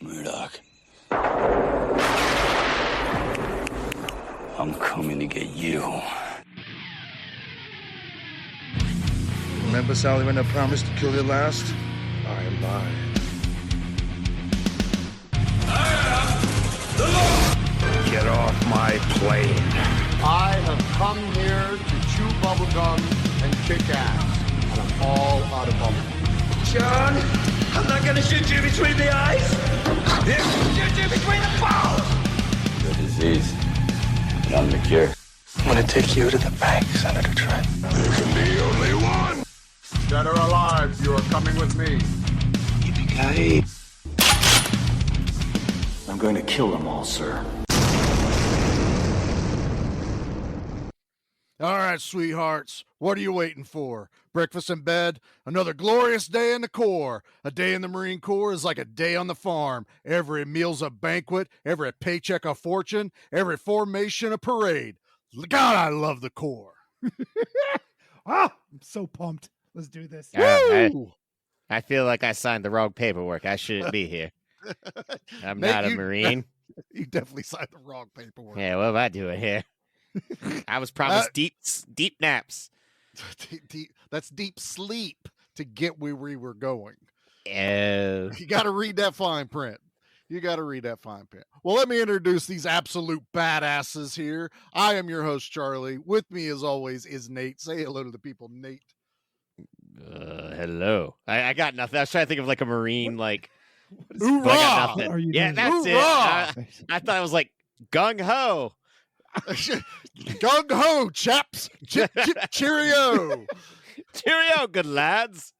Murdoch. I'm coming to get you. Remember, Sally, when I promised to kill you last? I lied. Get off my plane. I have come here to chew bubblegum and kick ass, and I'm all out of bubblegum. John, I'm not gonna shoot you between the eyes. Shoot you between the balls. The disease. But I'm the cure. I'm gonna take you to the bank, Senator Trent. There can be only one. Dead or alive, you are coming with me. Yippee-ki-yay. I'm going to kill them all, sir. All right, sweethearts, what are you waiting for? Breakfast in bed? Another glorious day in the Corps. A day in the Marine Corps is like a day on the farm. Every meal's a banquet, every paycheck a fortune, every formation a parade. God, I love the Corps. I'm so pumped. Let's do this. I feel like I signed the wrong paperwork. I shouldn't be here. I'm Nate, not a Marine. You definitely signed the wrong paperwork. Yeah, what am I doing here? I was promised deep naps. That's deep sleep to get where we were going. Oh. You got to read that fine print. Well, let me introduce these absolute badasses here. I am your host, Charlie. With me, as always, is Nate. Say hello to the people, Nate. Hello. I got nothing. I was trying to think of like a Marine, like. Hoorah! But I got nothing. What are you Yeah, doing? that's Hoorah! it. I thought it was like gung ho. Gung ho, chaps. Cheerio. Cheerio, good lads.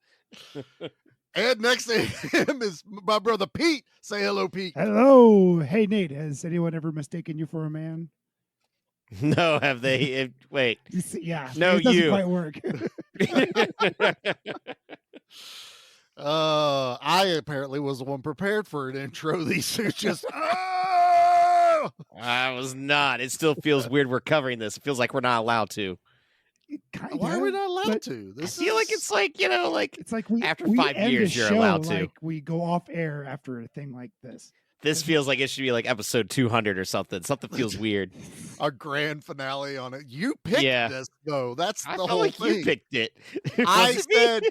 And next to him is my brother Pete. Say hello, Pete. Hello. Hey, Nate, has anyone ever mistaken you for a man? No, have they? Wait. Yeah. No, it doesn't you. quite work. I apparently was the one prepared for an intro. These two just. Oh! I was not. It still feels weird we're covering this. It feels like we're not allowed to. Kind Why are we not allowed but to? I feel like it's like, like It's like we after we 5 end years a you're show allowed to. Like we go off air after a thing like this. This feels like it should be like episode 200 or something. Something feels weird. a grand finale on it. You picked this, though. That's I the felt whole like thing. you picked it. I Was it me? said,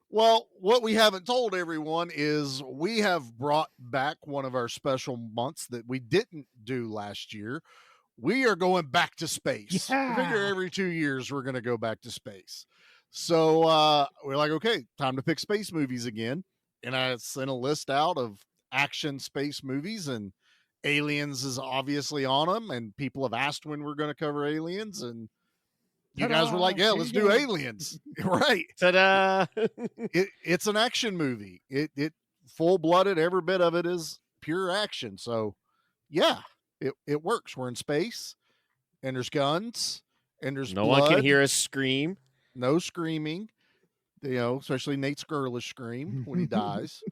well, what we haven't told everyone is we have brought back one of our special months that we didn't do last year. We are going back to space. I figure Yeah. every 2 years we're going to go back to space. So we're like, okay, time to pick space movies again. And I sent a list out of action space movies, and Aliens is obviously on them. And people have asked when we're going to cover Aliens, and you guys were like, yeah, Here let's you do go. Aliens. Right. Ta-da! It's an action movie. It full-blooded. Every bit of it is pure action. So yeah, it works. We're in space, and there's guns, and there's No blood, one can hear us scream. no screaming, especially Nate's girlish scream when he dies.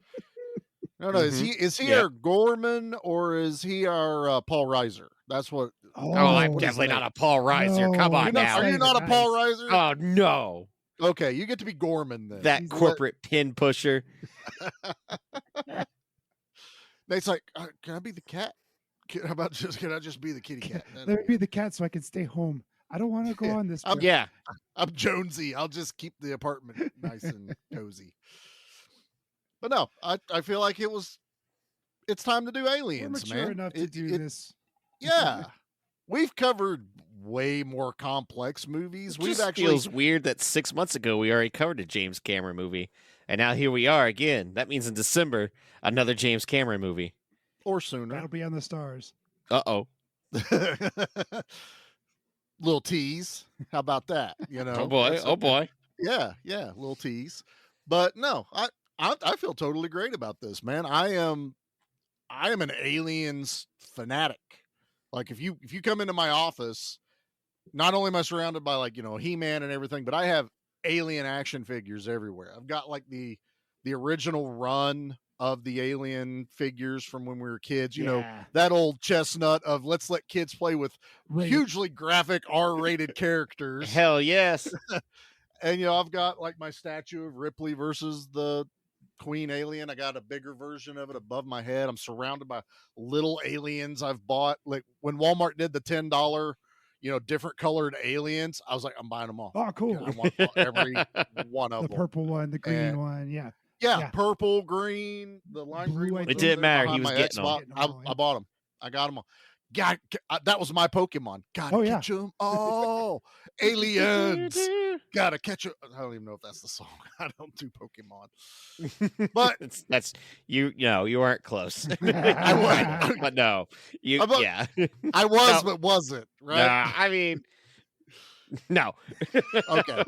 No, is he Yep. our Gorman or is he our Paul Reiser? That's what. Oh, I'm what is definitely that? not a Paul Reiser. Come No. on You're not, now. are you not a Nice. Paul Reiser? Oh, no. Okay, you get to be Gorman then. That He's corporate pin pusher. Nate's like, can I be the cat? Can I just be the kitty cat? Let me be the cat so I can stay home. I don't want to go on this. trip. Yeah. I'm Jonesy. I'll just keep the apartment nice and cozy. But no, I feel like it's time to do We're Aliens, mature man. enough to do this. Yeah. We've covered way more complex movies. It We've just actually feels weird that 6 months ago we already covered a James Cameron movie. And now here we are again. That means in December, another James Cameron movie. or sooner. That'll be on the stars. Uh-oh. Little tease. How about that? Oh, boy. That's Oh, okay. boy. Yeah, little tease. But no, I feel totally great about this, man. I am an Aliens fanatic. Like if you come into my office, not only am I surrounded by He-Man and everything, but I have alien action figures everywhere. I've got like the original run of the alien figures from when we were kids, Yeah. that old chestnut of let's let kids play with Rated. hugely graphic R-rated characters. Hell yes. And I've got like my statue of Ripley versus the queen alien. I got a bigger version of it above my head. I'm surrounded by little aliens I've bought. Like when Walmart did the $10, different colored aliens, I was like, I'm buying them all. Oh, cool. I want every one of The them. purple one, the green And- one. Yeah. Yeah, Yeah. purple, green, the lime Blue, green I ones think. It didn't over matter. behind He was my getting 'em. Xbox. Getting 'em all, I bought them. I got them all. God, that was my Pokemon. Gotta Oh, yeah. catch them all. Aliens. Gotta catch them. I don't even know if that's the song. I don't do Pokemon. But that's you weren't close. I but no, But- yeah. I was, No. but wasn't, right? Nah, I mean, no. Okay.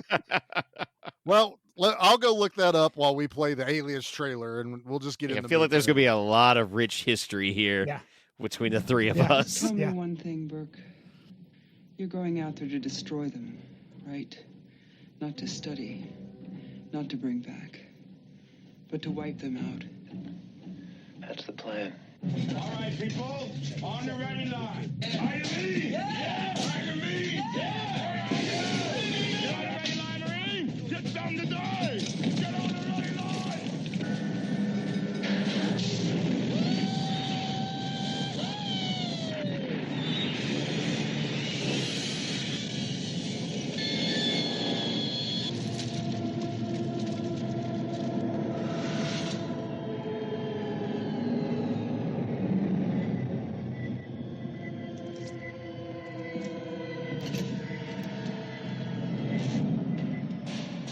Well, I'll go look that up while we play the Aliens trailer, and we'll just get I into feel like there's gonna be be a lot of rich history here Yeah. between the three of Yeah. us. Tell me Yeah. one thing, Burke. You're going out there to destroy them, right? Not to study, not to bring back, but to wipe them out. That's the plan. All right, people, on the ready line. Are you ready? Yeah! Are you ready? Yeah! Get on the ready line, Marine! Get down the die! Get on the ready line!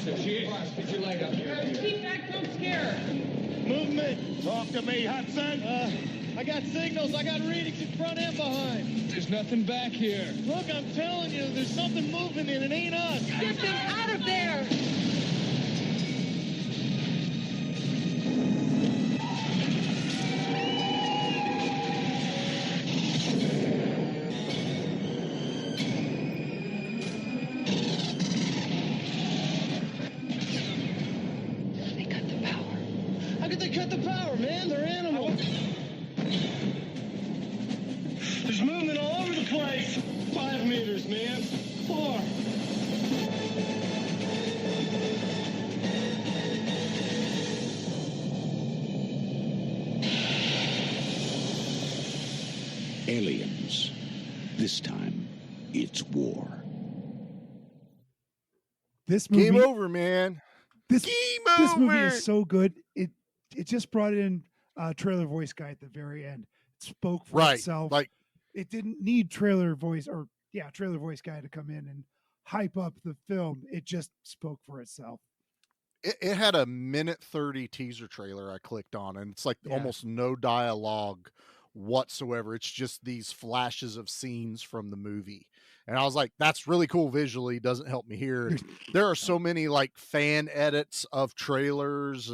Get your leg up here. Keep back, don't scare. Movement! Talk to me, Hudson! I got signals. I got readings in front and behind. There's nothing back here. Look, I'm telling you, there's something moving and it ain't us. Get them out of there! They cut the power. How could they cut the power, man? They're animals. There's movement all over the place. 5 meters, man. 4. Aliens. This time, it's war. This movie, Game over, man. this movie over. is so good. It just brought in trailer voice guy at the very end. It spoke for Right. itself. Like, It didn't need trailer voice guy to come in and hype up the film. It just spoke for itself. it had a minute 30 teaser trailer I clicked on, and it's like Yeah. almost no dialogue whatsoever. It's just these flashes of scenes from the movie. And I was like, that's really cool visually. Doesn't help me here. There are so many like fan edits of trailers,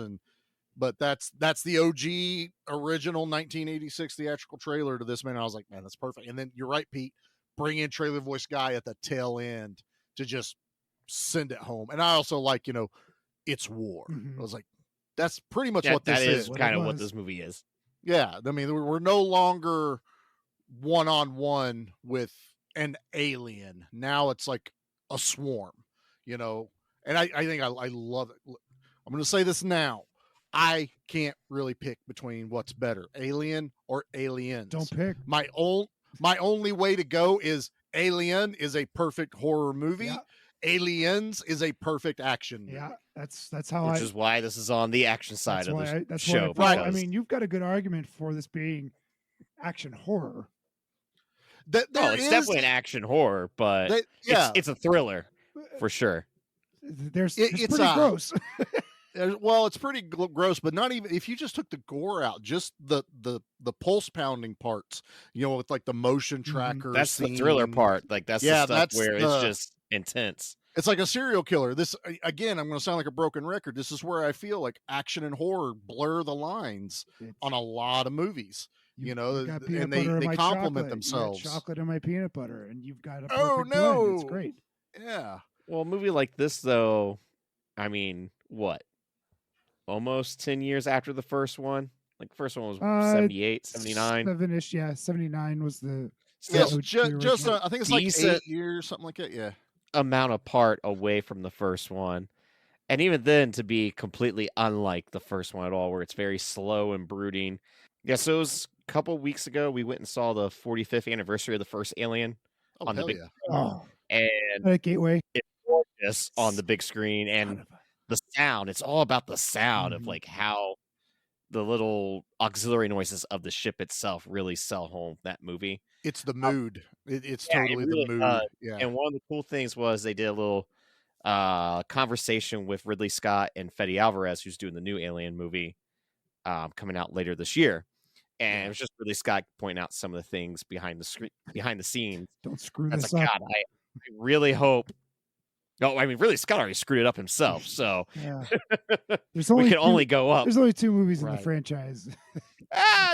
but that's the OG original 1986 theatrical trailer to this, man. I was like, man, that's perfect. And then you're right, Pete, bring in trailer voice guy at the tail end to just send it home. And I also like, it's war. Mhm. I was like, that's pretty much Yeah, what this that is What it kind of what was. this movie is. Yeah, I mean, we're no longer one-on-one with an alien. Now it's like a swarm, and I think I love it. I'm going to say this now. I can't really pick between what's better, Alien or Aliens. Don't pick. My only way to go is Alien is a perfect horror movie. Yeah. Aliens is a perfect action movie. Yeah, that's how Which is why this is on the action side that's of why the that's show. why I felt- I because- mean, you've got a good argument for this being action horror. There it's is- definitely an action horror, but that- yeah. it's a thriller for sure. There's It- it's it's pretty gross. Well, it's pretty gross, but not even if you just took the gore out, just the pulse pounding parts, with like the motion tracker. That's the thriller scene. part. Like that's Yeah, the stuff that's where the- it's just intense. It's like a serial killer. This again, I'm going to sound like a broken record. This is where I feel like action and horror blur the lines on a lot of movies. You've got peanut and they butter in my complement chocolate. You got themselves. chocolate in my peanut butter, and you've got a Oh, perfect blend. It's no. great. Yeah. Well, a movie like this, though, I mean, what? Almost 10 years after the first one? Like, the first one was 78, 79. 7-ish, yeah. 79 was the Yes, the just original. I think it's like Decent- 8 years, something like that. Yeah. Amount apart away from the first one. And even then, to be completely unlike the first one at all, where it's very slow and brooding. Yeah, so it was a couple weeks ago, we went and saw the 45th anniversary of the first Alien Oh, on the hell big yeah. Oh, and at Gateway. it's gorgeous on the big screen, and the sound. It's all about the sound of Mhm. like how the little auxiliary noises of the ship itself really sell home that movie. It's the mood. It's Yeah, it totally really the mood. does. Yeah. And one of the cool things was they did a little conversation with Ridley Scott and Fede Alvarez, who's doing the new Alien movie coming out later this year. And it was just Ridley Scott pointing out some of the things behind the scenes. Don't screw That's this like, up. God, I really hope. No, I mean, Ridley Scott already screwed it up himself, so Yeah. we can only go up. There's only 2 movies in the Right. franchise.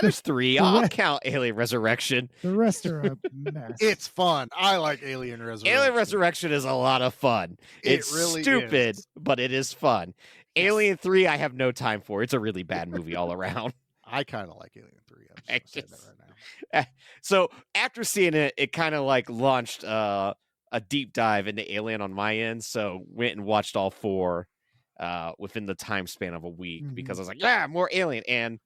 There's 3. the I'll re- count Alien Resurrection. The rest are a mess. It's fun. I like Alien Resurrection. Alien Resurrection is a lot of fun. It It's really stupid, is. but it is fun. Alien 3, I have no time for. It's a really bad movie all around. I kind of like Alien 3. I'm I just saying that just- right now. So after seeing it, it kind of like launched a deep dive into Alien on my end. So went and watched all 4 within the time span of a week because I was like, yeah, more Alien. And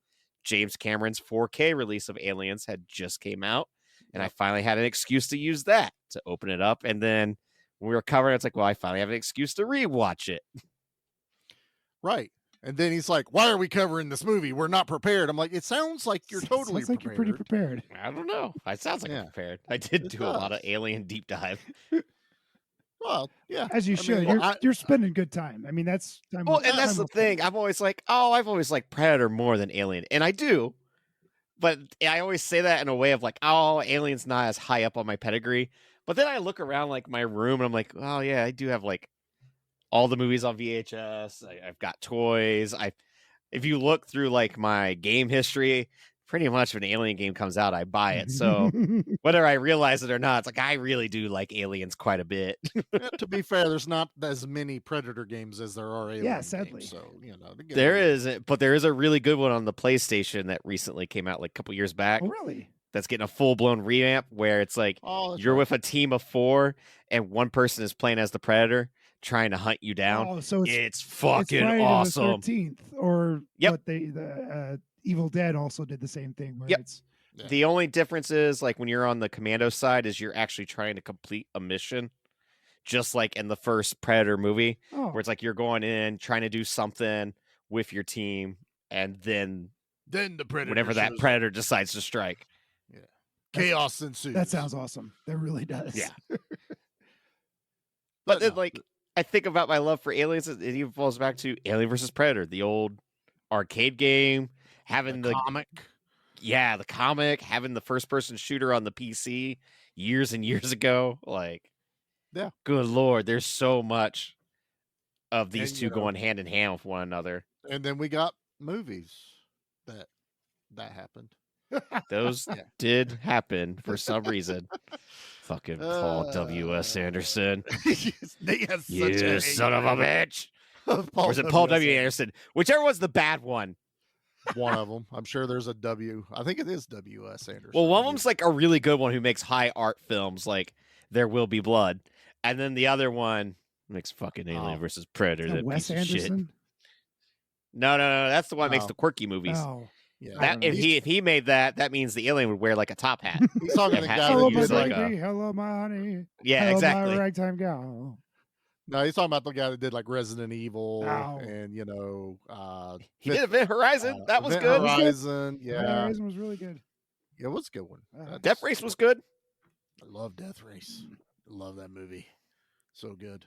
James Cameron's 4K release of Aliens had just came out, and I finally had an excuse to use that to open it up. And then when we were covering it, it's like, well, I finally have an excuse to rewatch it. Right. And then he's like, why are we covering this movie? We're not prepared. I'm like, it sounds like you're totally Sounds like prepared. you're pretty prepared. I don't know. It sounds like Yeah. I'm prepared. I did It do a lot of does. Alien deep dive. Well, yeah. As you I should. mean, You're spending good time. I mean, that's time. Well, and that's time the well thing. spent. I've always like, I've always liked Predator more than Alien, and I do. But I always say that in a way of like, oh, Alien's not as high up on my pedigree. But then I look around like my room, and I'm like, oh yeah, I do have like all the movies on VHS. I've got toys. If you look through like my game history, pretty much when an Alien game comes out, I buy it. So whether I realize it or not, it's like I really do like Aliens quite a bit. Yeah, to be fair, there's not as many Predator games as there are Alien Yeah, sadly. games. So, to get There away- but there is a really good one on the PlayStation that recently came out like a couple years back. Oh, really? That's getting a full blown revamp where it's like Oh, that's you're right. with a team of 4 and one person is playing as the Predator trying to hunt you down. Oh, so It's it's fucking Friday awesome. The 13th, or Yep. what the Evil Dead also did the same thing. Where Yep. it's The only difference is like when you're on the commando side is you're actually trying to complete a mission, just like in the first Predator movie, oh, where it's like you're going in trying to do something with your team, and then Then the Predator. whenever that shows up. Predator decides to strike. Chaos ensues. that sounds awesome. That really does. Yeah. But But then, no, like, I think about my love for Aliens. It even falls back to Alien versus Predator, the old arcade game, having the the comic. the comic, having the first person shooter on the PC years and years ago. Like, Yeah. good lord, there's so much of these And, two going hand in hand with one another. And then we got movies that happened. Those Yeah. did happen for some reason. Fucking Paul W.S. Anderson. They have such You a son of a bitch. Paul Or is it Paul W.S. W. Anderson? Whichever one's the bad one. One of them. I'm sure there's a W. I think it is W.S. Anderson. Well, one of them's like a really good one who makes high art films like There Will Be Blood. And then the other one makes fucking Alien versus Predator. Is that That Wes piece of shit. Anderson. No. That's the one that makes Oh. the quirky movies. Oh, Yeah. I That don't know. if he made that means the alien would wear like a top hat. He's talking and the hat guy would Hello, that my use did like baby. a Hello, my honey. yeah, Hello, exactly. my ragtime gal. No, he's talking about the guy that did like Resident Evil Ow. and He did Event Horizon. That was Event good. Horizon. Yeah. Horizon was really good. Yeah, it was a good one. Uh, Death Race was good. I love Death Race. I love that movie. So good.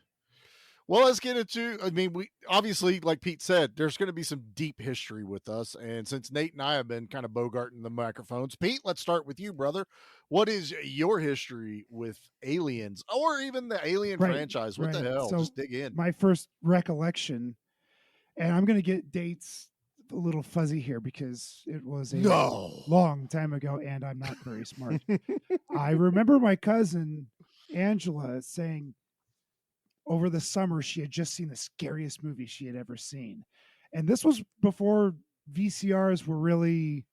Well, let's get into. I mean, we obviously, like Pete said, there's going to be some deep history with us. And since Nate and I have been kind of bogarting the microphones, Pete, let's start with you, brother. What is your history with Aliens or even the Alien Right, franchise? What the right. hell? So, Just dig in. My first recollection, and I'm going to get dates a little fuzzy here because it was a No. long time ago and I'm not very smart. I remember my cousin Angela saying over the summer she had just seen the scariest movie she had ever seen. And this was before VCRs were really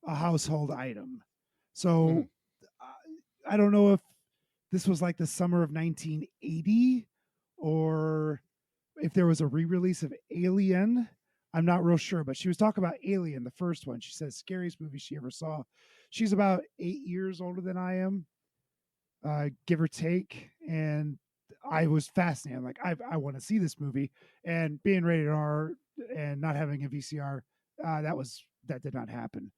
a household item. So I don't know if this was like the summer of 1980 or if there was a re-release of Alien. I'm not real sure, but she was talking about Alien, the first one. She says scariest movie she ever saw. She's about 8 years older than I am, give or take. And I was fascinated. I'm like, I want to see this movie. And being rated R and not having a VCR, that did not happen.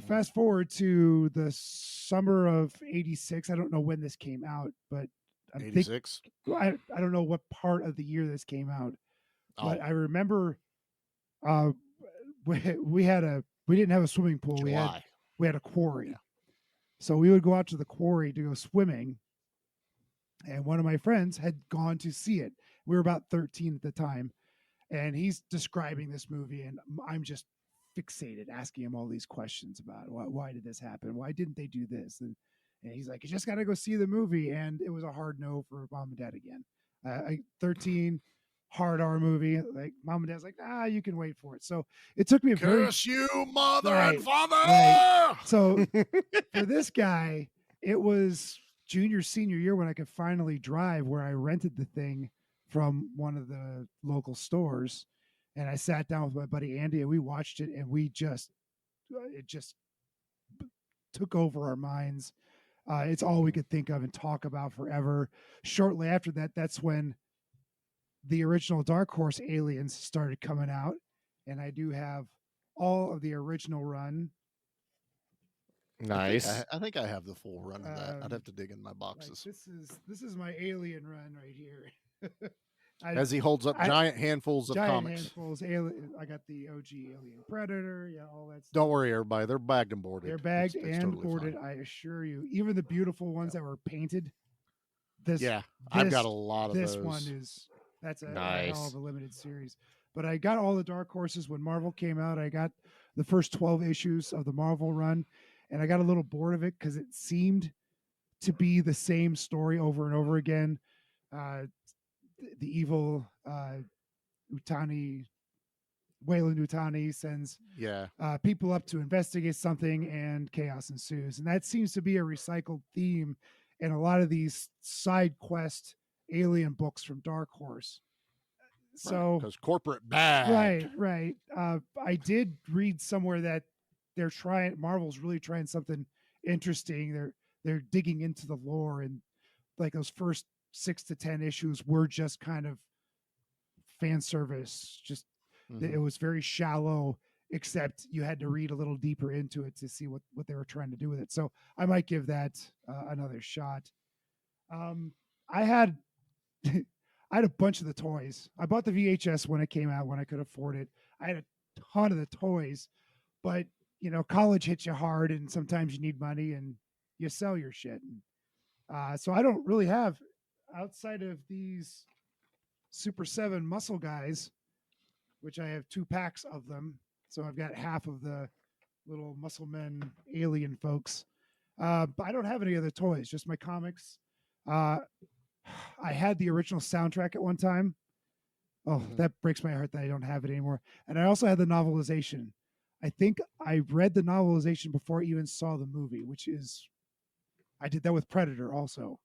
Fast forward to the summer of '86. I don't know when this came out, but I'm 86. I don't know what part of the year this came out, but Oh. I remember we didn't have a swimming pool. July. We had a quarry. So we would go out to the quarry to go swimming. And one of my friends had gone to see it. We were about 13 at the time. And he's describing this movie, and I'm just fixated, asking him all these questions about why did this happen? Why didn't they do this? And he's like, you just got to go see the movie. And it was a hard no for mom and dad again. 13, hard R movie. Like mom and dad's like, you can wait for it. So it took me a Curse you, mother Right, and father! right. So for this guy, it was junior, senior year when I could finally drive, where I rented the thing from one of the local stores. And I sat down with my buddy Andy, and we watched it, and it just took over our minds. It's all we could think of and talk about forever. Shortly after that, that's when the original Dark Horse Aliens started coming out, and I do have all of the original run. Nice. I think I have the full run of that. I'd have to dig in my boxes. This is my Alien run right here. As he holds up giant handfuls of comics. Handfuls. I got the OG Alien Predator. Yeah, all that stuff. Don't worry, everybody. They're bagged and boarded. They're bagged It's and totally boarded. fine. I assure you. Even the beautiful ones that were painted. I've got a lot of this those. one is that's a hell Nice. of a limited series. But I got all the Dark Horses when Marvel came out. I got the first 12 issues of the Marvel run, and I got a little bored of it because it seemed to be the same story over and over again. The evil Weyland Yutani sends people up to investigate something, and chaos ensues. And that seems to be a recycled theme in a lot of these side quest alien books from Dark Horse. So because corporate bad. Right. I did read somewhere that Marvel's really trying something interesting. They're digging into the lore, and like those first 6 to 10 issues were just kind of fan service. Just it was very shallow, except you had to read a little deeper into it to see what they were trying to do with it. So I might give that another shot. I had a bunch of the toys. I bought the VHS when it came out, when I could afford it. I had a ton of the toys, but college hits you hard, and sometimes you need money and you sell your shit. So I don't really have, outside of these Super 7 muscle guys, which I have 2 packs of them. So I've got half of the little muscle men alien folks. But I don't have any other toys, just my comics. I had the original soundtrack at one time. Oh, that breaks my heart that I don't have it anymore. And I also had the novelization. I think I read the novelization before I even saw the movie, I did that with Predator also.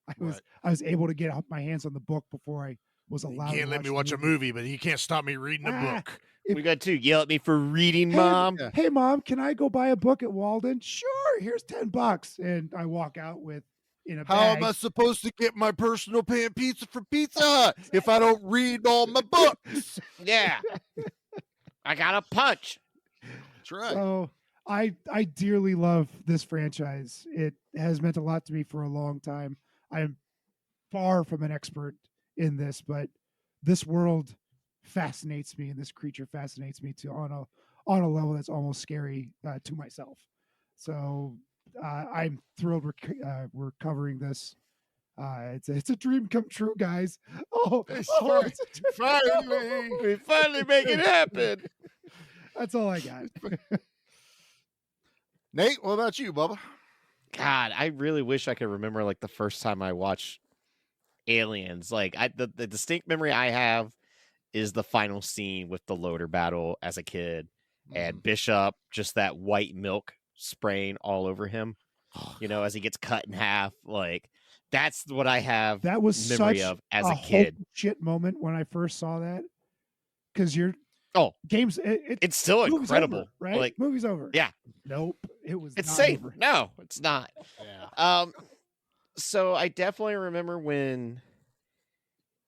I was able to get my hands on the book before I was allowed. You can't let me watch a movie, but you can't stop me reading a book. We got to yell at me for reading, Mom. Hey, Mom, can I go buy a book at Walden? Sure. Here's $10, and I walk out with in a bag. How am I supposed to get my personal pan pizza from Pizza Hut if I don't read all my books? Yeah, I got a punch. That's right. So I dearly love this franchise. It has meant a lot to me for a long time. I am far from an expert in this, but this world fascinates me, and this creature fascinates me too on a level that's almost scary to myself. So I'm thrilled we're covering this. It's a dream come true, guys. It's a finally, we finally make it happen. That's all I got. Nate, what about you, Bubba? God, I really wish I could remember like the first time I watched Aliens. Like the distinct memory I have is the final scene with the loader battle as a kid, and Bishop, just that white milk spraying all over him. As he gets cut in half. Like That's what I have That was memory such of as a a kid. holy shit moment when I first saw that. Because you're Oh, games. it's still movie's incredible. over, right? Like, Movie's over. yeah, Nope. It was. it's not safe. over. No, it's not. Yeah. So I definitely remember when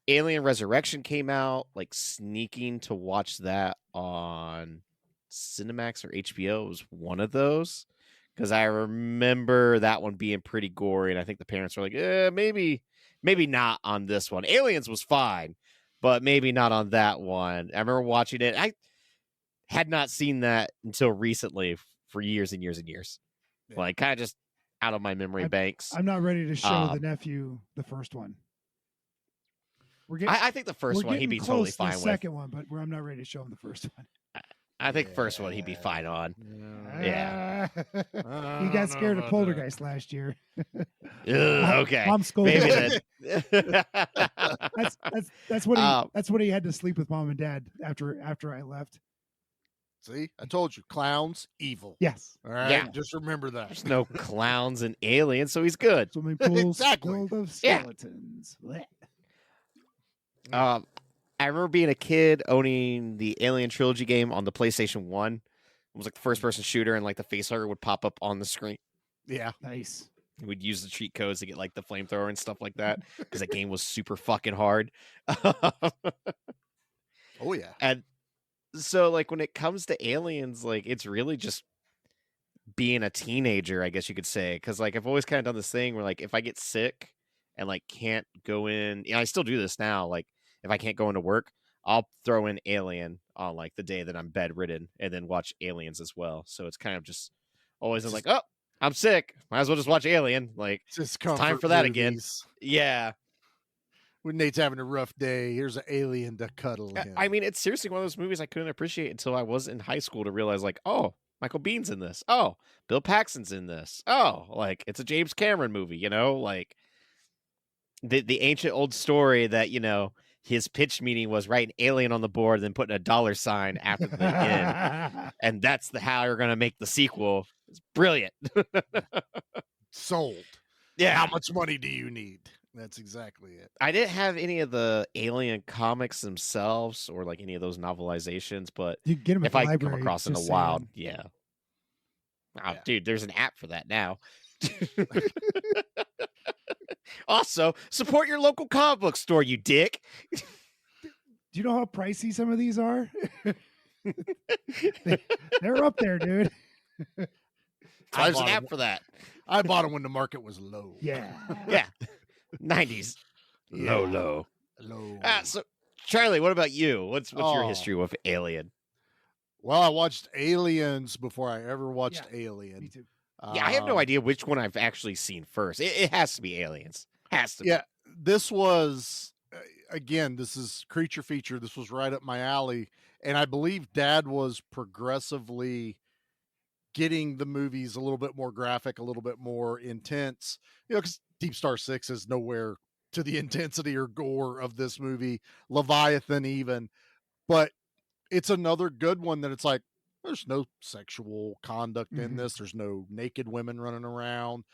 Alien Resurrection came out, like sneaking to watch that on Cinemax or HBO. It was one of those because I remember that one being pretty gory, and I think the parents were like, maybe not on this one. Aliens was fine, but maybe not on that one. I remember watching it. I had not seen that until recently for years and years and years. Yeah. Like, kind of just out of my memory banks. I'm not ready to show the nephew the first one. We're getting. I think the first one he'd be totally fine the with. second one, but I'm not ready to show him the first one. I think the first one he'd be fine on. Yeah. He got scared of Poltergeist last year. Okay. Mom scolded Maybe him. then. That's what he had to sleep with mom and dad after I left. See, I told you, clowns, evil. Yes. All right. Yeah. Just remember that. There's no clowns and aliens, so he's good. Swimming pools Exactly. filled of Yeah. skeletons. Blech. I remember being a kid owning the Alien Trilogy game on the PlayStation 1. It was like the first person shooter, and like the facehugger would pop up on the screen. Yeah. Nice. We'd use the cheat codes to get like the flamethrower and stuff like that because that game was super fucking hard. Oh yeah. And so like when it comes to aliens, like it's really just being a teenager, I guess you could say. Because like I've always kind of done this thing where like if I get sick and like can't go in, I still do this now. Like if I can't go into work, I'll throw in Alien on like the day that I'm bedridden and then watch Aliens as well. So it's kind of just always like, oh, I'm sick. Might as well just watch Alien. Like Just it's time comfort for that again. movies. Yeah. When Nate's having a rough day, here's an alien to cuddle him. I mean, it's seriously one of those movies I couldn't appreciate until I was in high school to realize, like, oh, Michael Bihn's in this. Oh, Bill Paxton's in this. Oh, like it's a James Cameron movie, like the ancient old story that his pitch meeting was writing Alien on the board, then putting a $sign after the end, and that's how you're gonna make the sequel. It's brilliant. Sold. Yeah. How much money do you need? That's exactly it. I didn't have any of the Alien comics themselves or like any of those novelizations, but You can get 'em at if the I come library, across in the just wild, saying. yeah. Oh, dude, there's an app for that now. Also, support your local comic book store, you dick. Do you know how pricey some of these are? They're up there, dude. There's an app for that. I bought them when the market was low. Yeah. Yeah. 90s. Yeah. Low. Low. So, Charlie, what about you? What's your Oh. history with Alien? Well, I watched Aliens before I ever watched Alien. Me too. Yeah, I have no idea which one I've actually seen first. It has to be Aliens. Has to be. Yeah, this was again. This is creature feature. This was right up my alley, and I believe Dad was progressively getting the movies a little bit more graphic, a little bit more intense. Because Deep Star 6 is nowhere to the intensity or gore of this movie. Leviathan, even, but it's another good one that it's like there's no sexual conduct in this. There's no naked women running around.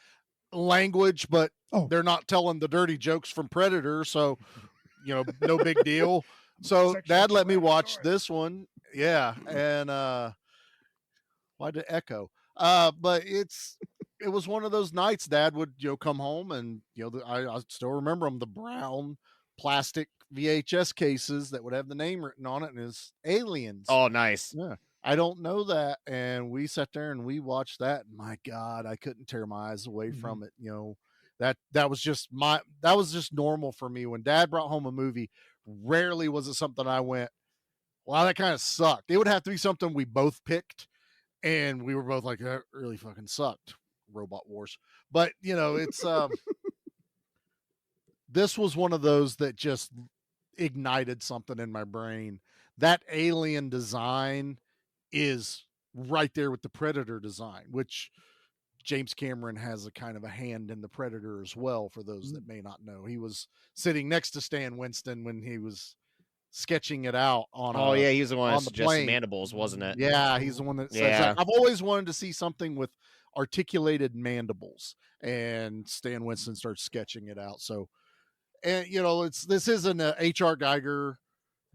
Language, but they're not telling the dirty jokes from Predator, so no big deal. So Dad let me watch this one. Yeah, and why did it echo? But it was one of those nights Dad would come home and I still remember them, the brown plastic VHS cases that would have the name written on it, and it's Aliens. Oh, nice. Yeah. I don't know that. And we sat there and we watched that. And my God, I couldn't tear my eyes away from it. That was just normal for me. When Dad brought home a movie, rarely was it something I went, wow, that kind of sucked. It would have to be something we both picked. And we were both like, that really fucking sucked. Robot Wars. But it's this was one of those that just ignited something in my brain. That alien design is right there with the Predator design, which James Cameron has a kind of a hand in the Predator as well. For those that may not know, he was sitting next to Stan Winston when he was sketching it out on. Oh yeah, he was the one that on the suggested plane. mandibles, wasn't it? Yeah, he's the one that says Yeah. that. I've always wanted to see something with articulated mandibles, and Stan Winston starts sketching it out. So, and this isn't a H.R. Geiger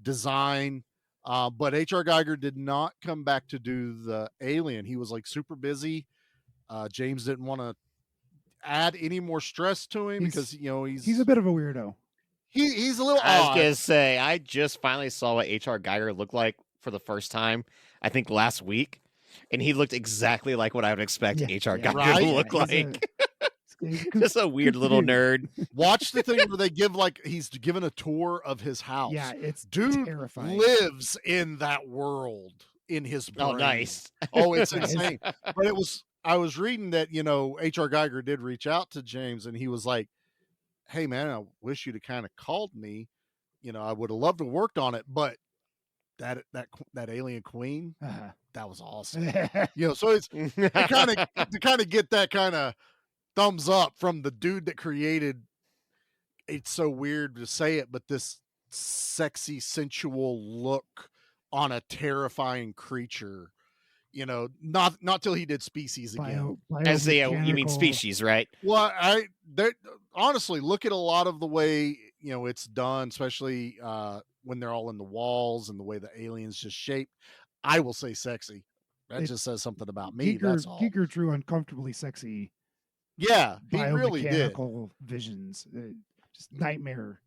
design, but H.R. Geiger did not come back to do the Alien. He was like super busy. James didn't want to add any more stress to him because he's a bit of a weirdo. He's a little I was odd. gonna say, I just finally saw what H.R. Geiger looked like for the first time, I think last week, and he looked exactly like what I would expect H.R. Geiger right? to look like. Just a weird little nerd. Watch the thing where they give he's given a tour of his house. Yeah, it's dude terrifying. Lives in that world in his brain. Oh, nice. Oh, it's insane. But I was reading that, H.R. Geiger did reach out to James and he was like, hey man, I wish you'd have kind of called me. I would have loved to have worked on it, but that alien queen, that was awesome. So it's to kind of get that kind of thumbs up from the dude that created, it's so weird to say it, but this sexy, sensual look on a terrifying creature. Not till he did Species again. As you mean Species, right? Well, honestly, look at a lot of the way it's done, especially when they're all in the walls and the way the aliens just shaped. I will say sexy. That just says something about me. That's all. Giger drew uncomfortably sexy. Yeah, he really did. Visions, just nightmare.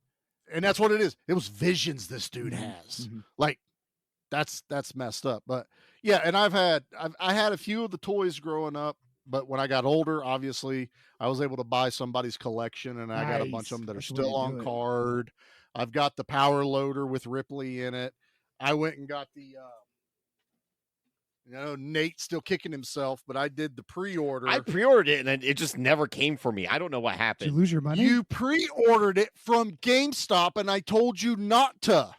And that's what it is. It was visions this dude has. Mm-hmm. Like that's messed up. But yeah, and I had a few of the toys growing up, but when I got older, obviously I was able to buy somebody's collection, and I got a bunch of them that are still on card. I've got the Power Loader with Ripley in it. I went and got the Nate's still kicking himself, but I did the pre-order. I pre-ordered it and it just never came for me. I don't know what happened. Did you lose your money? You pre-ordered it from GameStop, and I told you not to.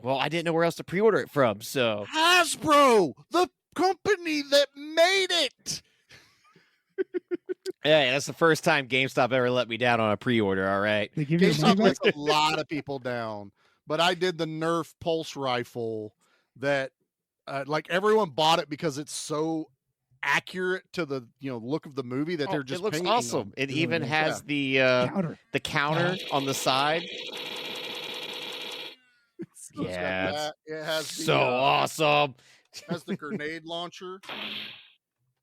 Well, I didn't know where else to pre-order it from, so Hasbro, the company that made it. Hey, that's the first time GameStop ever let me down on a pre-order. All right, they give you GameStop lets a lot of people down, but I did the Nerf pulse rifle that, everyone bought it because it's so accurate to the look of the movie that they're just. It looks painting awesome. on. It even has the counter on the side. Yeah, it has so awesome. Has the grenade launcher.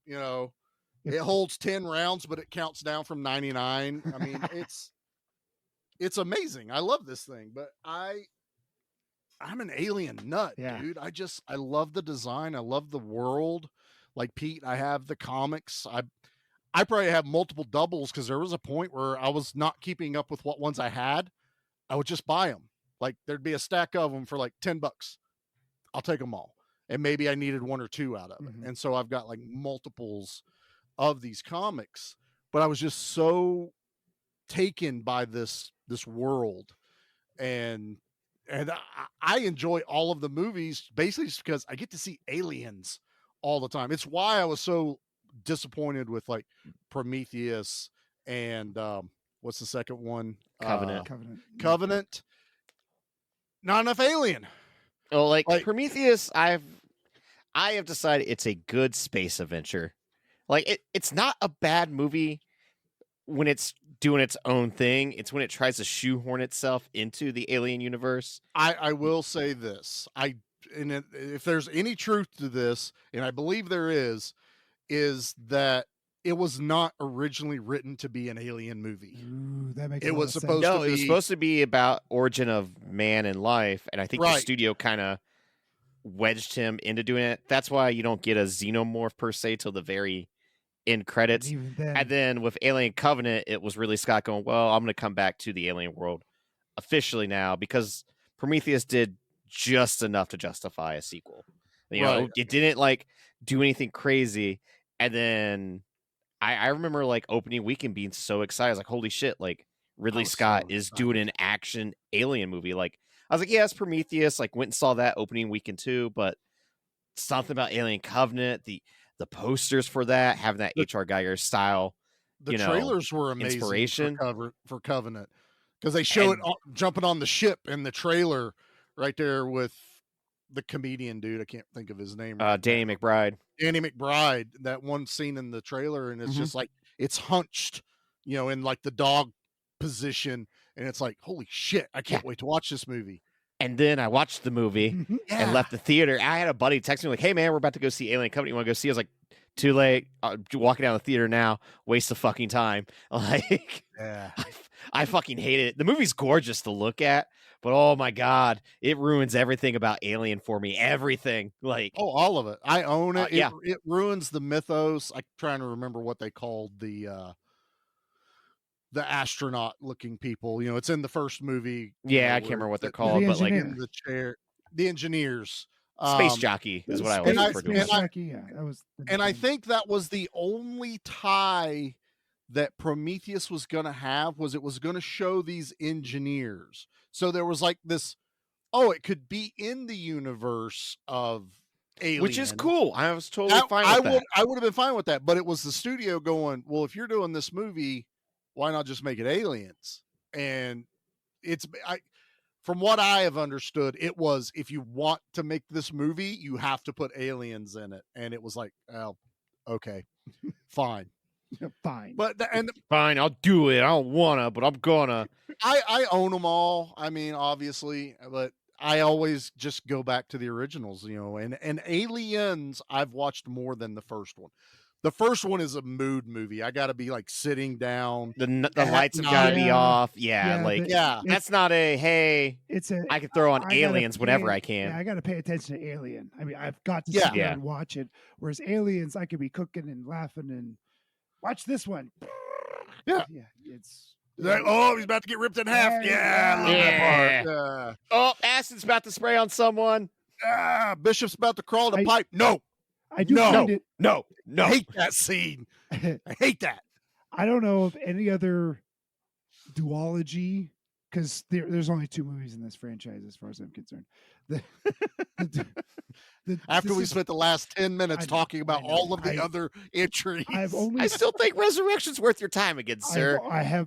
It holds 10 rounds, but it counts down from 99. I mean, it's amazing. I love this thing, but I'm an alien nut, dude. I love the design. I love the world. Like Pete, I have the comics. I probably have multiple doubles because there was a point where I was not keeping up with what ones I had. I would just buy them. Like there'd be a stack of them for like $10. I'll take them all. And maybe I needed one or two out of it. And so I've got like multiples of these comics, but I was just so taken by this world. And I enjoy all of the movies basically just because I get to see aliens all the time. It's why I was so disappointed with like Prometheus and what's the second one? Covenant. Not enough alien. Oh, like Prometheus, I have decided it's a good space adventure. Like it's not a bad movie when it's doing its own thing. It's when it tries to shoehorn itself into the alien universe. I will say this. If there's any truth to this, and I believe there is that it was not originally written to be an alien movie. Ooh, that makes it was supposed no, to be. It was supposed to be about origin of man and life, and I think the studio kind of wedged him into doing it. That's why you don't get a xenomorph per se till the very end credits. And then with Alien Covenant, it was Ridley Scott going, well, I'm going to come back to the alien world officially now because Prometheus did just enough to justify a sequel. You know, it didn't like do anything crazy. And then I remember like opening weekend being so excited. I was like, holy shit, like Ridley Scott is doing an action alien movie. Like I was like, yeah, it's Prometheus. Like went and saw that opening weekend too, but something about Alien Covenant, the posters for that, having that H.R. Geiger style. The trailers were amazing. Inspiration for Covenant because they show it jumping on the ship in the trailer right there with the comedian dude. I can't think of his name. Right Danny now. McBride. Danny McBride. That one scene in the trailer, and it's just like it's hunched, in like the dog position, and it's like, holy shit! I can't wait to watch this movie. And then I watched the movie and left the theater. I had a buddy text me like, "Hey man, we're about to go see Alien Company. You want to go see?" I was like, "Too late. Walking down the theater now. Waste of fucking time." Like, yeah, I fucking hate it. The movie's gorgeous to look at, but oh my god, it ruins everything about Alien for me. Everything, like, all of it. I own it. yeah. It ruins the mythos. I'm trying to remember what they called the astronaut looking people. It's in the first movie. Yeah, I can't remember what they're called, but like in the chair, the engineers. Space jockey is what I always refer to. That was. And I think that was the only tie that Prometheus was going to have, was it was going to show these engineers. So there was like this, it could be in the universe of Alien. Which is cool. I was totally fine with that. I would have been fine with that, but it was the studio going, well, if you're doing this movie, why not just make it Aliens? And from what I have understood, it was, if you want to make this movie, you have to put aliens in it. And it was like, oh, okay, fine. Fine. But fine, I'll do it. I don't wanna, but I'm gonna. I own them all. I mean, obviously, but I always just go back to the originals, and Aliens I've watched more than the first one. The first one is a mood movie. I got to be like sitting down. The lights have got to be off. Yeah, that's not a hey. It's I can throw on Aliens whenever I can. Yeah, I got to pay attention to Alien. I mean, I've got to sit there and watch it. Whereas Aliens, I could be cooking and laughing and watch this one. Yeah, it's like, he's about to get ripped in half. Yeah, I love that part. Oh, acid's about to spray on someone. Bishop's about to crawl the pipe. No. I do find it. No. I hate that scene. I hate that. I don't know of any other duology, because there's only 2 movies in this franchise, as far as I'm concerned. After we spent the last 10 minutes talking about all of the other entries, I still think Resurrection's worth your time again, sir. I have,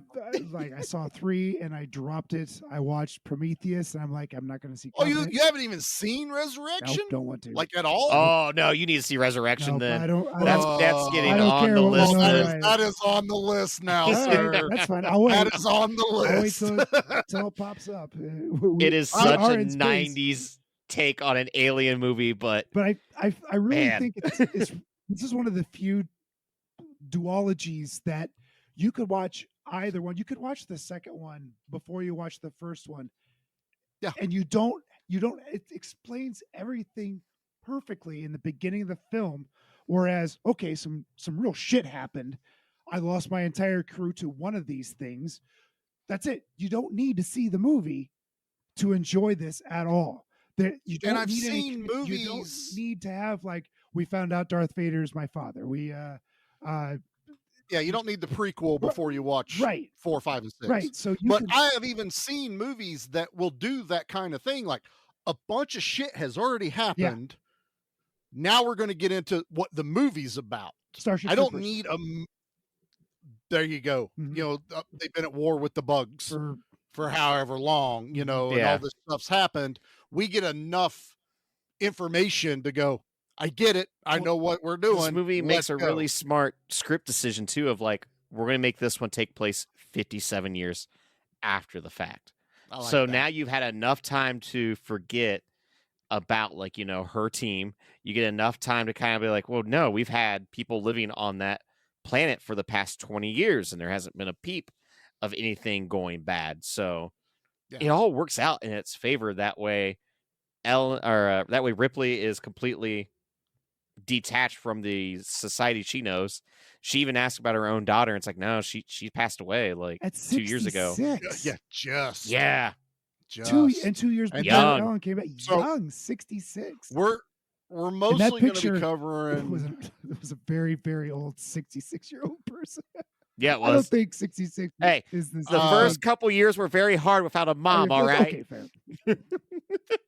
I saw 3 and I dropped it. I watched Prometheus and I'm like, I'm not going to see. You haven't even seen Resurrection? Nope, don't want to. Like at all? Oh no, you need to see Resurrection then. That's getting on the list. That is on the list now, sir. That's fine. I'll wait. That is on the list. I'll wait till it pops up. It is such a 90s take on an alien movie, but I really think this is one of the few duologies that you could watch either one. You could watch the second one before you watch the first one. Yeah. And you don't it explains everything perfectly in the beginning of the film. Whereas, okay, some real shit happened. I lost my entire crew to one of these things. That's it. You don't need to see the movie to enjoy this at all. You don't need to have like, we found out Darth Vader is my father. We you don't need the prequel before you watch 4, 5, and 6. Right. So I have even seen movies that will do that kind of thing. Like, a bunch of shit has already happened. Yeah. Now we're going to get into what the movie's about. Starship I don't Troopers. need there you go. Mm-hmm. They've been at war with the bugs for however long, and all this stuff's happened. We get enough information to go, I get it. I know what we're doing. This movie makes a really smart script decision too, of like, we're going to make this one take place 57 years after the fact. So now you've had enough time to forget about like, her team. You get enough time to kind of be like, well, no, we've had people living on that planet for the past 20 years and there hasn't been a peep of anything going bad. So it all works out in its favor that way. That way Ripley is completely detached from the society she knows. She even asked about her own daughter, and it's like, no, she passed away like 2 years ago. Just 2 years before Ellen came back. Young, 66. We're mostly going to be covering. It was a very, very old 66-year-old person. Yeah, it was. I don't think 66. Hey, is this the first couple years were very hard without a mom. All right. Okay, fair.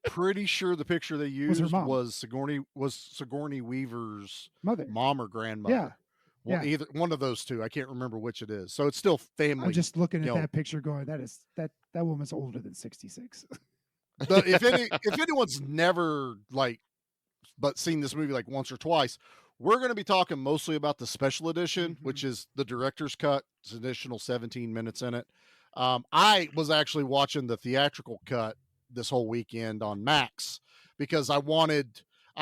Pretty sure the picture they used was Sigourney Weaver's mom or grandmother. Yeah. Well, either one of those two. I can't remember which it is. So it's still family. I'm just looking at that picture going, that woman's older than 66. If anyone's never but seen this movie like once or twice, we're going to be talking mostly about the special edition, which is the director's cut. It's an additional 17 minutes in it. I was actually watching the theatrical cut this whole weekend on Max because I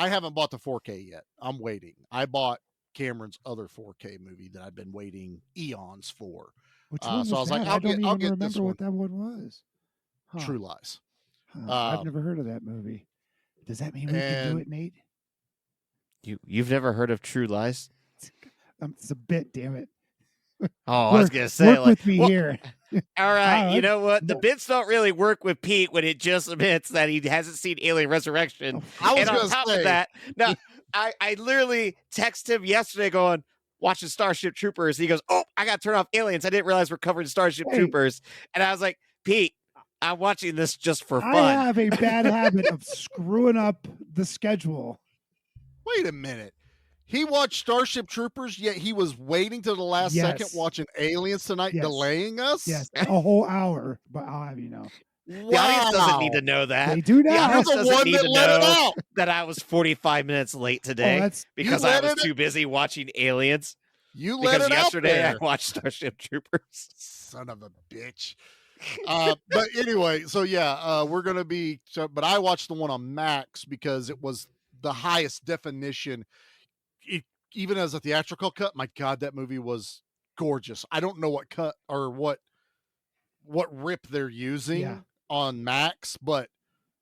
haven't bought the 4K yet. I'm waiting. I bought Cameron's other 4K movie that I've been waiting eons for. Which one was so I was that? like, I don't even I'll get remember this what one. that one was. Huh. True Lies. I've never heard of that movie. Does that mean we can do it, Nate? You've never heard of True Lies? It's a bit, damn it. Oh, I was gonna say, work with me here. All right, you Oh, know what? The bits don't really work with Pete when it just admits that he hasn't seen Alien Resurrection. I was And on gonna top say- of that, no, I literally texted him yesterday going, watching Starship Troopers. He goes, "Oh, I got to turn off Aliens. I didn't realize we're covering Starship Hey. Troopers." And I was like, "Pete, I'm watching this just for I fun." have a bad habit of screwing up the schedule. Wait a minute. He watched Starship Troopers, yet he was waiting till the last second Yes. watching Aliens tonight, Yes. delaying us? Yes, a whole hour, but I'll have you know. The audience doesn't need to know that. They do The now. audience You're the doesn't one need that to let it know out. that I was 45 minutes late today that's- because You I let was it- too busy watching Aliens. You let Because it out yesterday I there. watched Starship Troopers. Son of a bitch. But anyway, so yeah, we're gonna be. But I watched the one on Max because it was the highest definition. Even as a theatrical cut, my God, that movie was gorgeous. I don't know what cut or what rip they're using Yeah. on Max, but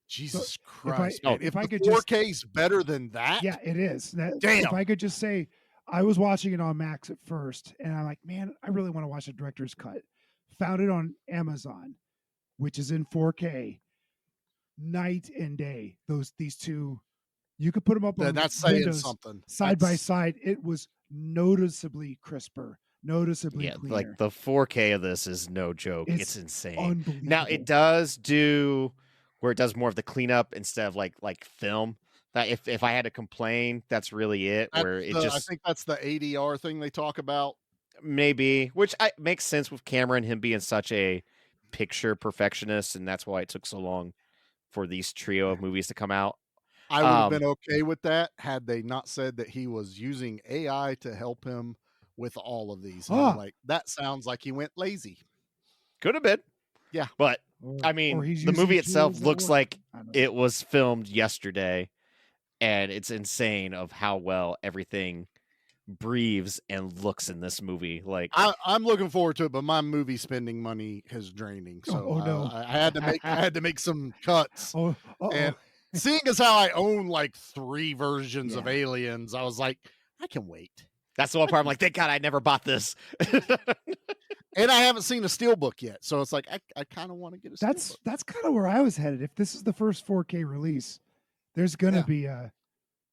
Jesus Christ, man, if I the could just- 4K's better than that. Yeah, it is. That, Damn. If I could just say, I was watching it on Max at first, and I'm like, man, I really want to watch the director's cut. Found it on Amazon, which is in 4K. Night and day. These two, you could put them up on That's saying windows something. side by That's- side. It was noticeably crisper, noticeably Yeah, cleaner. like the 4K of this is no joke. It's It's insane. unbelievable. Now it does do where it does more of the cleanup instead of like film. That if I had to complain, that's really it. Where that's it the- I just think that's the ADR thing they talk about. maybe, which makes sense with Cameron, him being such a picture perfectionist, and that's why it took so long for these trio of movies to come out. I would have been okay with that had they not said that he was using AI to help him with all of these. And I'm Ah. like, that sounds like he went lazy. Could have been, Yeah. but Or- I or mean, he's the using movie itself tools that looks work. like I don't know. it was filmed yesterday, and it's insane of how well everything breathes and looks in this movie. Like, I'm looking forward to it, but my movie spending money is draining. So no. I had to make some cuts. Oh, And seeing as how I own like 3 versions of Yeah. Aliens, I was like, I can wait. that's the one part I'm like, thank God I never bought this. And I haven't seen a steelbook yet, so it's like I kind of want to get a steelbook. that's kind of where I was headed. If this is the first 4K release, there's gonna Yeah. be a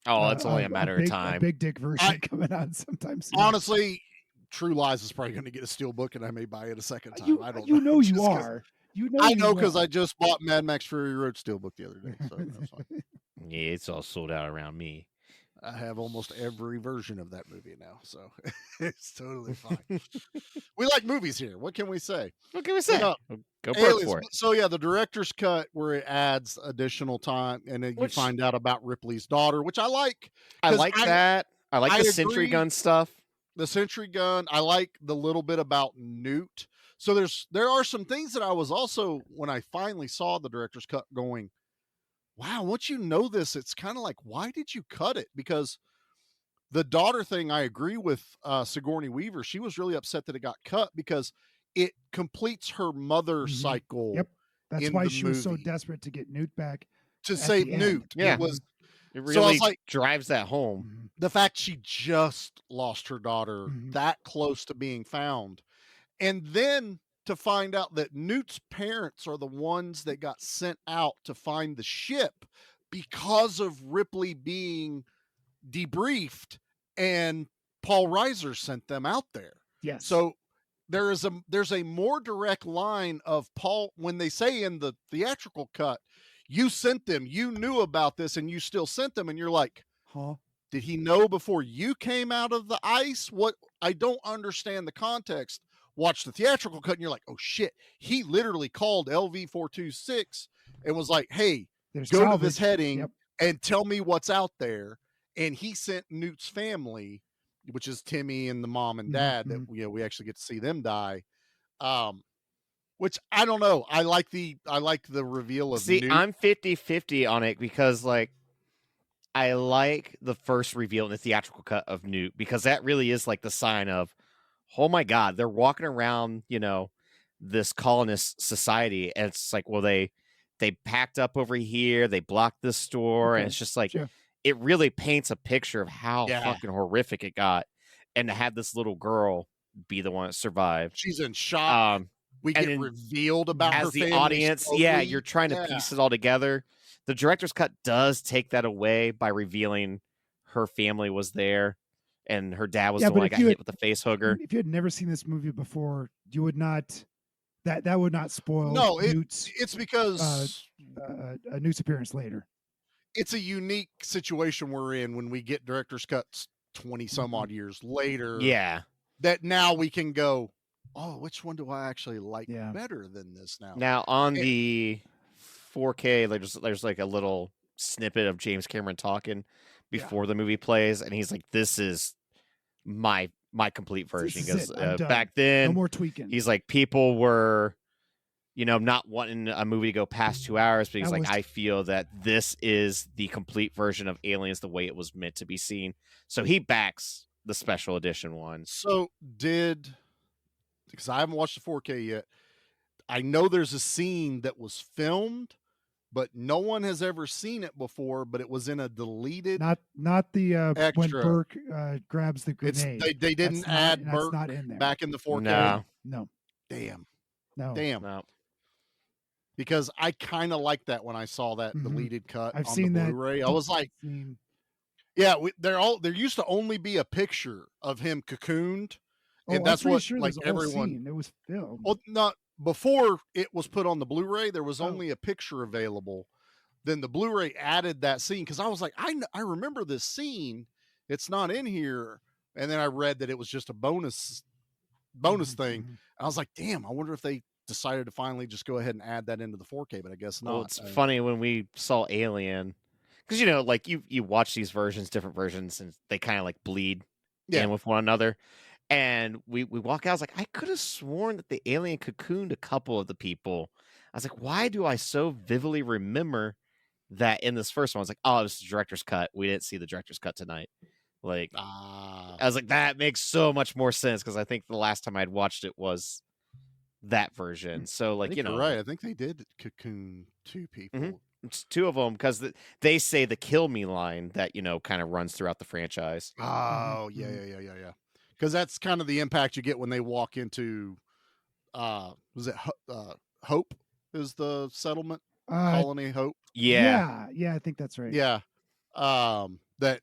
Oh, it's only a matter of big, time. A big dick version coming out sometime soon. Honestly, True Lies is probably going to get a steelbook, and I may buy it a second time. I don't know. you know you Just 'cause- are. You know I you know because will. I just bought Mad Max Fury Road steelbook the other day, so that's fine. Yeah, it's all sold out around me. I have almost every version of that movie now, so it's totally fine. We like movies here. What can we say? What can we say? No, Go perk Aliens. for it. So yeah, the director's cut where it adds additional time, and then you Which- find out about Ripley's daughter, which I like. I 'cause like that. I like I the sentry agree. gun stuff. The sentry gun. I like the little bit about Newt. So there are some things that I was also, when I finally saw the director's cut, going, wow, once you know this, it's kind of like, why did you cut it? Because the daughter thing, I agree with Sigourney Weaver. She was really upset that it got cut because it completes her mother Mhm. cycle. Yep. That's in why the she was so movie. desperate to get Newt back. To at save the end. Newt. Yeah. It was It So I really was like- drives that home. Mhm. the fact she just lost her daughter Mhm. that close to being found. And then to find out that Newt's parents are the ones that got sent out to find the ship because of Ripley being debriefed, and Paul Reiser sent them out there. Yes. So there's a more direct line of Paul when they say in the theatrical cut, you sent them, you knew about this, and you still sent them, and you're like, huh? did he know before you came out of the ice? What? I don't understand the context. Watch the theatrical cut, and you're like, oh shit, he literally called LV-426 and was like, "Hey, There's go to salvage. this heading Yep. and tell me what's out there." And he sent Newt's family, which is Timmy and the mom and dad, that we actually get to see them die. Which I don't know. I like the reveal of See, Newt. I'm 50-50 on it because like I like the first reveal in the theatrical cut of Newt because that really is like the sign of, oh my God, they're walking around, this colonist society, and it's like, well, they packed up over here, they blocked this store, and Okay. it's just like Sure. it really paints a picture of how Yeah. fucking horrific it got, and to have this little girl be the one that survived. She's in shock. We and get then revealed about her as the family audience, slowly. you're trying to piece it all together. The director's cut does take that away by revealing her family was there and her dad was Yeah, the but one that if got you hit with the face hooker. If you had never seen this movie before, you would not. That would not spoil No, Newt's it's because Newt's appearance later. it's a unique situation we're in when we get director's cuts 20 some odd years later. Yeah. That now we can go, oh, which one do I actually like Yeah. better than this now? Now on the 4K, there's like a little snippet of James Cameron talking before the movie plays, and he's like, "This is my complete version." This is Because it. I'm done. back then, No more tweaking. he's like, people were, not wanting a movie to go past 2 hours, but he's That like, was- I feel that this is the complete version of Aliens the way it was meant to be seen. So he backs the special edition one. So because I haven't watched the 4K yet, I know there's a scene that was filmed, but no one has ever seen it before, but it was in a deleted. Not the when extra. Burke grabs the It's, grenade. they didn't That's add not, Burke that's not in there. back in the 4K. No. No. Damn. No. Damn. No. Because I kind of like that when I saw that Mhm. deleted cut I've on seen the that Blu-ray. I was like, scene. yeah, there used to only be a picture of him cocooned, Oh, and that's I'm pretty what sure like there's a whole everyone. scene. It was filmed. Well, not before it was put on the Blu-ray. There was Oh. only a picture available. Then the Blu-ray added that scene because I was like, I remember this scene. It's not in here. And then I read that it was just a bonus thing. Mhm. I was like, damn, I wonder if they decided to finally just go ahead and add that into the 4K, but I guess not. Well, it's funny when we saw Alien, because like you watch these versions, different versions, and they kind of like bleed Yeah. in with one another. And we walk out. I was like, I could have sworn that the alien cocooned a couple of the people. I was like, why do I so vividly remember that in this first one? I was like, oh, this is the director's cut. We didn't see the director's cut tonight. Like, I was like, that makes so much more sense because I think the last time I'd watched it was that version. So, I like, think you're right. I think they did cocoon two people. It's two of them because they say the "kill me" line that kind of runs throughout the franchise. Oh, yeah. Because that's kind of the impact you get when they walk into, was it Hope is the settlement? Colony Hope? Yeah. Yeah, I think that's right. Yeah. That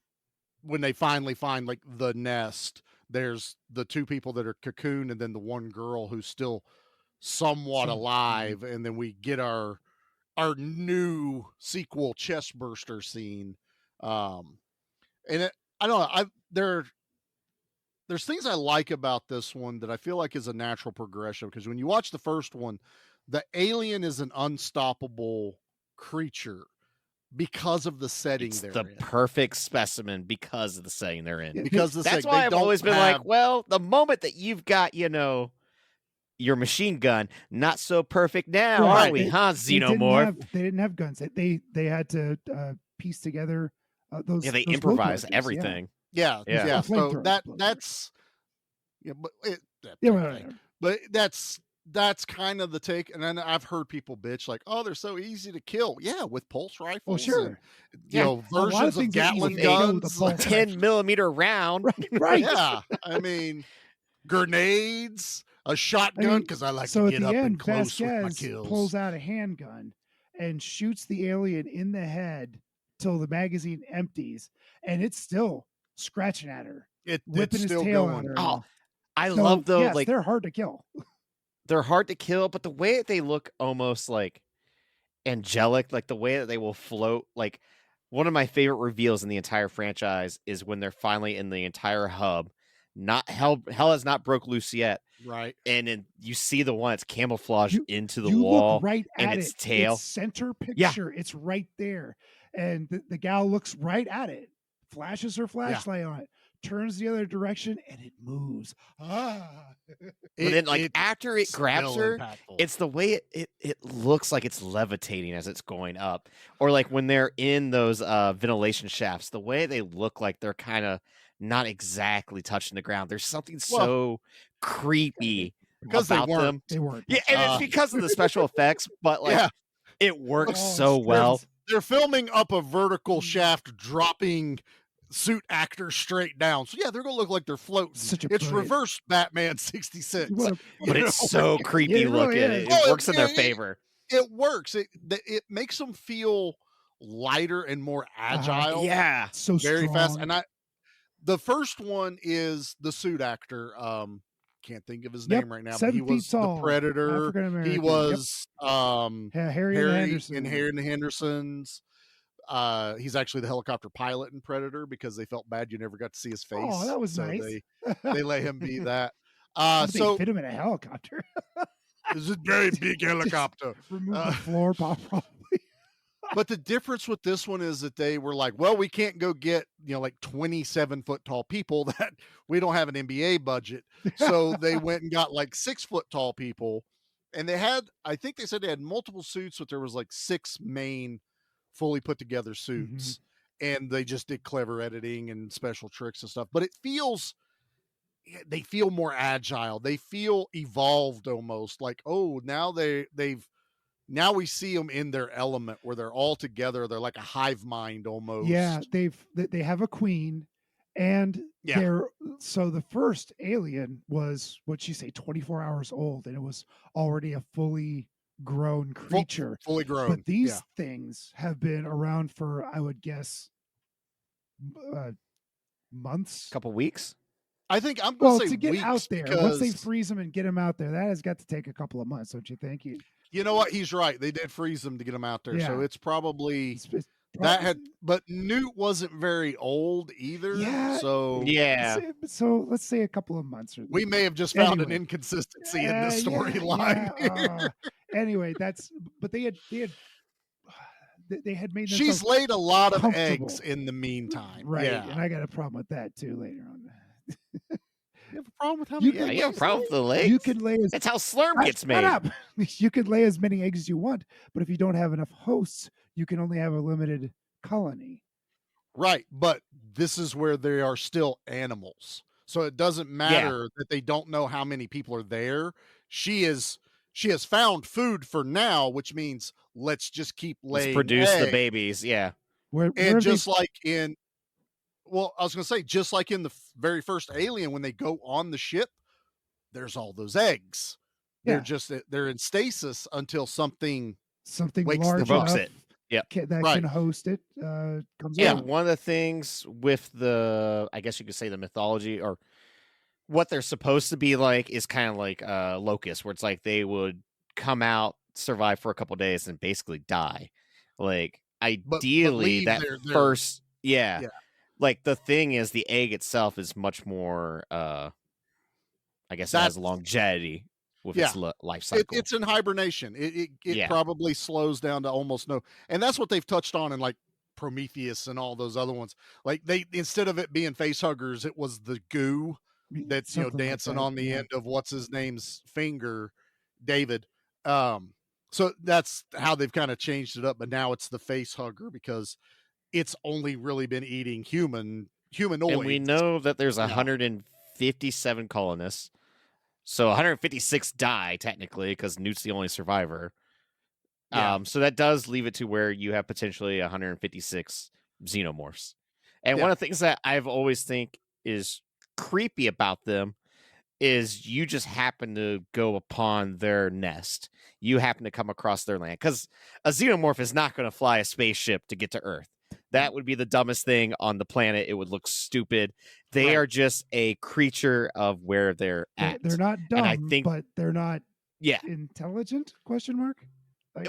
when they finally find like the nest, there's the two people that are cocooned and then the one girl who's still somewhat alive. And then we get our new sequel chest burster scene. And I don't know. There's things I like about this one that I feel like is a natural progression because when you watch the first one, the alien is an unstoppable creature because of the setting It's they're the in. perfect specimen because of the setting they're in. Because that's why I've always been like, well, the moment that you've got, your machine gun, not so perfect now, Right. are we, huh, They Xenomorph? didn't have guns. They had to piece together those. Yeah, they those improvise locomotives, everything. Yeah. Yeah. So Flamethrowers. that's whatever. but that's kind of the take. And then I've heard people bitch like, oh, they're so easy to kill. Yeah, with pulse rifles. Well, sure. And, you know, A lot of versions of things are easy Gatling to kill with a guns. pulse 10mm round. Right. Yeah. I mean, grenades, a shotgun, because I like so to at get the up end, and close with my Vasquez kills. pulls out a handgun and shoots the alien in the head till the magazine empties, and it's still scratching at her, whipping it's his still tail going. at her. Oh, I So, love though, yes, like they're hard to kill. they're hard to kill, but the way that they look almost like angelic, like the way that they will float, like one of my favorite reveals in the entire franchise is when they're finally in the entire hub. not hell has not broke loose yet. Right. And then you see the one that's camouflaged into the you wall look right and at its it. tail. It's center picture. It's right there. And the gal looks right at it, flashes her flashlight on it, turns the other direction, and it moves. But then, like, after it grabs her, it's the way it looks like it's levitating as it's going up. Or like when they're in those ventilation shafts, the way they look like they're kind of not exactly touching the ground. There's something so creepy because about they weren't. them. They weren't. Yeah, and it's because of the special effects, but like it works so well. They're filming up a vertical shaft, dropping suit actors straight down. So yeah, they're gonna look like they're floating. It's reverse Batman 66. But it's so creepy looking. It works in their favor. It works. It makes them feel lighter and more agile. Yeah. So very fast. strong. And the first one is the suit actor. Can't think of his name right now, but he 7 feet was tall, the Predator. African-American. He was Harry and the Henderson. in Harry and the Hendersons. He's actually the helicopter pilot in Predator because they felt bad you never got to see his face. Oh, that was so nice. They let him be that. They fit him in a helicopter. It's a very big helicopter. Remove the floor, probably. But the difference with this one is that they were like, well, we can't go get, like 27-foot tall people that we don't have an NBA budget. So they went and got like 6-foot tall people. And I think they said they had multiple suits, but there was like 6 main fully put together suits. And they just did clever editing and special tricks and stuff. But they feel more agile. They feel evolved almost like, oh, now now we see them in their element where they're all together. They're like a hive mind almost. Yeah, they have a queen, and so the first alien was, what'd she say, 24 hours old, and it was already a fully grown creature. Fully grown. But these things have been around for, I would guess, months, couple weeks. I think I'm going to say to get weeks out there. because Once they freeze them and get them out there, that has got to take a couple of months, don't you think? You know what? He's right. They did freeze them to get them out there. So it's probably but Newt wasn't very old either. Yeah. So So let's say a couple of months. We may have just found an inconsistency in the storyline. Anyway, but they had made. She's laid a lot of eggs in the meantime. Right. Yeah. And I got a problem with that too later on. You have a problem with how many eggs? You have a problem with the legs? You can lay That's how Slurm gets made. Shut up. You can lay as many eggs as you want, but if you don't have enough hosts, you can only have a limited colony. Right, but this is where they are still animals. So it doesn't matter that they don't know how many people are there. She has found food for now, which means let's just keep laying Let's produce eggs. the babies, And just like in Well, I was going to say, just like in the very first Alien, when they go on the ship, there's all those eggs. Yeah. They're in stasis until something large provokes enough it. Yeah, that can host it. Comes out. One of the things with I guess you could say the mythology or what they're supposed to be like is kind of like Locust, where it's like they would come out, survive for a couple days, and basically die. Like ideally, but that first, like the thing is, the egg itself is much more. I guess it has longevity with its life cycle. It's in hibernation. It probably slows down to almost no, and that's what they've touched on in like Prometheus and all those other ones. Like they, instead of it being face huggers, it was the goo that's dancing on the end of what's his name's finger, David. So that's how they've kind of changed it up. But now it's the face hugger because it's only really been eating humanoids. And we know that there's 157 colonists. So 156 die technically because Newt's the only survivor. So that does leave it to where you have potentially 156 xenomorphs. And one of the things that I've always think is creepy about them is you just happen to go upon their nest. You happen to come across their land because a xenomorph is not going to fly a spaceship to get to Earth. That would be the dumbest thing on the planet. It would look stupid. They are just a creature of where they're at. They're not dumb, and I think, but they're not intelligent? Question mark?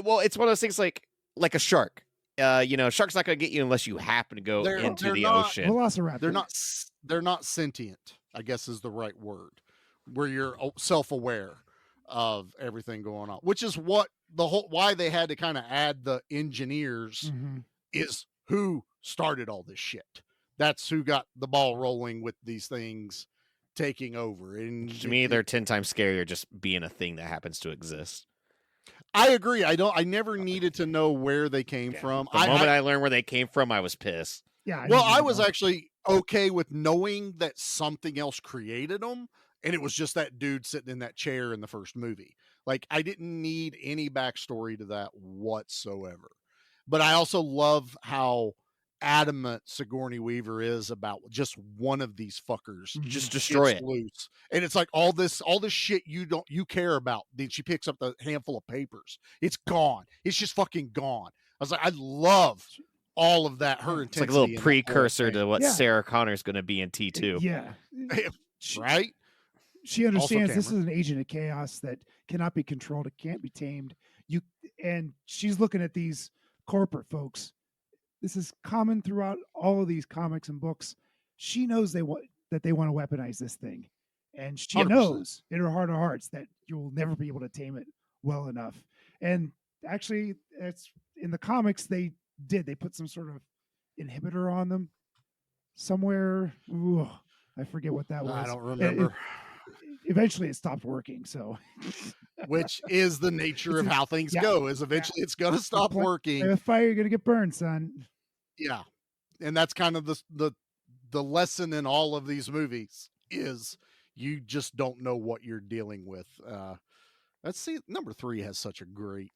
Well, it's one of those things like a shark. Shark's not going to get you unless you happen to go into the ocean. Velociraptor. They're not sentient. I guess is the right word, where you're self-aware of everything going on, which is what why they had to kind of add the engineers is who started all this shit. That's who got the ball rolling with these things taking over. And to me, they're 10 times scarier just being a thing that happens to exist. I agree. I never needed to know where they came from. The moment I learned where they came from, I was pissed. Yeah. Well, I was actually okay with knowing that something else created them, and it was just that dude sitting in that chair in the first movie. Like, I didn't need any backstory to that whatsoever. But I also love how adamant Sigourney Weaver is about just one of these fuckers just destroy it loose. And it's like all this shit you care about. Then she picks up the handful of papers. It's gone. It's just fucking gone. I was like, I love all of that. Her intensity. It's like a little precursor to what Sarah Connor's going to be in T2. Yeah. Right? She understands this is an agent of chaos that cannot be controlled. It can't be tamed. And she's looking at these corporate folks. This is common throughout all of these comics and books. She knows they want to weaponize this thing, and she 100%. knows in her heart of hearts that you will never be able to tame it well enough. And actually, it's in the comics they put some sort of inhibitor on them somewhere. Ooh, I forget what that was. I don't remember. Eventually, it stopped working. So, which is the nature of how things go. Is eventually it's going to stop working. With fire, you're going to get burned, son. Yeah, and that's kind of the lesson in all of these movies is you just don't know what you're dealing with. Let's see, number 3 has such a great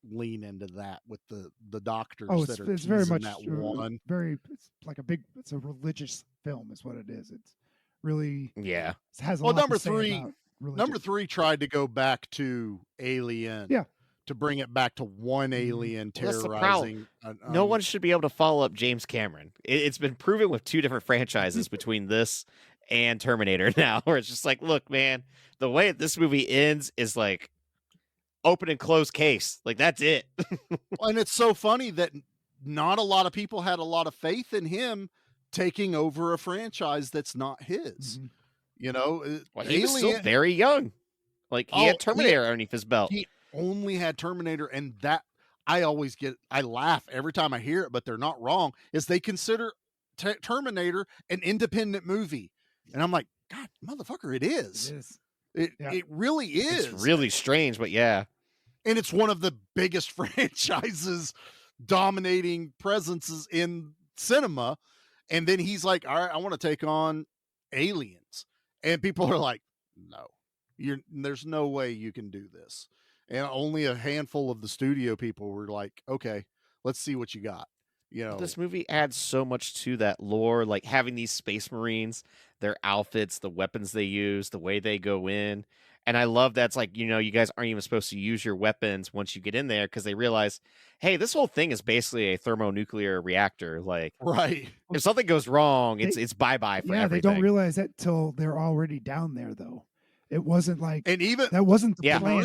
lean into that with the doctors that are it's very much that one. It's like it's a religious film, is what it is. It's really it has a lot number to say 3. about religion. Number 3 tried to go back to Alien. Yeah. To bring it back to one alien terrorizing. No one should be able to follow up James Cameron. It's been proven with 2 different franchises between this and Terminator now, where it's just like, look, man, the way this movie ends is like open and close case. Like, that's it. And it's so funny that not a lot of people had a lot of faith in him taking over a franchise that's not his. You know, he was still very young. Like, he had Terminator underneath his belt. He only had Terminator, and that I laugh every time I hear it, but they're not wrong, is they consider Terminator an independent movie. And I'm like, God, motherfucker, it is. It really is. It's really strange, but yeah. And it's one of the biggest franchises, dominating presences in cinema. And then he's like, all right, I want to take on Aliens. And people are like, no, there's no way you can do this. And only a handful of the studio people were like, okay, let's see what you got. You know, this movie adds so much to that lore, like having these space marines, their outfits, the weapons they use, the way they go in. And I love that's like, you guys aren't even supposed to use your weapons once you get in there, because they realize, hey, this whole thing is basically a thermonuclear reactor. Like, right. If something goes wrong, it's bye-bye for everything. They don't realize that till they're already down there, though. It wasn't like, and even that wasn't the the plan.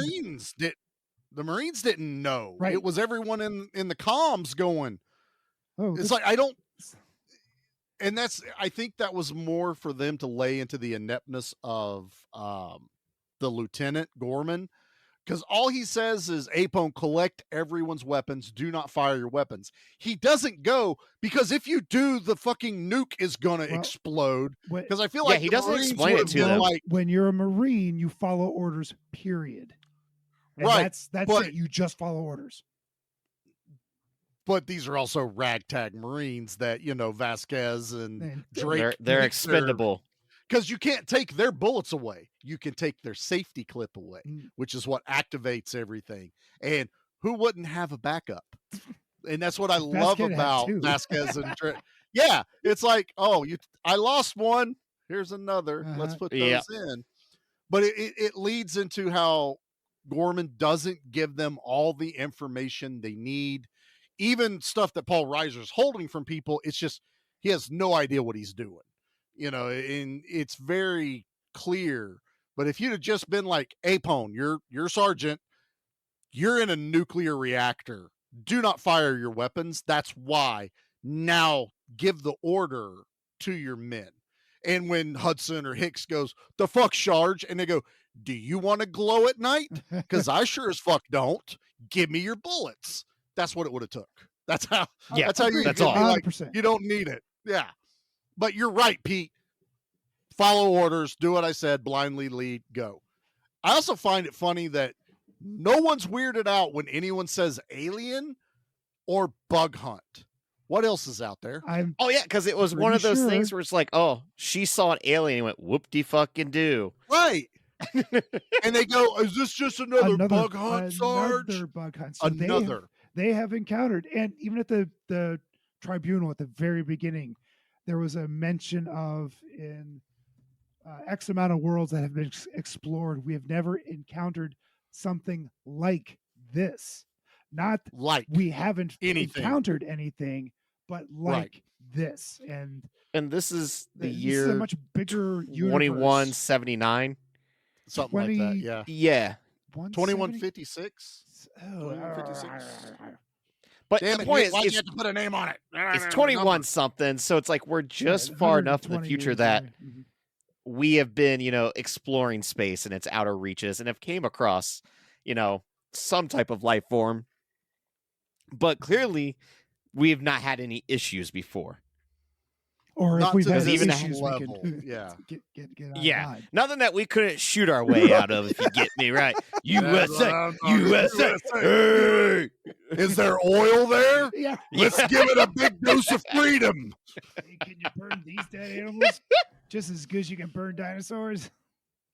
Marines didn't know. Right. It was everyone in the comms going, oh, it's like, I don't, and I think that was more for them to lay into the ineptness of the Lieutenant Gorman, because all he says is, Apone, collect everyone's weapons, do not fire your weapons. He doesn't go, because if you do, the fucking nuke is gonna explode. Because I feel like he doesn't Marines explain it to them. like, when you're a Marine, you follow orders, period. And right. That's it. You just follow orders. But these are also ragtag Marines that, Vasquez and Drake. They're expendable. Because you can't take their bullets away. You can take their safety clip away, which is what activates everything. And who wouldn't have a backup? And that's what I love about Vasquez and Drake. Yeah, it's like, I lost one. Here's another. Let's put those in. But it leads into how Gorman doesn't give them all the information they need. Even stuff that Paul Reiser's holding from people, it's just, he has no idea what he's doing. And it's very clear. But if you'd have just been like, Apone, you're sergeant, you're in a nuclear reactor, do not fire your weapons. That's why. Now give the order to your men. And when Hudson or Hicks goes, the fuck, Charge, and they go, do you want to glow at night? Because I sure as fuck don't. Give me your bullets. That's what it would have took. That's how. Yeah, that's how you. that's you'd all. be like, 100%. you don't need it. Yeah, but you're right, Pete. Follow orders. Do what I said. Blindly lead. Go. I also find it funny that no one's weirded out when anyone says alien or bug hunt. What else is out there? Oh yeah, because it was one pretty of those sure. things where it's like, oh, she saw an alien and went whoop-de-fucking do. Right. And they go, is this just another bug hunt, Sarge? Another bug hunt. So Another. They have encountered, and even at the tribunal at the very beginning, there was a mention of in X amount of worlds that have been explored, we have never encountered something like this. Not like we haven't anything. encountered anything, but like Right. this. And this is the this is a year much bigger universe. 2179. Something like that, 20 yeah. Yeah. 2156? Oh, 2156. But Damn the it, point Nick, is, why'd you it's, have to put a name on it? it's 21 something, so it's like we're just far enough in the 120 future years that away. Mhm. we have been, exploring space and its outer reaches and have came across, some type of life form. But clearly, we have not had any issues before. Or Not if we've to had this issues, level, we could yeah. get on Yeah, God. nothing that we couldn't shoot our way out of, if you get me right. USA, USA. Hey! Is there oil there? Yeah. Let's Yeah. give it a big dose of freedom. Hey, can you burn these dead animals just as good as you can burn dinosaurs?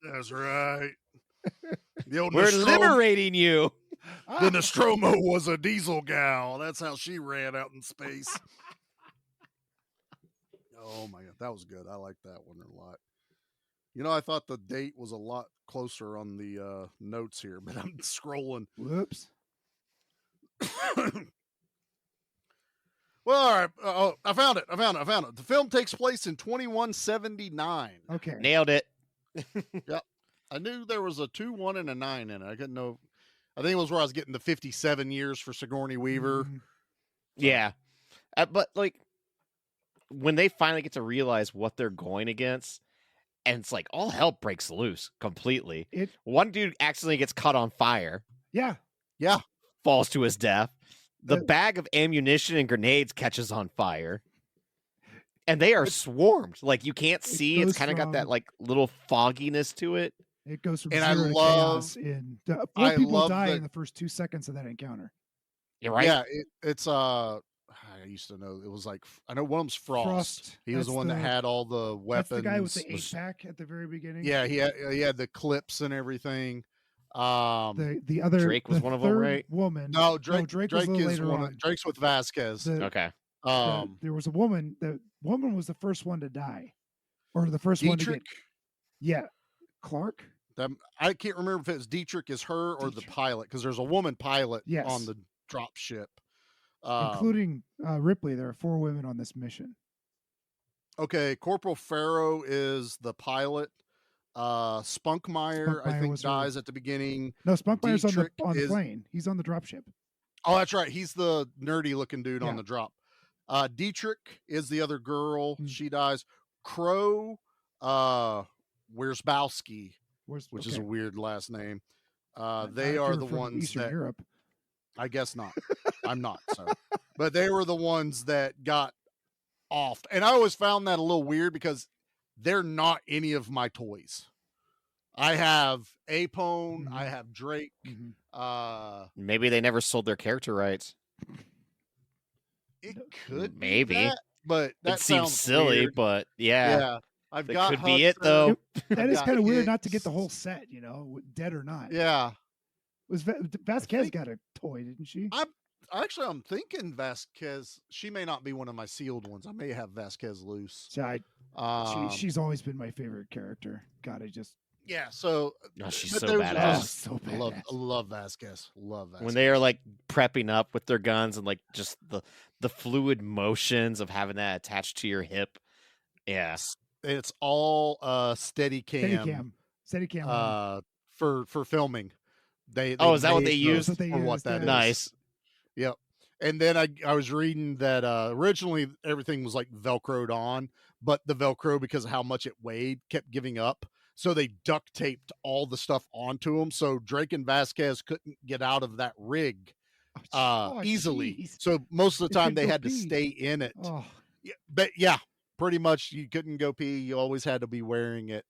That's right. The old We're Nostromo, liberating you. the Nostromo was a diesel gal. That's how she ran out in space. Oh my God, that was good. I like that one a lot. I thought the date was a lot closer on the notes here, but I'm scrolling. Whoops. Well, all right. Oh, I found it. The film takes place in 2179. Okay. Nailed it. Yep. I knew there was a 2, 1, and a 9 in it. I couldn't know. I think it was where I was getting the 57 years for Sigourney Weaver. Mhm. Yeah. But when they finally get to realize what they're going against, and it's like all hell breaks loose completely. One dude accidentally gets caught on fire, Yeah. Yeah. falls to his death. The Uh, bag of ammunition and grenades catches on fire. And they are swarmed. Like you can't see. It's goes kind of got that from- like little fogginess to it. It goes from And I zero to love- chaos in 4 I people love die that- in the first 2 seconds of that encounter. You're right. Yeah, it's I used to know it was like I know one of them's Frost. He was That's the one that the- had all the weapons. That's the guy with the 8-pack at the very beginning. Yeah, he had the clips and everything. The other Drake was the one of them, third right? Woman. No, Drake was a little is later one. on. Drake's with Vasquez. Okay. There was a woman. The woman was the first one to die, or the first one to Dietrich. get. Yeah, Clark. I can't remember if it's Dietrich is her or the Dietrich. pilot because there's a woman pilot Yes. on the drop ship. Including Ripley. There are 4 women on this mission. Okay, Corporal Farrow is the pilot. Spunkmeyer, I Spunkmeyer think, was her- dies at the beginning. No, Spunkmeyer's on the Dietrich is- plane. He's on the dropship. Oh, that's right. He's the nerdy looking dude Yeah. on the drop. Dietrich is the other girl. Mm. She dies. Crow, Wierzbowski, which is a weird last name. They are the ones Eastern that Europe. I guess not. I'm not. So, but they were the ones that got off, and I always found that a little weird because they're not any of my toys. I have Apone. Mhm. I have Drake. Mhm. Maybe they never sold their character rights. It could be Maybe. that, but that It seems sounds silly, weird. but yeah. Yeah, I've That got could be it, Hudson. though. That is got kind of weird not to get Hicks. the whole set. Dead or not. Yeah, Was Vasquez got a toy, didn't she? actually, I'm thinking Vasquez. She may not be one of my sealed ones. I may have Vasquez loose. So she's always been my favorite character. God, I just yeah. So Oh, she's but so there's- badass. so I love, badass. I love Vasquez. Love Vasquez. When they are like prepping up with their guns and like just the fluid motions of having that attached to your hip. Yeah. it's all steady cam. Steadicam. For filming. They Oh, is that what made they those used? That's what they for what used, that is. Nice. Yep. And then I was reading that originally everything was like velcroed on, but the Velcro, because of how much it weighed, kept giving up. So they duct taped all the stuff onto them. So Drake and Vasquez couldn't get out of that rig easily. jeez. So most of the They time couldn't they go had to pee. stay in it. Oh, Yeah, but yeah, pretty much you couldn't go pee. You always had to be wearing it.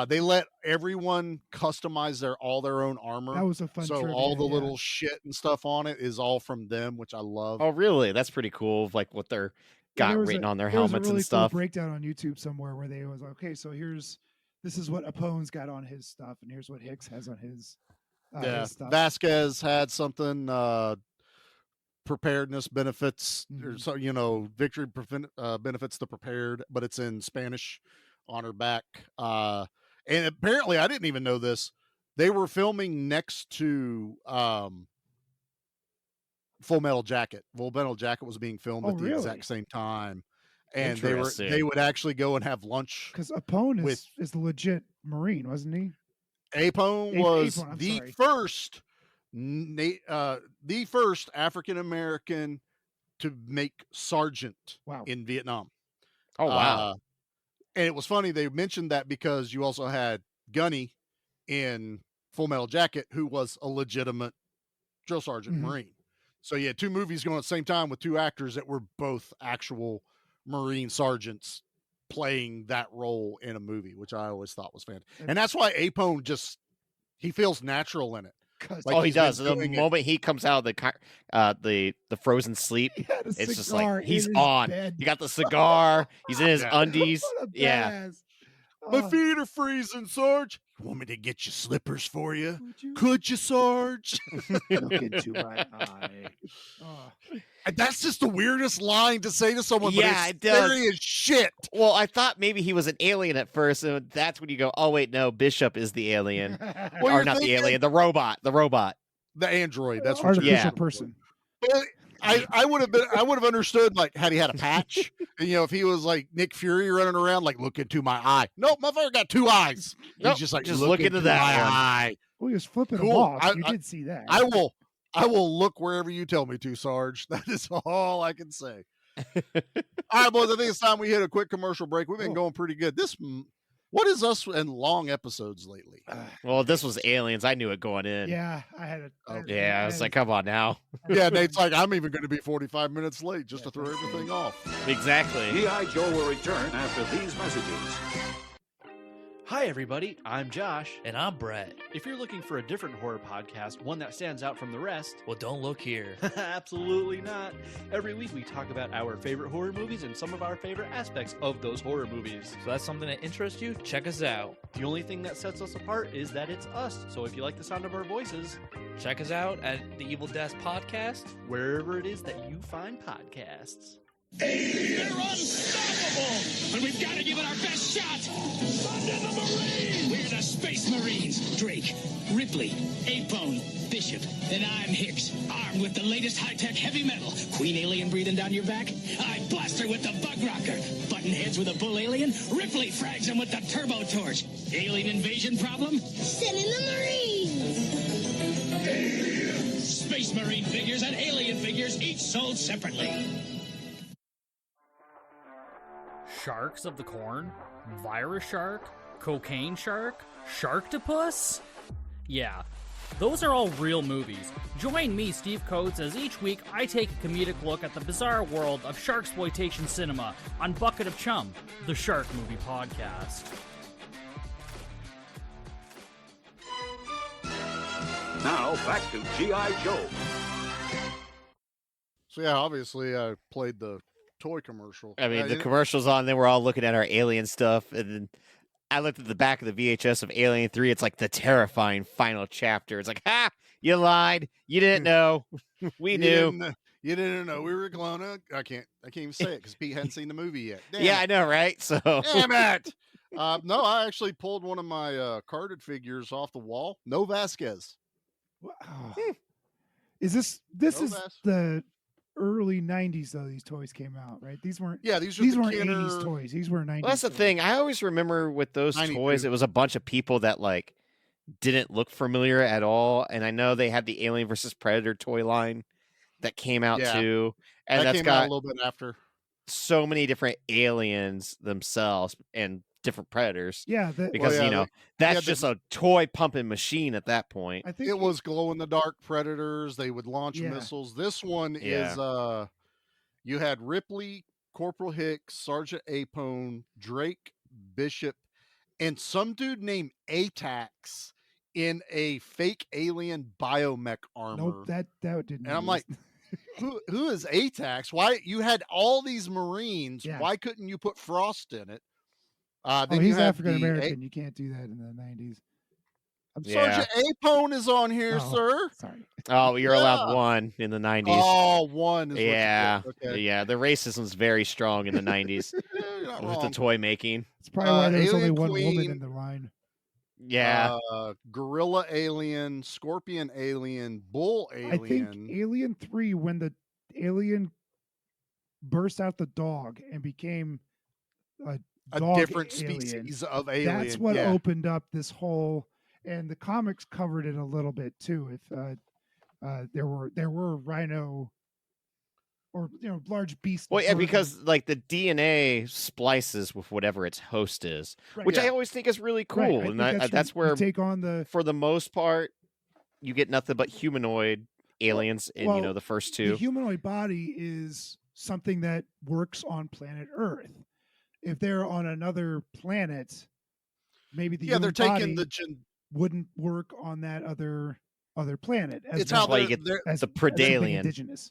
They let everyone customize all their own armor. that was a fun So trivia, all the yeah. little shit and stuff on it is all from them, which I love. Oh, really? That's pretty cool. Like what they're Yeah, got there was written on their there was helmets a really and stuff. cool breakdown on YouTube somewhere where they was like, okay, so this is what Apone's got on his stuff, and here's what Hicks has on his Yeah, stuff. Vasquez had something preparedness benefits, or Mhm. so victory benefits the prepared, but it's in Spanish on her back. And apparently, I didn't even know this. They were filming next to Full Metal Jacket. Full Metal Jacket was being filmed Oh, at the really? exact same time, and Interesting. they would actually go and have lunch. Because Apone with- is the legit Marine, wasn't he? Apone A- was Apone, I'm the sorry. first African American to make sergeant Wow. in Vietnam. Oh wow. And it was funny they mentioned that because you also had Gunny in Full Metal Jacket, who was a legitimate drill sergeant Mhm. Marine. So you had two movies going at the same time with two actors that were both actual Marine sergeants playing that role in a movie, which I always thought was fantastic. And that's why Apone he feels natural in it. 'Cause Like Oh, he he's been does. The doing it- moment he comes out of the frozen sleep, he had a it's just cigar like in he's his on. bed. He got the cigar. He's in his Yeah. undies. What a Yeah. badass. My Oh, feet are freezing, Sarge. You want me to get you slippers for you? would you Could you, Sarge? look into my eye? Oh, And that's just the weirdest line to say to someone, Yeah, but it it's does. scary as shit. Well, I thought maybe he was an alien at first, and that's when you go, "Oh wait, no, Bishop is the alien, Well, or you're not the thinking- alien, the robot, the robot." The android. That's what artificial you're Yeah. person. But I would have understood like had he had a patch, and if he was like Nick Fury running around like look into my eye. Nope, motherfucker got two eyes. Nope, He's just like just look look into into that my one." eye. Well, he was flipping them Cool. off. You I- did see that. I will look wherever you tell me to, Sarge. That is all I can say. All right, boys. I think it's time we hit a quick commercial break. We've been Cool. going pretty good. What is us and long episodes lately? Well, this was aliens. I knew it going in. Yeah, I had it. Yeah, I was like, "Come on now." Yeah, Nate's like, I'm even going to be 45 minutes late just to throw everything off. Exactly. G.I. Joe will return after these messages. Hi, everybody. I'm Josh. And I'm Brett. If you're looking for a different horror podcast, one that stands out from the rest, Well, don't look here. absolutely not. Every week we talk about our favorite horror movies and some of our favorite aspects of those horror movies. So that's something that interests you? Check us out. The only thing that sets us apart is that it's us. So if you like the sound of our voices, Check us out at the Evil Desk Podcast. wherever it is that you find podcasts. They're unstoppable! And we've got to give it our best shot! Thunder the Marines! We're the Space Marines. Drake, Ripley, Apone, Bishop, and I'm Hicks, armed with the latest high-tech heavy metal. Queen alien breathing down your back? I blast her with the bug rocker. Button heads with a bull alien? Ripley frags him with the turbo torch. Alien invasion problem? Send in the Marines! Space Marine figures and alien figures, each sold separately. Sharks of the Corn? Virus Shark? Cocaine Shark? Sharktopus? Yeah, those are all real movies. Join me, Steve Coates, as each week I take a comedic look at the bizarre world of sharksploitation cinema on Bucket of Chum, the Shark Movie Podcast. Now, back to G.I. Joe. So yeah, obviously I played the toy commercial. I mean, the commercial's on. Then we're all looking at our alien stuff, and then I looked at the back of the VHS of Alien 3. It's like the terrifying final chapter. It's like, ha! You lied. You didn't know. We knew. You didn't know we were cloning. I can't even say it because Pete hadn't seen the movie yet. Damn Yeah, it. I know, right? So Damn it. No, I actually pulled one of my carded figures off the wall. No Vasquez. Wow. Is this is Vas- the early 90s though these toys came out, right? These weren't Yeah, these are these the weren't Kenner- 80s toys. These were 90s. Well, that's the toys. thing. I always remember with those 92. toys, it was a bunch of people that like didn't look familiar at all. And I know they had the Alien versus Predator toy line that came out Yeah. too, and that that's came got out a little bit after. so many different aliens themselves and different predators. Yeah, because yeah, you know they- that's just a toy pumping machine at that point. I think it was glow in the dark predators. They would launch Yeah. missiles. This one Yeah. is you had Ripley, Corporal Hicks, Sergeant Apone, Drake, Bishop, and some dude named Atax in a fake alien biomech armor. Nope, that didn't. And I'm use- like, who is Atax? Why you had all these Marines? Yeah. Why couldn't you put Frost in it? oh, Then you he's have African American. You can't do that in the 90s. I'm Yeah. Sergeant Apone is on here, Oh, sir. sorry. Oh, you're allowed Yeah. one in the 90s. Oh, one is what you get. yeah, Okay. yeah. The racism's very strong in the 90s You're not with the wrong. toy making. It's probably why there's only Alien one woman Queen. in the line. Yeah, Gorilla Alien, Scorpion Alien, Bull I think Alien. Alien 3, when the alien burst out the dog and became a A dog different alien, species of alien. that's what yeah. opened up this whole. And the comics covered it a little bit too. If there were rhino or large beasts. well, yeah, before them. because like the DNA splices with whatever its host is, Right. which I Yeah. always think is really Right, cool, I and think that's where you where, take on the for the most part, you get nothing but humanoid aliens in well, the first the two. humanoid body is something that works on planet Earth. If they're on another planet, maybe the Yeah, they're human taking body the wouldn't work on that other planet. It's well how why you they're, get they're as the something Predalien. indigenous.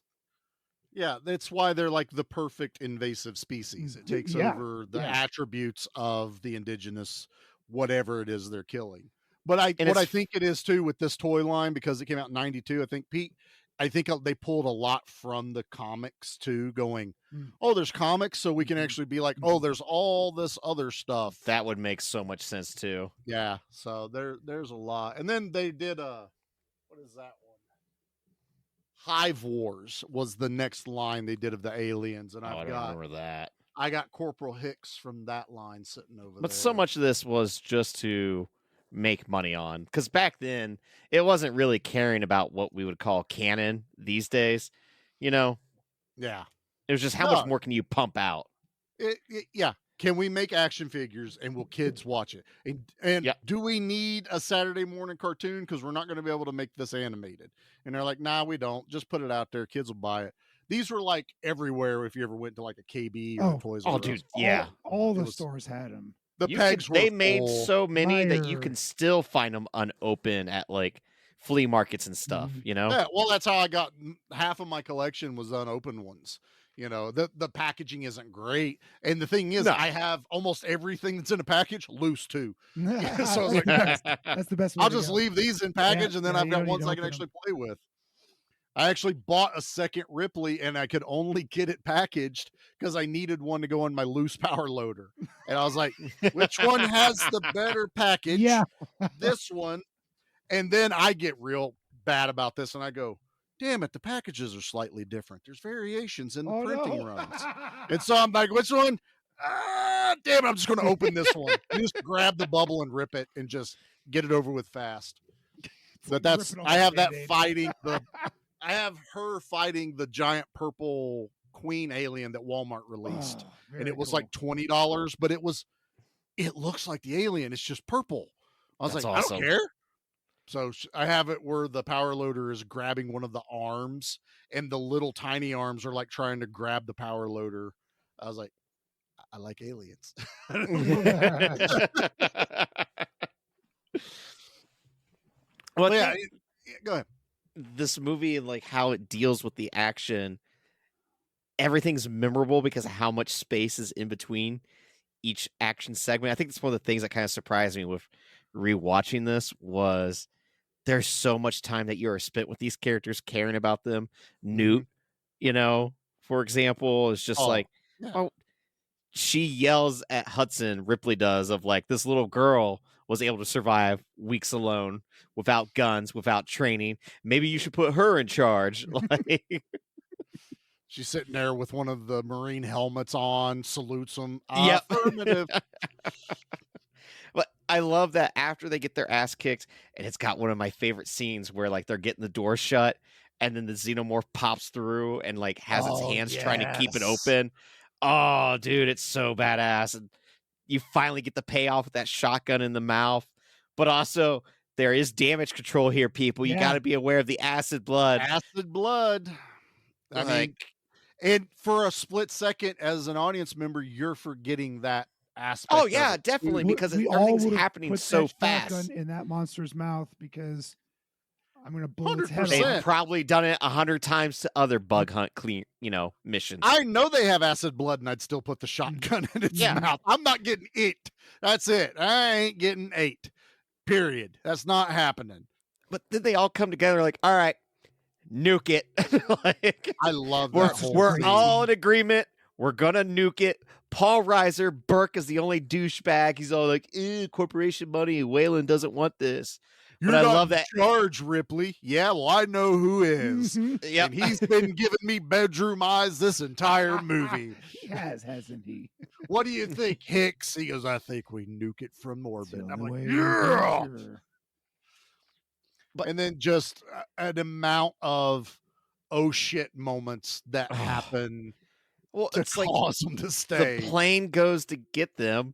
yeah, that's why they're like the perfect invasive species. It takes Yeah, over the yeah. attributes of the indigenous whatever it is they're killing. But I And what I it's- think it is too with this toy line, because it came out in 92, I think they pulled a lot from the comics too, going, Mm. oh, there's comics, so we can actually be like, oh, there's all this other stuff. That would make so much sense too. Yeah, so there's a lot. And then they did what is that one? Hive Wars was the next line they did of the aliens, and Oh, I I've don't got remember that. I got Corporal Hicks from that line sitting over there. But so much of this was just to make money on, because back then it wasn't really caring about what we would call canon these days. Yeah. It was just how No. much more can you pump out? Yeah. Can we make action figures and will kids watch it? And Yeah. do we need a Saturday morning cartoon? Because we're not going to be able to make this animated. And they're like, nah, we don't. Just put it out there. Kids will buy it. These were like everywhere if you ever went to like a KB or Oh. a Toys Oh, R Us. dude, yeah. All It the was- stores had them. The You pegs could- they were made full. so many that you Meyer. can still find them unopened at like flea markets and stuff. Mhm. Yeah, well, that's how I got half of my collection was unopened ones. The packaging isn't great, and the thing is, No. I have almost everything that's in a package loose too. So I was like, That's the best way I'll to just go. leave these in package, and then yeah, I've you got don't need ones to I can open actually play with. I actually bought a second Ripley, and I could only get it packaged because I needed one to go on my loose power loader. And I was like, which one has the better package? Yeah. This one. And then I get real bad about this, and I go, damn it, the packages are slightly different. There's variations in the Oh, printing no. runs. And so I'm like, which one? Damn it, I'm just going to open this one. You just grab the bubble and rip it and just get it over with fast. But that's, ripping off I a have that Band-Aid. fighting I have her fighting the giant purple queen alien that Walmart released. Oh, And very it was cool. like $20, but it looks like the alien. It's just purple. I was That's like, I awesome. don't care. So I have it where the power loader is grabbing one of the arms, and the little tiny arms are like trying to grab the power loader. I was like, I like aliens. Well, But I yeah, think go ahead. this movie and like how it deals with the action, everything's memorable because of how much space is in between each action segment. I think that's one of the things that kind of surprised me with rewatching this was there's so much time that you are spent with these characters, caring about them. Newt, for example, is just Oh, like, yeah. oh, she yells at Hudson, Ripley does, of like, this little girl was able to survive weeks alone without guns, without training. Maybe you should put her in charge. Like, She's sitting there with one of the Marine helmets on, salutes them. Yep. Affirmative. But I love that after they get their ass kicked, and it's got one of my favorite scenes where like they're getting the door shut, and then the xenomorph pops through and like has its Oh, hands trying to keep it yes. open. Oh, dude, it's so badass. And you finally get the payoff with that shotgun in the mouth. But also, there is damage control here, people. You Yeah. got to be aware of the acid blood. Acid blood. I mean, and for a split second, as an audience member, you're forgetting that aspect. Oh of yeah, it. definitely, We- because we all everything's would've happening put so that fast. shotgun in that monster's mouth because I'm gonna blow its head 100%. off. They've probably done it 100 times to other bug hunt missions. I know they have acid blood, and I'd still put the shotgun in its Yeah. mouth. I'm not getting 8. That's it. I ain't getting 8. Period. That's not happening. But then they all come together like, all right, nuke it. Like, I love we're that whole we're scene. all in agreement. We're gonna nuke it. Paul Reiser, Burke is the only douchebag. He's all like, corporation money. Wayland doesn't want this. You're But I not love in that. charge, Ripley. Yeah, well, I know who is. Yep. And he's been giving me bedroom eyes this entire movie. He has, hasn't he? What do you think, Hicks? He goes, I think we nuke it from orbit. I'm like, Way yeah. sure. And then just an amount of oh shit moments that happen Well, to it's like cause them to stay. the plane goes to get them,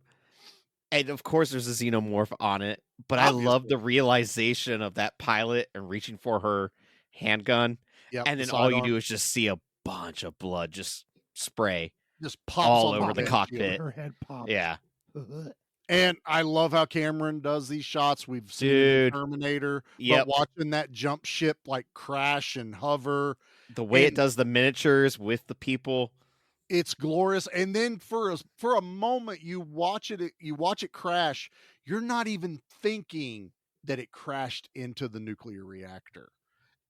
and of course there's a xenomorph on it. But I love the realization of that pilot and reaching for her handgun, Yep, and the then all you sidearm. do is just see a bunch of blood just spray Just pops all on over the head. cockpit. Her head pops. Yeah, And I love how Cameron does these shots. We've seen it in Dude. Terminator, Yep. but watching that jump ship like crash and hover, the way it And- does the miniatures with the people. it's glorious. And then for a moment, you watch it crash. You're not even thinking that it crashed into the nuclear reactor,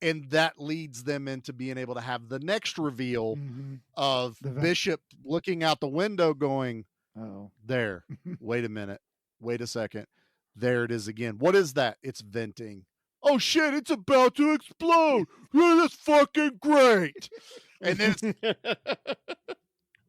and that leads them into being able to have the next reveal Mhm. of The Bishop looking out the window, going, Oh. "There, wait a minute, wait a second, there it is again. What is that? It's venting. Oh shit, it's about to explode. Yeah, that's fucking great." And then it's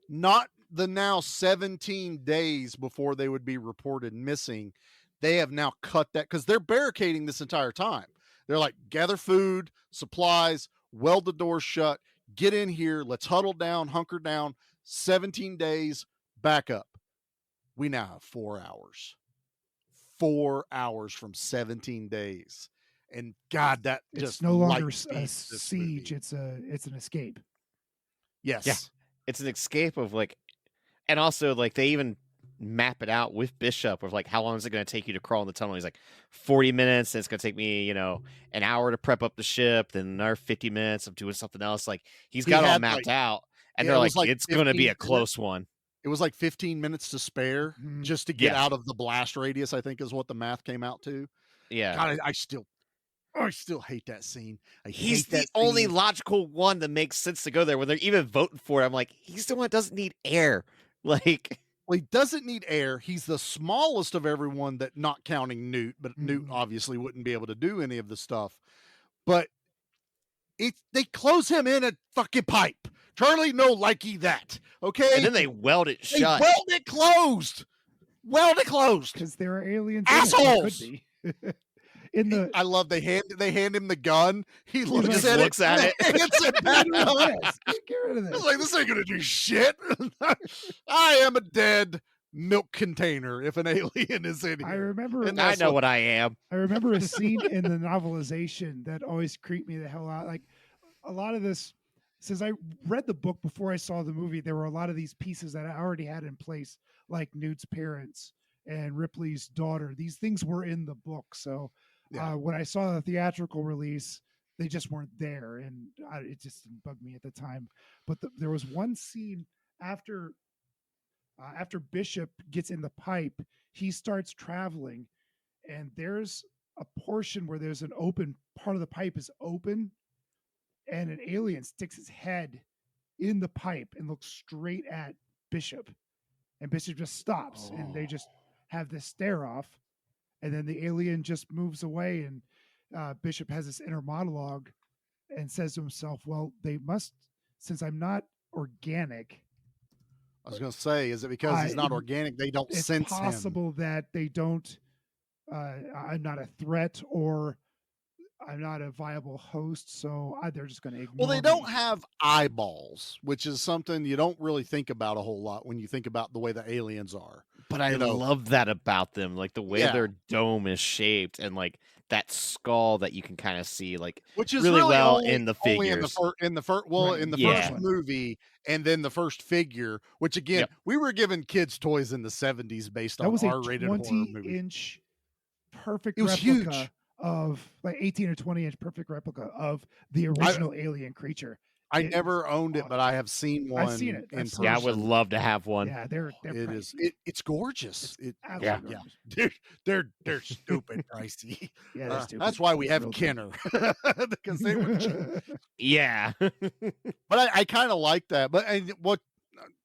not the now 17 days before they would be reported missing. They have now cut that because they're barricading this entire time. They're like, gather food, supplies, weld the door shut, get in here, let's huddle down, hunker down. 17 days, back up. We now have 4 hours. 4 hours from 17 days. And God, that It's just no longer light a speeds this siege. movie. It's an escape. Yes. Yeah. It's an escape of like, and also like they even map it out with Bishop of like how long is it going to take you to crawl in the tunnel? He's like 40 minutes. And it's going to take me, an hour to prep up the ship, then another 50 minutes of doing something else. Like he's He got it all had, mapped like- out, and yeah, they're it like, was, like, it's going to be 15 a close one. It was like 15 minutes to spare Mhm. just to get Yeah. out of the blast radius, I think is what the math came out to. Yeah. God, I still hate that scene. He's hate the that only scene. logical one that makes sense to go there when they're even voting for it. I'm like, he's the one that doesn't need air. Like, Well, he doesn't need air. He's the smallest of everyone, that not counting Newt, but Newt obviously wouldn't be able to do any of the stuff. But they close him in a fucking pipe. Charlie no likey that. Okay. and then they weld it They shut. weld it closed. Weld it closed. Because there are aliens. Assholes! In, it. There could be. In the I love they hand him the gun. He looks just at looks it. at it. It's a bad gun. Get rid of It's this. like, this ain't gonna do shit. I am a dead milk container if an alien is in here. I remember. And I that's know what- what I am. I remember a scene in the novelization that always creeped me the hell out. Like a lot of this, since I read the book before I saw the movie, there were a lot of these pieces that I already had in place, like Newt's parents and Ripley's daughter. These things were in the book. So Yeah. when I saw the theatrical release, they just weren't there, and it just didn't bug me at the time. But there was one scene after Bishop gets in the pipe, he starts traveling, and there's a portion where there's an open part of the pipe is open, and an alien sticks his head in the pipe and looks straight at Bishop, and Bishop just stops, and they just have this stare off, and then the alien just moves away, and Bishop has this inner monologue and says to himself, well, they must, since I'm not organic, I was gonna say, is it because he's not I- organic? They don't it's sense him. possible that they don't I'm not a threat, or I'm not a viable host, so they're just going to ignore. Well, they me. don't have eyeballs, which is something you don't really think about a whole lot when you think about the way the aliens are. But I love that about them, like the way Yeah. their dome is shaped, and like that skull that you can kind of see, like Which is really well only, in the only figures. in the first Yeah. first movie, and then the first figure. Which again, Yep. we were given kids toys in the 70s based That on was a R-rated horror movie. 20-inch perfect It was replica huge. of like 18 or 20-inch perfect replica of the original alien creature. I It never owned it, but I have seen one. I've seen it. in I've seen person. Yeah, I would love to have one. Yeah, they're It pricey. is. It's gorgeous. absolutely Yeah, gorgeous. they're stupid pricey. Yeah, they're stupid. That's why we have Real Kenner because they were cheap. Yeah. But I kind of like that. But what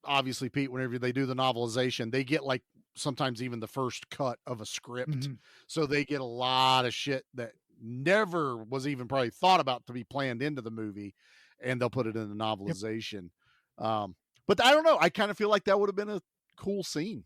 obviously, Pete, whenever they do the novelization, they get like sometimes even the first cut of a script, Mhm. so they get a lot of shit that never was even probably thought about to be planned into the movie, and they'll put it in the novelization. But I don't know. I kind of feel like that would have been a cool scene.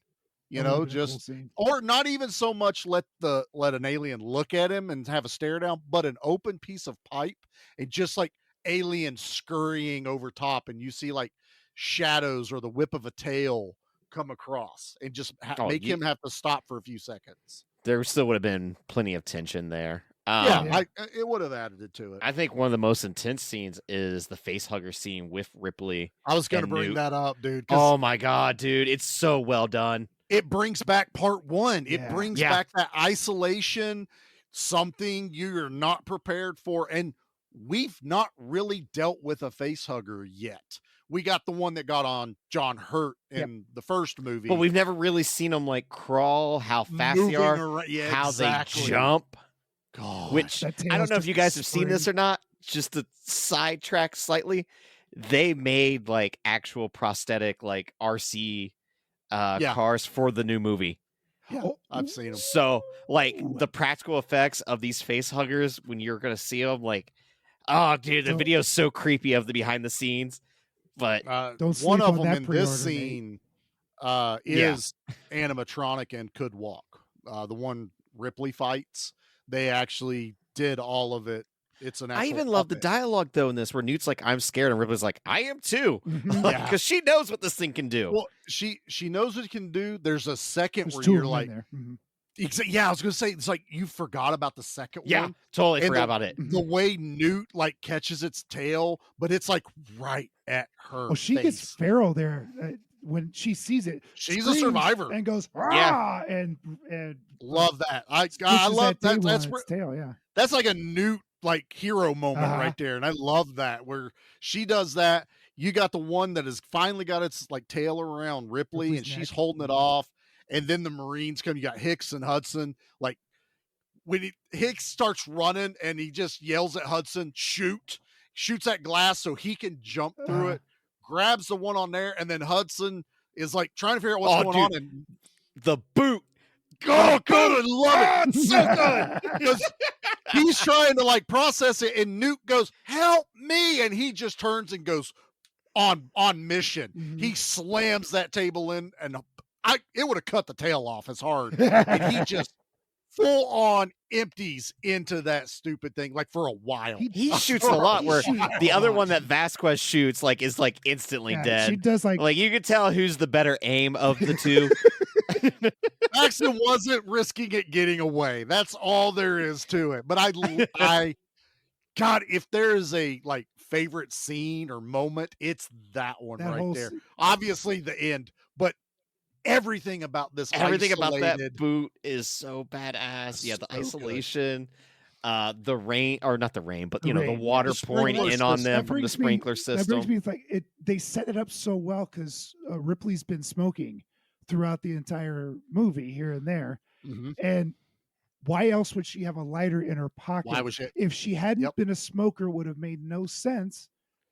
You That know, would've been a cool just scene. or not even so much let an alien look at him and have a stare down, but an open piece of pipe and just like aliens scurrying over top, and you see like shadows or the whip of a tail come across, and just Oh, make him have to stop for a few seconds. There still would have been plenty of tension there. Yeah, it would have added to it. I think one of the most intense scenes is the face hugger scene with Ripley. I was going to and bring Newt. that up, dude. 'cause Oh my god, dude, it's so well done. it brings back part one. It Yeah. brings Yeah. back that isolation, something you're not prepared for. And we've not really dealt with a face hugger yet. We got the one that got on John Hurt in the first movie. But we've never really seen them like crawl, how fast they Moving are, around- yeah, how exactly. they jump. God. Which That I don't tail's know if just you guys have seen this spring. or not. Just to sidetrack slightly, they made like actual prosthetic like RC Yeah. cars for the new movie. Yeah. I've seen them. So like the practical effects of these face huggers when you're gonna see them, like, oh dude, the Don't- video's so creepy of the behind the scenes. But Don't One sleep of on them that in pre-order, this Nate. scene Yeah. is animatronic and could walk. The one Ripley fights, they actually did all of it. It's an I actual even love the puppet. dialogue though in this where Newt's like, I'm scared, and Ripley's like, I am too. Mhm. Yeah. Because she knows what this thing can do. Well, she knows what it can do. There's a second There's where two you're of them like, in there. Mhm. yeah, I was gonna say it's like you forgot about the second Yeah, one. totally And forgot about it. The way Newt like catches its tail, but it's like right at her. Oh, she gets face. feral there when she sees it. She's a screams survivor. and goes Yeah. "Rah!" and Love that. I pushes love that. tail That's on where, its tail. Yeah. that's like a Newt like hero moment Uh-huh. right there, and I love that where she does that. You got the one that has finally got its like tail around Ripley, Ripley's and she's neck. holding it off. And then the Marines come. You got Hicks and Hudson. Like when Hicks starts running, and he just yells at Hudson, "Shoot!" Shoots that glass so he can jump through Uh-huh. it. Grabs the one on there, and then Hudson is like trying to figure out what's Oh, going on. dude. And The boot. oh, good, I love it. It's so good because he's trying to like process it, and Newt goes, "Help me!" And he just turns and goes on mission. Mhm. He slams that table in, and it would have cut the tail off as hard. And he just full on empties into that stupid thing like for a while. He shoots a lot. Where shoots the a other lot. one that Vasquez shoots like is like instantly Yeah, dead. She does like Like you could tell who's the better aim of the two. Paxton wasn't risking it getting away. That's all there is to it. But God, if there is a like favorite scene or moment, it's that one that right whole there. se- Obviously the end, but everything about this Everything about that isolated- boot is so badass. Yeah, the So good. isolation, the rain, or not the rain, but The you know, rain, the yeah. water The pouring sprinkler in on system. them That from the brings me- sprinkler That system. brings me it's like they set it up so well because Ripley's been smoking throughout the entire movie here and there, Mhm. and why else would she have a lighter in her pocket? Why was she? If she hadn't Yep. been a smoker, would have made no sense.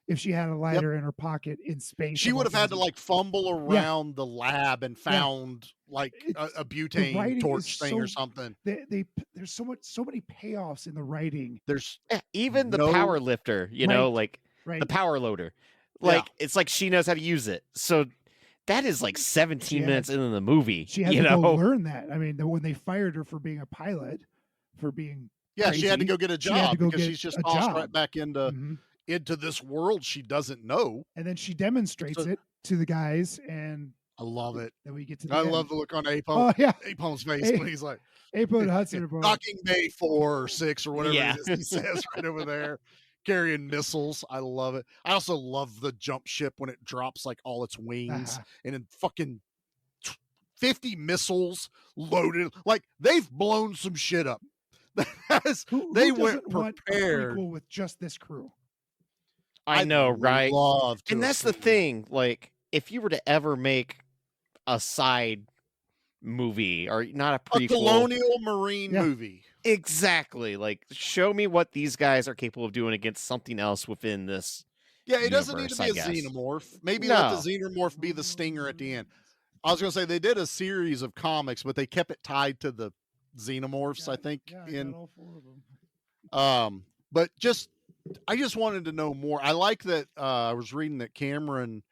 If she had a lighter in her pocket in space, She of would all have had to things. like fumble around the lab and found like a butane writing torch is thing or so- something. There's so many payoffs in the writing. There's Yeah, even the no- power lifter, you know, Right, like Right? the power loader. Yeah. Like it's like she knows how to use it. So that is like 17 had- minutes into the movie. She had you to know, go learn that. I mean, when they fired her for being a pilot, for being Yeah, she had to crazy. go get a She had to job go because get she's just a tossed job. right back into Mhm. this world she doesn't know. And then she demonstrates So- it to the guys, and I love it. then we get to the I end. love the look on Apone. Oh yeah, Apone's face A- when he's like, Apo and Hudson are both. Docking Bay 4 or 6 or whatever Yeah. it is he says right over there, carrying missiles. I love it. I also love the jump ship when it drops like all its wings and then fucking 50 missiles loaded. Like they've blown some shit up. They went doesn't want a prepared. prequel with just this crew. I know, right? Love to And that's the thing. Like, if you were to ever make a side movie or not a a prequel, colonial marine Yeah. movie. exactly. Like, show me what these guys are capable of doing against something else within this. Yeah, it doesn't need to universe, be I a guess. xenomorph. Maybe let No. the xenomorph be the stinger at the end. I was gonna say they did a series of comics, but they kept it tied to the xenomorphs, I think. Yeah, I in got all 4 of them. but I just wanted to know more. I like that I was reading that Cameron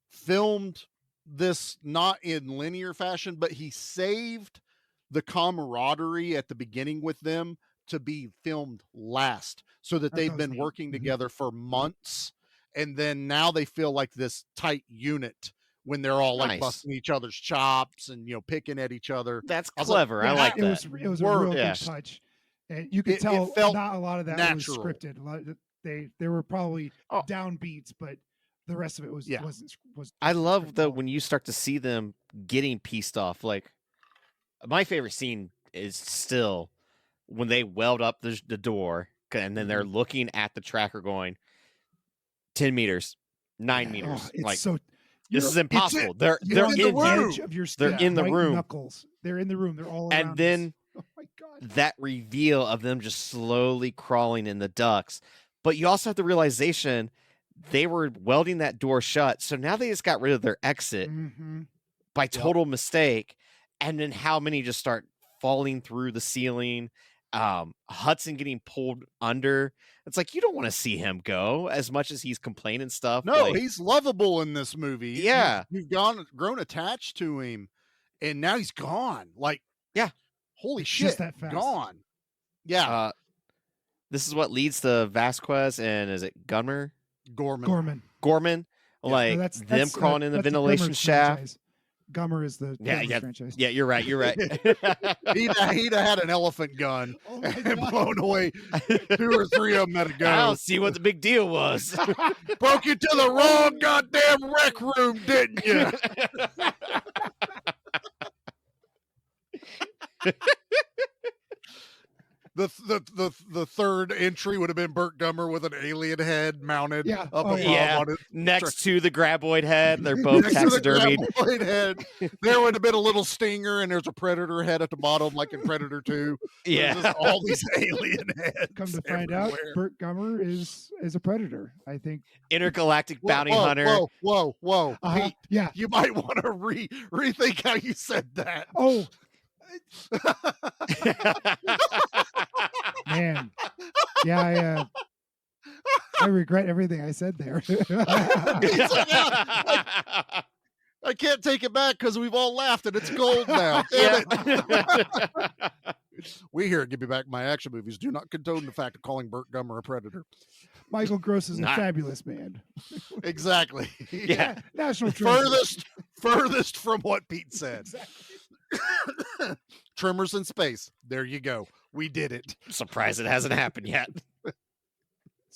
filmed this not in linear fashion, but he saved the camaraderie at the beginning with them to be filmed last so that That they've was been neat. working Mhm. together for months. And then now they feel like this tight unit when they're all like Nice. busting each other's chops and, picking at each other. That's I was clever. I Yeah, like it that. was a Word- real yeah. good touch, and you could It tell felt not a lot of that natural. was scripted. A lot of they were probably Oh. downbeats, but the rest of it was Yeah. was. I love scripted though well. when you start to see them getting pieced off. Like, my favorite scene is still when they weld up the door and then they're looking at the tracker going 10 meters, 9 Oh, meters. it's like, so this you're- is impossible. you're They're on in the there. edge of your They're seat, in the white room. Knuckles. They're in the room. They're all around. And then us. Oh my god. that reveal of them just slowly crawling in the ducts. But you also have the realization they were welding that door shut. So now they just got rid of their exit Mhm. by total mistake. And then how many just start falling through the ceiling? Hudson getting pulled under. It's like, you don't want to see him go as much as he's complaining stuff. No, like, he's lovable in this movie. Yeah. You've grown attached to him, and now he's gone. Like, yeah, holy It's shit, just that fast. gone. Yeah, this is what leads to Vasquez and is it Gunmer? Gorman. Gorman? No, Like them crawling in the that's ventilation Gummer's shaft. franchise. Gummer is the Yeah, Gummer's yeah, franchise. yeah. You're right. You're right. he'd have had an elephant gun Oh my and God. blown away 2 or 3 of them at a I go. don't see what the big deal was. Broke into the wrong goddamn rec room, didn't you? The third entry would have been Burt Gummer with an alien head mounted Yeah. up Oh, above yeah. on it. Next to the graboid head, they're both Next to the taxidermied. graboid head. There would have been a little stinger, and there's a predator head at the bottom, like in Predator 2. There's Yeah. just all these alien heads. Come to find out, everywhere. Burt Gummer is a predator. I think. Intergalactic Whoa, bounty whoa, hunter. Whoa, Uh-huh. Pete, Yeah. you might want to rethink how you said that. Oh man. Yeah. I regret everything I said there. He's like, I can't take it back because we've all laughed and it's gold now. Damn it. We here at Give Me Back My Action Movies do not condone the fact of calling Burt Gummer a predator. Michael Gross is Not- a fabulous man. Exactly. Yeah. National treasure. Furthest from what Pete said. Exactly. Tremors in space. There you go. We did it. Surprised it hasn't happened yet. As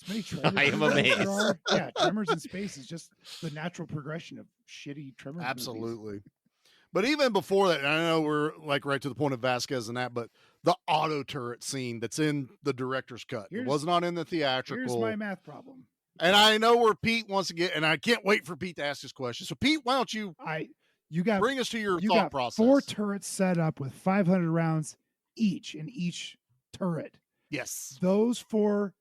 many tremors I am as there amazed. are. Yeah, Tremors in space is just the natural progression of shitty Tremors. movies. Absolutely. But even before that, I know we're like right to the point of Vasquez and that, but the auto turret scene that's in the director's cut. It was not in the theatrical. Here's my math problem. And I know where Pete wants to get, and I can't wait for Pete to ask his question. So, Pete, why don't you You got bring us to your you thought got process? 4 turrets set up with 500 rounds each in each turret. Yes. Those 4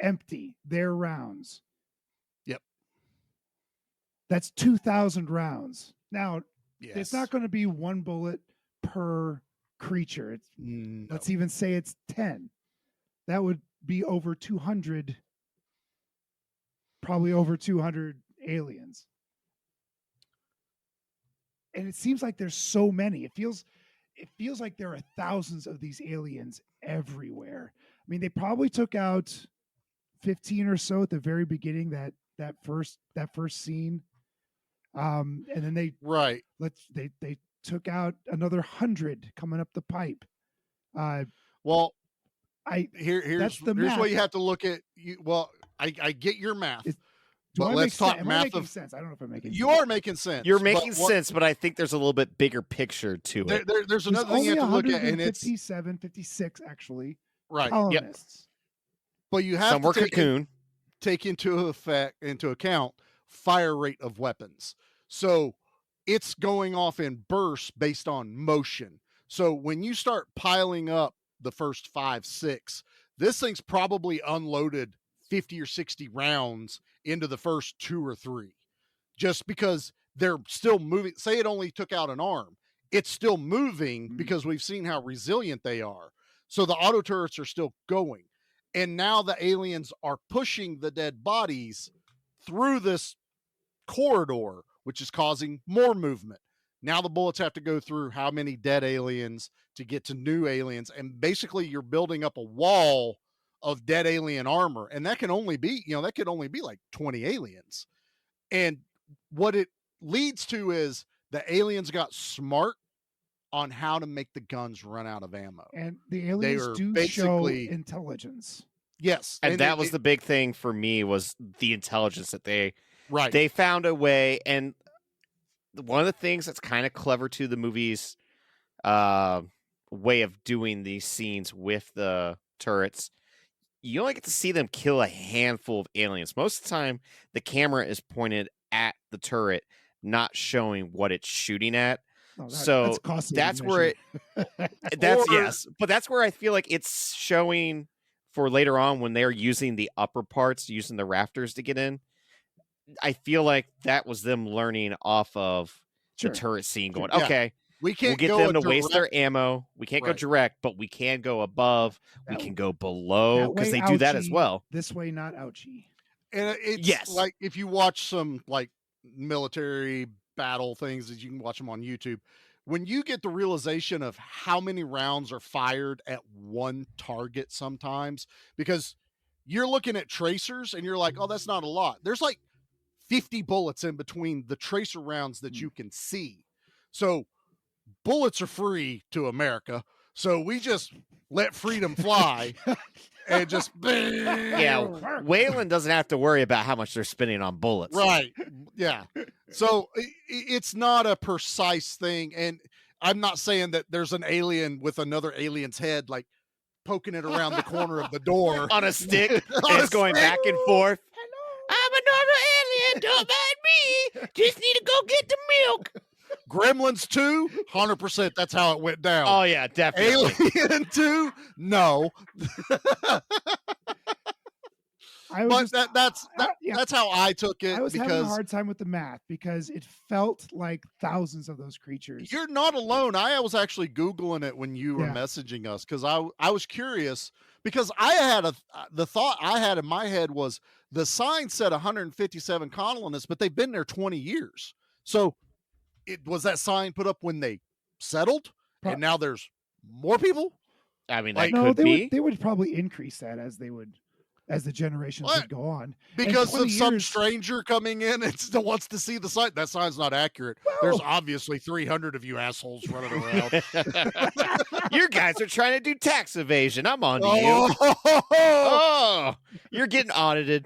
empty their rounds. Yep. That's 2,000 rounds. Now, Yes. it's not going to be 1 bullet per creature. It's let's even say it's 10. That would be over 200, probably over 200 aliens. And it seems like there's so many. it feels like there are thousands of these aliens everywhere. I mean, they probably took out 15 or so at the very beginning, that first scene. And then they took out another 100 coming up the pipe. Well, here's what you have to look at. I get your math. But let's talk math of sense. I don't know if I'm making you sense. are making sense. You're making sense, but I think there's a little bit bigger picture to it. There's another thing you have to look at, and it's 57, 56 actually. Right. Colonists. But you have Some were cocoon. Take into account fire rate of weapons. So it's going off in bursts based on motion. So when you start piling up the first 5, 6, this thing's probably unloaded 50 or 60 rounds into the first 2 or 3, just because they're still moving. Say it only took out an arm. It's still moving because we've seen how resilient they are. So the auto turrets are still going. And now the aliens are pushing the dead bodies through this corridor, which is causing more movement. Now the bullets have to go through how many dead aliens to get to new aliens. And basically you're building up a wall of dead alien armor. And that can only be, that could only be like 20 aliens. And what it leads to is the aliens got smart on how to make the guns run out of ammo. And the aliens do show intelligence. Yes. And that was the big thing for me, was the intelligence that they found a way. And one of the things that's kind of clever to the movie's way of doing these scenes with the turrets, you only get to see them kill a handful of aliens. Most of the time, the camera is pointed at the turret, not showing what it's shooting at. That's where that's where I feel like it's showing for later on when they're using the upper parts, using the rafters to get in. I feel like that was them learning off of the turret scene, going, okay, we'll get them to waste their ammo. We can't go direct, but we can go above. We can go below, because they do that as well. This way, not ouchie. And it's like if you watch some like military battle things, that you can watch them on YouTube, when you get the realization of how many rounds are fired at one target sometimes, because you're looking at tracers and you're like, oh, that's not a lot. There's like 50 bullets in between the tracer rounds that you can see. So bullets are free to America. So we just let freedom fly and just Wayland doesn't have to worry about how much they're spending on bullets. Right. Yeah. So it's not a precise thing. And I'm not saying that there's an alien with another alien's head, like poking it around the corner of the door on a stick. And it's going back and forth. I'm a normal alien. Don't mind me. Just need to go get the milk. Gremlins 2, 100%. That's how it went down. Oh yeah, definitely. Alien 2, no. That's how I took it. I was having a hard time with the math because it felt like thousands of those creatures. You're not alone. I was actually Googling it when you were messaging us, because I was curious, because I had the thought I had in my head was the sign said 157 colonists, but they've been there 20 years. So it was that sign put up when they settled, and now there's more people. I mean, they would probably increase that as the generations would go on. Because of some stranger coming in and still wants to see the sign. That sign's not accurate. There's obviously 300 of you assholes running around. You guys are trying to do tax evasion. I'm on to you. Oh, you're getting audited.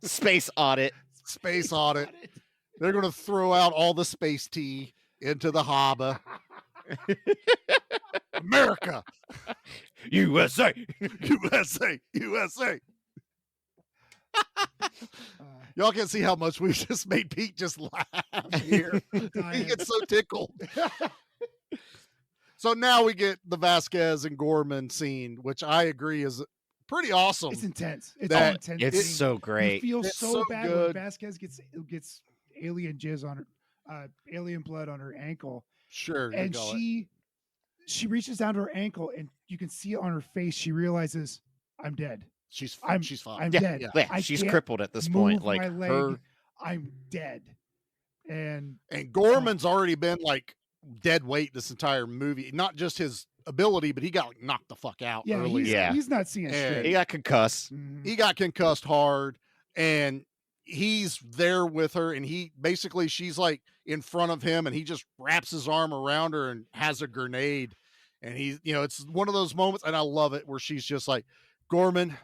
Space audit. Space audit. They're going to throw out all the space tea into the harbor. America. USA. USA. USA. Y'all can see how much we just made Pete just laugh here. He gets so tickled. So now we get the Vasquez and Gorman scene, which I agree is pretty awesome. It's intense. It's all intense. It's so great. You feel so bad when Vasquez gets alien jizz on her, alien blood on her ankle. Sure. And she reaches down to her ankle, and you can see it on her face. She realizes, I'm dead. She's fine. I'm dead. Yeah, she's crippled at this point. Like my leg, I'm dead. And Gorman's already been like dead weight this entire movie. Not just his ability, but he got knocked the fuck out Yeah, early. he's not seeing straight. He got concussed. He got concussed hard, and he's there with her, and she's like in front of him, and he just wraps his arm around her and has a grenade. And he's, it's one of those moments, and I love it, where she's just like, Gorman,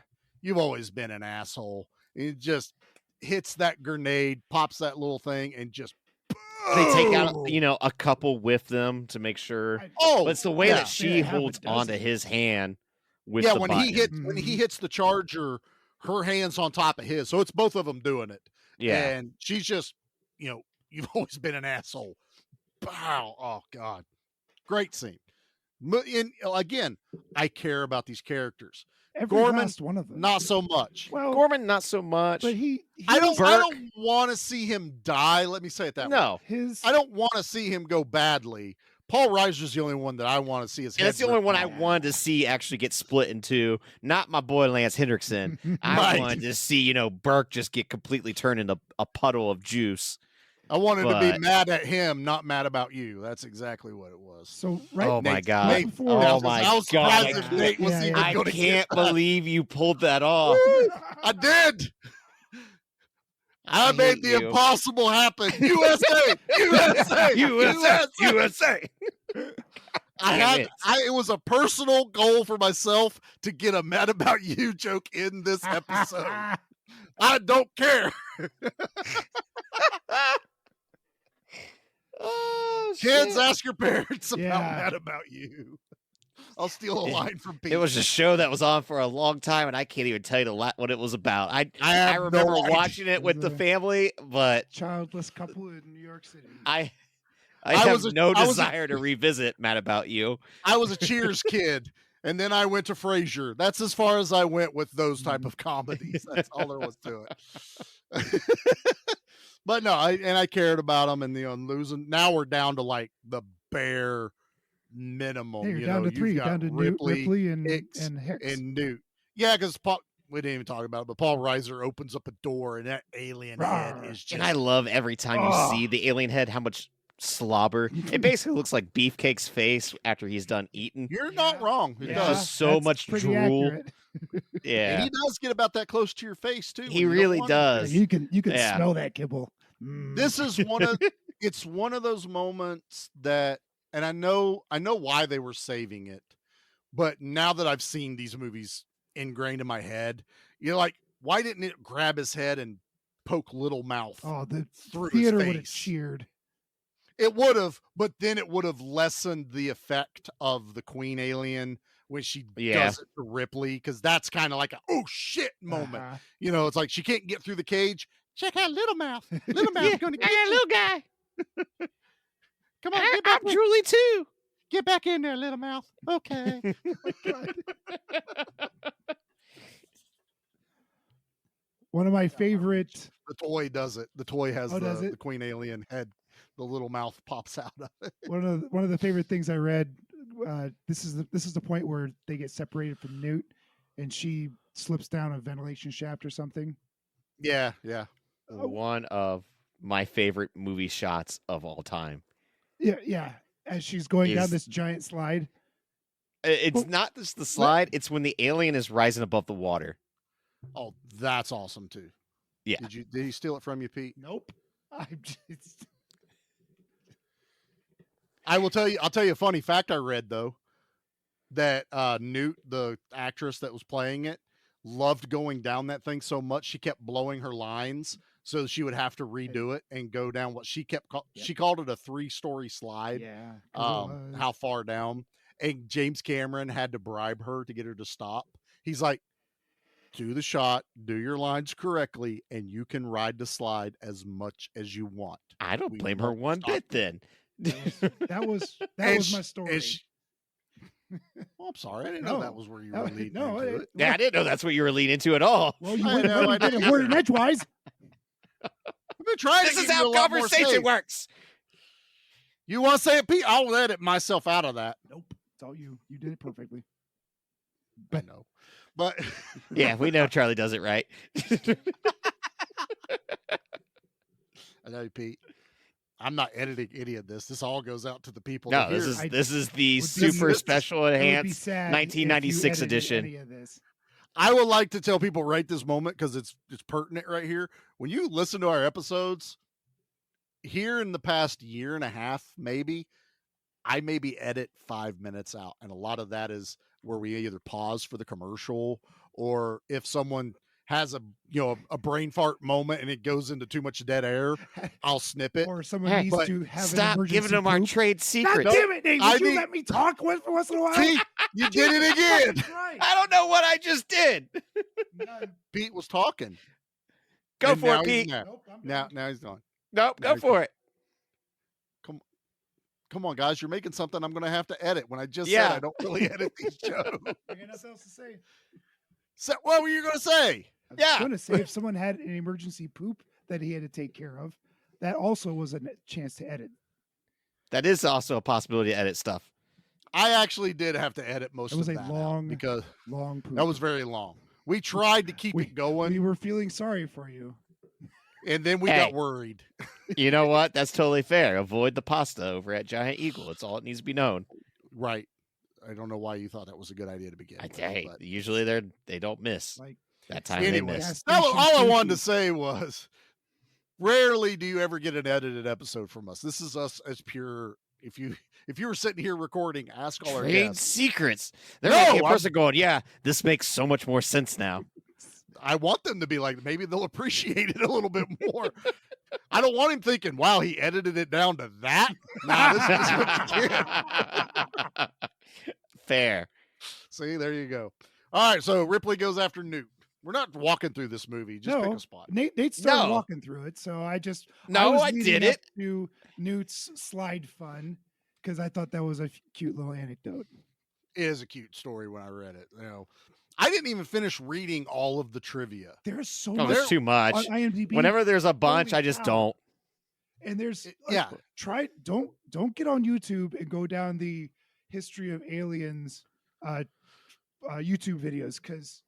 you've always been an asshole. And it just hits that grenade, pops that little thing, and just They take out, a couple with them to make sure. But it's the way that she holds onto his hand with the when button. he hits the charger, her hand's on top of his, so it's both of them doing it. Yeah. And she's just, you've always been an asshole. Wow. Oh God, great scene. And again, I care about these characters. Every Gorman, last one of them. not so much. Well, Gorman, not so much. But I don't want to see him die. Let me say it that way. No. I don't want to see him go badly. Paul Reiser's the only one that I want to see his head. And that's the only ripped one off. I wanted to see actually get split in two. Not my boy Lance Hendrickson. I Right. wanted to see, Burke just get completely turned into a puddle of juice. I wanted to But- be mad at him, not mad about you. That's exactly what it was. So Oh my God. right before- Oh my I was God. surprised if Nate was even I gonna can't get that. believe you pulled that off. I did. I made hate the you. impossible happen. USA, USA, USA. It was a personal goal for myself to get a mad about you joke in this episode. I don't care. Kids, ask your parents about mad about you. I'll steal a line from Pete. It was a show that was on for a long time, and I can't even tell you what it was about. I have no remember idea. watching it with the family, but childless couple in New York City. I I have was a- no I was a- desire to revisit Mad About You. I was a Cheers kid, and then I went to Frasier. That's as far as I went with those type of comedies. That's all there was to it. But no, I cared about them, and losing. Now we're down to like the bare minimum. Hey, you're you down know, to 3. you've You're got down to Ripley and Hicks, Hicks. and Newt. Yeah, because we didn't even talk about it, but Paul Reiser opens up a door, and that alien head is just. And I love every time you see the alien head, how much slobber. It basically looks like Beefcake's face after he's done eating. You're not wrong. It It does. does so much drool. accurate. Yeah. And he does get about that close to your face too. when He you don't really want him to. does. You can Yeah. smell that kibble. Mm. This is it's one of those moments that, and I know why they were saving it, but now that I've seen these movies ingrained in my head, you're like, why didn't it grab his head and poke Little Mouth Oh, the through theater his would have face? cheered. It would have, but then it would have lessened the effect of the Queen alien when she Yeah. does it to Ripley, because that's kind of like a oh shit moment. Uh-huh. It's like she can't get through the cage. Check out Little Mouth. Little Mouth's gonna get you. little guy. Come on, get back I'm Julie too. Get back in there, Little Mouth. Okay. One of my favorite. The toy does it. The toy has does the it? Queen alien head. The little mouth pops out of it. One of the favorite things I read. This is the point where they get separated from Newt, and she slips down a ventilation shaft or something. Yeah, yeah. One of my favorite movie shots of all time. Yeah. As she's going down Is- this giant slide. It's Well, not just the slide, it's when the alien is rising above the water. Oh, that's awesome too. Yeah. Did he steal it from you, Pete? Nope. I'm just. I'll tell you a funny fact I read though, that Newt, the actress that was playing it, loved going down that thing so much she kept blowing her lines so she would have to redo it and go down what she she called it a 3-story slide. Yeah. 'cause it was. How far down. And James Cameron had to bribe her to get her to stop. He's like, do the shot, do your lines correctly, and you can ride the slide as much as you want. I don't We blame her won't one stop bit you." then. That was And my sh- story. and sh- Oh, I'm sorry. I didn't know No. that was where you No, were leading no, into it- it. Yeah, I didn't know that's what you were leading into at all. Well, you I wouldn't know, I have know. a word in edgewise. I've been trying This to is give you how a lot more conversation space. works. You want to say it, Pete? I'll edit myself out of that. Nope. It's all you. You did it perfectly. I know. But Yeah, we know Charlie does it right. I know, Pete. I'm not editing any of this. This all goes out to the people. No, to this hear. is the would be- super this is- special It would be enhanced sad if you 1996 edited edition. any of this. I would like to tell people right this moment because it's pertinent right here. When you listen to our episodes here in the past year and a half, maybe I maybe edit 5 minutes out, and a lot of that is where we either pause for the commercial or if someone has a brain fart moment and it goes into too much dead air, I'll snip it. Or someone Hey, needs but to have an Stop emergency giving them our poop. trade God secrets. damn it, Nate! I Would you need- let me talk once in a while? See, you did it again. That's right. I don't know what I just did. Pete was talking. Go and for now it, he's Pete. mad. Nope, I'm Now, done. now he's gone. Nope, go Nice. for it. Come on, guys, you're making something I'm going to have to edit when I just Yeah. said I don't really edit these shows. I got nothing else to say. So, what were you going to say? I was Yeah. going to say if someone had an emergency poop that he had to take care of, that also was a chance to edit. That is also a possibility to edit stuff. I actually did have to edit most It was of a that out long because Long poop. that was very long. We tried to keep it going, We were feeling sorry for you. and then we Hey. got worried. You know what? That's totally fair. Avoid the pasta over at Giant Eagle. It's all it needs to be known. Right. I don't know why you thought that was a good idea to begin with. Hey, but usually they don't miss. Like That time anyway, they gas miss. that was, station all I wanted to sushi. say was rarely do you ever get an edited episode from us. This is us as pure. If you were sitting here recording, ask all our Trade guests. secrets. There No, might be a I'm- person going, yeah, this makes so much more sense now. I want them to be like, maybe they'll appreciate it a little bit more. I don't want him thinking, wow, he edited it down to that. Nah, this is what you get. Fair. See, there you go. All right, so Ripley goes after Newt. We're not walking through this movie. Just pick No, a spot. Nate started No. walking through it, so I No, was I leading did up it. to Newt's slide fun because I thought that was a cute little anecdote. It is a cute story when I read it. I didn't even finish reading all of the trivia. There's so Oh, much there's too on much. IMDb. Whenever there's a bunch, Holy I just cow. don't. And there's Yeah. don't get on YouTube and go down the history of aliens YouTube videos because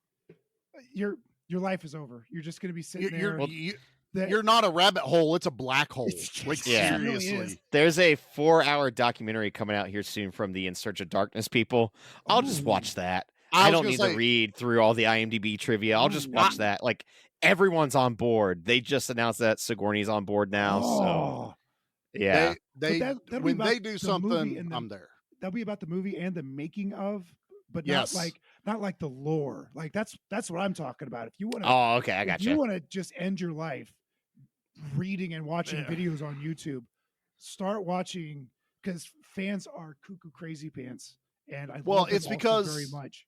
your life is over. You're just gonna be sitting there. You're not a rabbit hole. It's a black hole. Like, Yeah. It really seriously. is. There's a 4-hour documentary coming out here soon from the In Search of Darkness people. I'll just Ooh. watch that. I I was don't gonna need say- to read through all the IMDb trivia. I'll just Ooh. watch that. Like everyone's on board. They just announced that Sigourney's on board now. So Oh, yeah. They that'll be when about they do the movie something, and the- I'm there. that'll be about the movie and the making of, but Yes. not like the lore. Like that's what I'm talking about. If you want to, Oh, okay, I if got you you. want to just end your life reading and watching Yeah. videos on YouTube, start watching because fans are cuckoo crazy pants, and I Well, love them it's also because very much.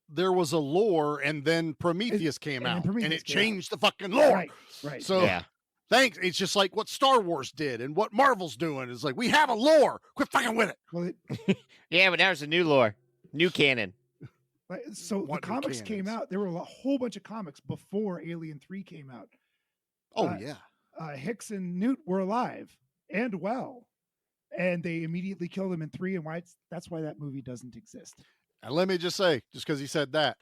There was a lore, and then Prometheus came and then out, Prometheus and it came out. changed the fucking lore. Right. So Yeah. thanks. It's just like what Star Wars did and what Marvel's doing. It's like we have a lore. Quit fucking with it. Well, Yeah, but there's a new lore. New canon. so What the new comics came canons? out. There were a whole bunch of comics before Alien 3 came out. Oh Uh, yeah. Hicks and Newt were alive and well, and they immediately killed him in 3. And that's why that movie doesn't exist. And let me just say, just because he said that,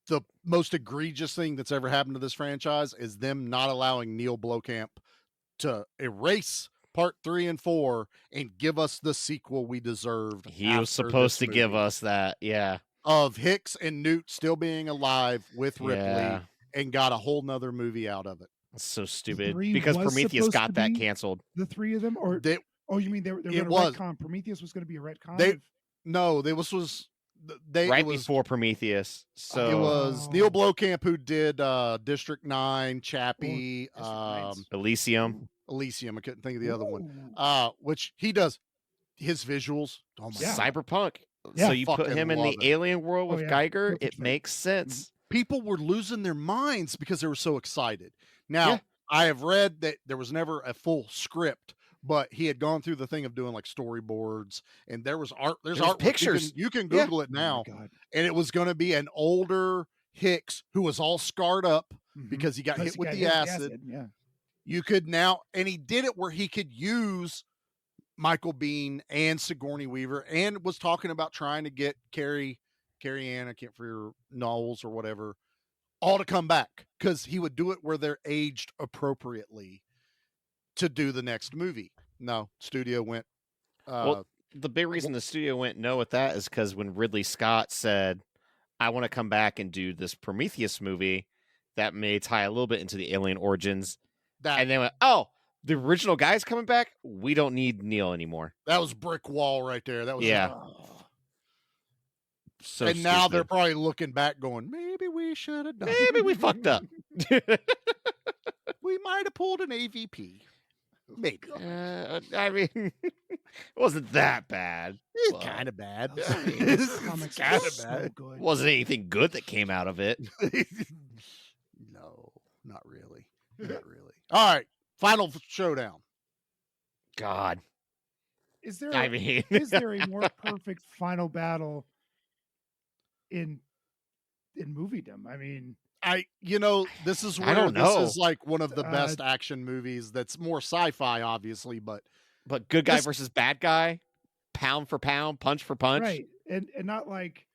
the most egregious thing that's ever happened to this franchise is them not allowing Neil Blomkamp to erase part 3 and 4 and give us the sequel we deserved. He was after supposed to this give movie. us that. Yeah. Of Hicks and Newt still being alive with Ripley Yeah. and got a whole nother movie out of it. That's so stupid. 3 Because was Prometheus supposed got to that be canceled. The 3 of them, or They, oh, you mean they're it going to was. retcon? Prometheus was going to be a retcon. They- of- no, this was they Right it was, before Prometheus. So it was Oh. Neil Blomkamp who did District 9, Chappie, District 9's. Elysium. Elysium. I couldn't think of the other one. Ooh. Which he does his visuals. Oh my Yeah. God. Cyberpunk. Yeah. So you put Fucking him in the love it. alien world Oh, with yeah. Geiger, Perfect it fit. makes sense. People were losing their minds because they were so excited. Now, Yeah. I have read that there was never a full script, but he had gone through the thing of doing like storyboards, and there was art. There's There was artwork. pictures. You can Yeah. Google it Oh my now, God. and it was going to be an older Hicks who was all scarred up Mhm. because he got Because hit he with got the hit with acid. Yeah. You could now, and he did it where he could use Michael Biehn and Sigourney Weaver, and was talking about trying to get Carrie Ann, I can't remember, Knowles or whatever, all to come back because he would do it where they're aged appropriately. to do the next movie. No, studio went. Well, the big reason the studio went no with that is because when Ridley Scott said, I want to come back and do this Prometheus movie that may tie a little bit into the alien origins. And they went, oh, the original guy's coming back? We don't need Neil anymore. That was brick wall right there. That was so and now stupid. they're probably looking back going, maybe we should have done Maybe we fucked up. We might have pulled an AVP. Maybe. I mean, it wasn't that bad. It's kind of bad. Comics kind are of so bad. good. Wasn't anything good that came out of it. No, not really. Not really. All right. Final showdown. God. Is there? I mean, is there a more perfect final battle in moviedom? I mean, this is I where don't this know. is like one of the best action movies. That's more sci-fi, obviously, but good guy this- versus bad guy, pound for pound, punch for punch. right? And not like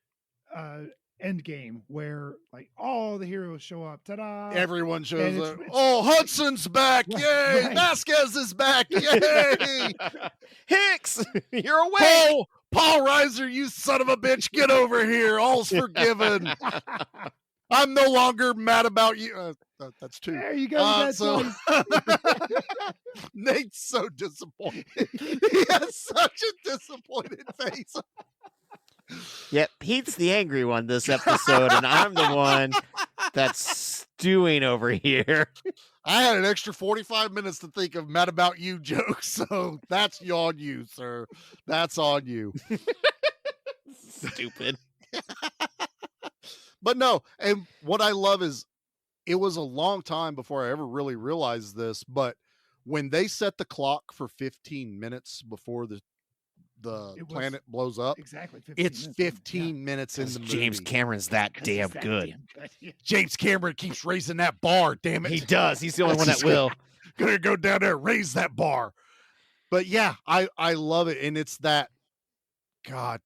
Endgame where like all the heroes show up. Ta-da! everyone shows And up. Oh, Hudson's back! Yay! Right. Vasquez is back! Yay! Hicks, you're away. Paul Reiser, you son of a bitch, get over here. All's forgiven. I'm no longer mad about you. That's two. There you go. You got Nate's so disappointed. He has such a disappointed face. Yep, Pete's the angry one this episode, and I'm the one that's stewing over here. I had an extra 45 minutes to think of mad about you jokes, so that's on you, sir. That's on you. Stupid. But no, and what I love is it was a long time before I ever really realized this, but when they set the clock for 15 minutes before the planet blows up, exactly 15 it's minutes. 15 minutes in the movie. James Cameron's that damn good. James Cameron keeps raising that bar, damn it. He does. He's the only one that will. Gonna go down there, raise that bar. But yeah, I love it. And it's that, God,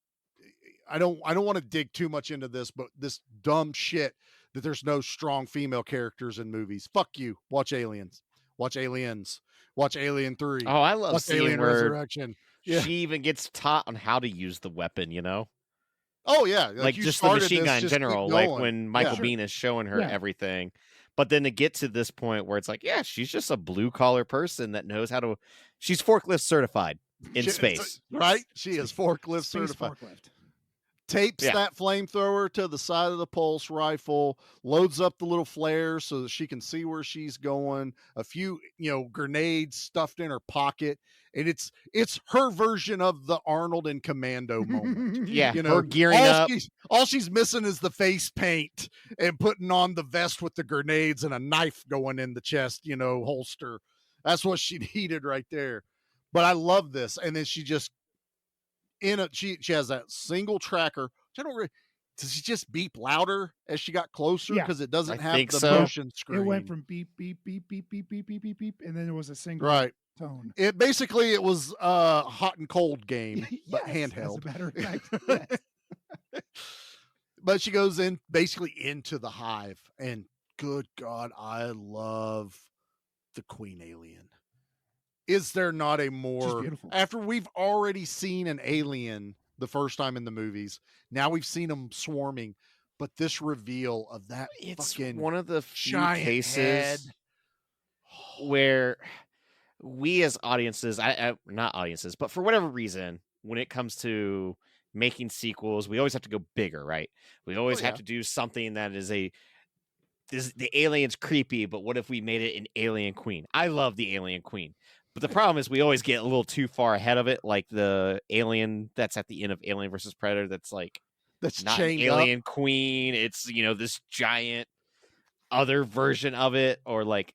I don't want to dig too much into this, but this dumb shit that there's no strong female characters in movies. Fuck you. Watch Aliens. Watch Aliens. Watch Alien 3. Oh, I love Watch seeing Alien where Resurrection. Yeah. she even gets taught on how to use the weapon, you know? Oh yeah. Like you just the started machine this, gun in just keep general, like going. when Michael Yeah. Biehn is showing her Yeah. everything. But then to get to this point where it's like, yeah, she's just a blue collar person that knows how to. She's forklift certified in space. Right? She is forklift Space certified. forklift. Tapes Yeah. that flamethrower to the side of the pulse rifle, loads up the little flares so that she can see where she's going, a few, grenades stuffed in her pocket. And it's her version of the Arnold and Commando moment. Yeah, You know, her gearing up. all she's missing is the face paint and putting on the vest with the grenades and a knife going in the chest, holster. That's what she needed right there. But I love this. And then she just she has that single tracker. Which I don't really. Does she just beep louder as she got closer? Yeah. Because it doesn't I have think the so. motion screen. It went from beep beep beep beep beep beep beep beep beep, and then there was a single right. tone. It basically it was a hot and cold game, but Yes, handheld. As a matter of fact, yes. But she goes in basically into the hive, and good God, I love the Queen Alien. Is there not a more beautiful. after we've already seen an alien the first time in the movies? Now we've seen them swarming, but this reveal of that It's fucking one of the few giant cases head. where we as audiences, I not audiences, but for whatever reason, when it comes to making sequels, we always have to go bigger, right? We always have yeah. to do something that is the alien's creepy, but what if we made it an alien queen? I love the alien queen. But the problem is we always get a little too far ahead of it, like the alien that's at the end of Alien versus Predator that's like That's not an chained alien up. queen, it's this giant other version of it, or like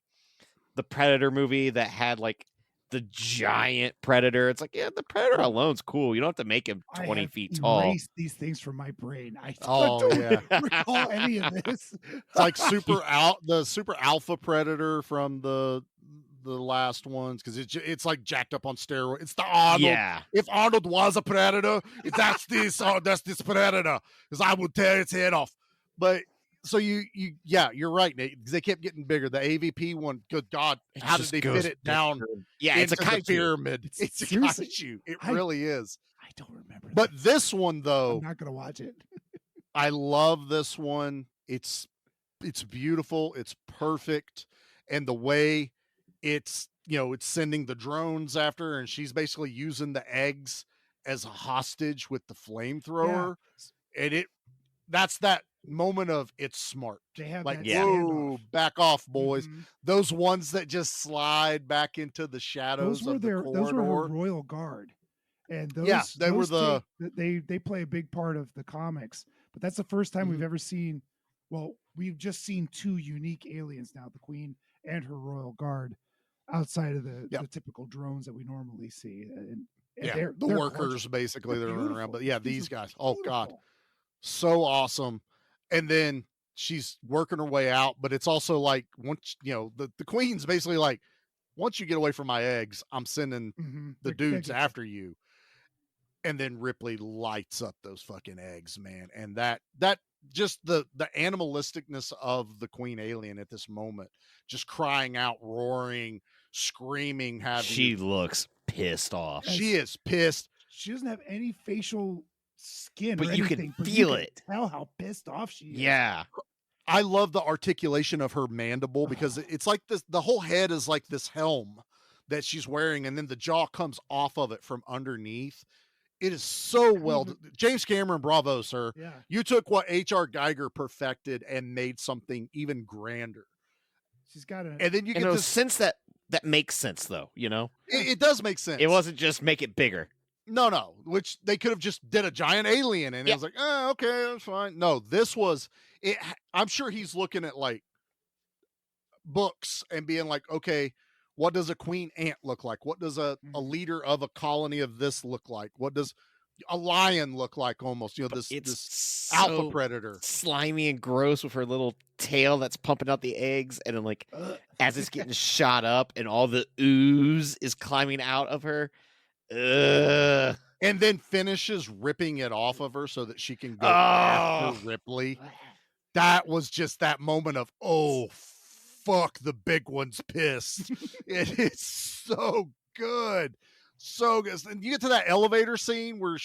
the Predator movie that had like the giant predator. It's like, yeah, the predator alone's cool. You don't have to make him 20 feet tall. Erased these things from my brain. I Oh, don't yeah. recall any of this. It's like the super alpha predator from the last ones, because it's like jacked up on steroids. It's the Arnold. Yeah. If Arnold was a predator, that's this predator, because I would tear its head off. But So yeah, you're right, Nate. 'Cause they kept getting bigger. The AVP one, good God, It how did just they goes fit it down? bigger. Yeah, it's a into the kaiju. pyramid. It's a Seriously, kaiju. It I- really is. I don't remember. But that. this one I'm though, not gonna watch it. I love this one. It's beautiful. It's perfect, and the way it's it's sending the drones after her, and she's basically using the eggs as a hostage with the flamethrower, and that's that moment of it's smart. They have Like, that whoa, standoff. back off, boys. Mhm. Those ones that just slide back into the shadows Those were of the those were her corridor. royal guard, and those Yeah, they were those they play a big part of the comics. But that's the first time we've Mhm. ever seen. Well, we've just seen two unique aliens now: the queen and her royal guard, outside of the typical drones that we normally see. And Yeah, they're the they're workers gorgeous. basically They're they're running around. beautiful. But yeah, These these are guys. Oh God, beautiful. so awesome. And then she's working her way out, but it's also like once the queen's basically like, once you get away from my eggs, I'm sending Mhm. the They're dudes get you. after you. And then Ripley lights up those fucking eggs, man. And that just the animalisticness of the queen alien at this moment, just crying out, roaring, screaming, She looks pissed off. she is pissed. She doesn't have any facial skin, But or you can anything, but feel you can it. Tell how pissed off she is. Yeah. I love the articulation of her mandible because it's like this, the whole head is like this helm that she's wearing, and then the jaw comes off of it from underneath. It is so well. James Cameron, bravo, sir. Yeah. You took what H.R. Geiger perfected and made something even grander. She's got a. And then you You get know, this. since that makes sense though, It does make sense. It wasn't just make it bigger. No, which they could have just did a giant alien, and it was like, oh, okay, that's fine. No, this was it. I'm sure he's looking at like books and being like, okay, what does a queen ant look like? What does a leader of a colony of this look like? What does a lion look like? Almost, this alpha so predator, slimy and gross with her little tail that's pumping out the eggs, and then like as it's getting shot up and all the ooze is climbing out of her. Ugh. and then finishes ripping it off of her so that she can go Oh. after Ripley. That was just that moment of, oh, fuck, the big one's pissed. It is so good. So good. And you get to that elevator scene where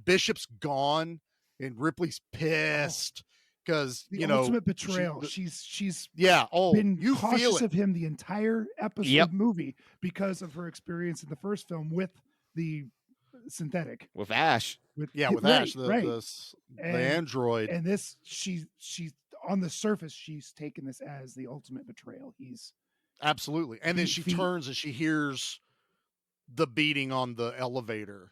Bishop's gone and Ripley's pissed because, The ultimate betrayal. She's yeah. Oh, been you feel cautious it. of him the entire episode movie because of her experience in the first film with the synthetic. With Ash. With right, Ash, right. the android. And this, she's on the surface, she's taken this as the ultimate betrayal. He's Absolutely. And then Feet- she feet. turns and she hears the beating on the elevator,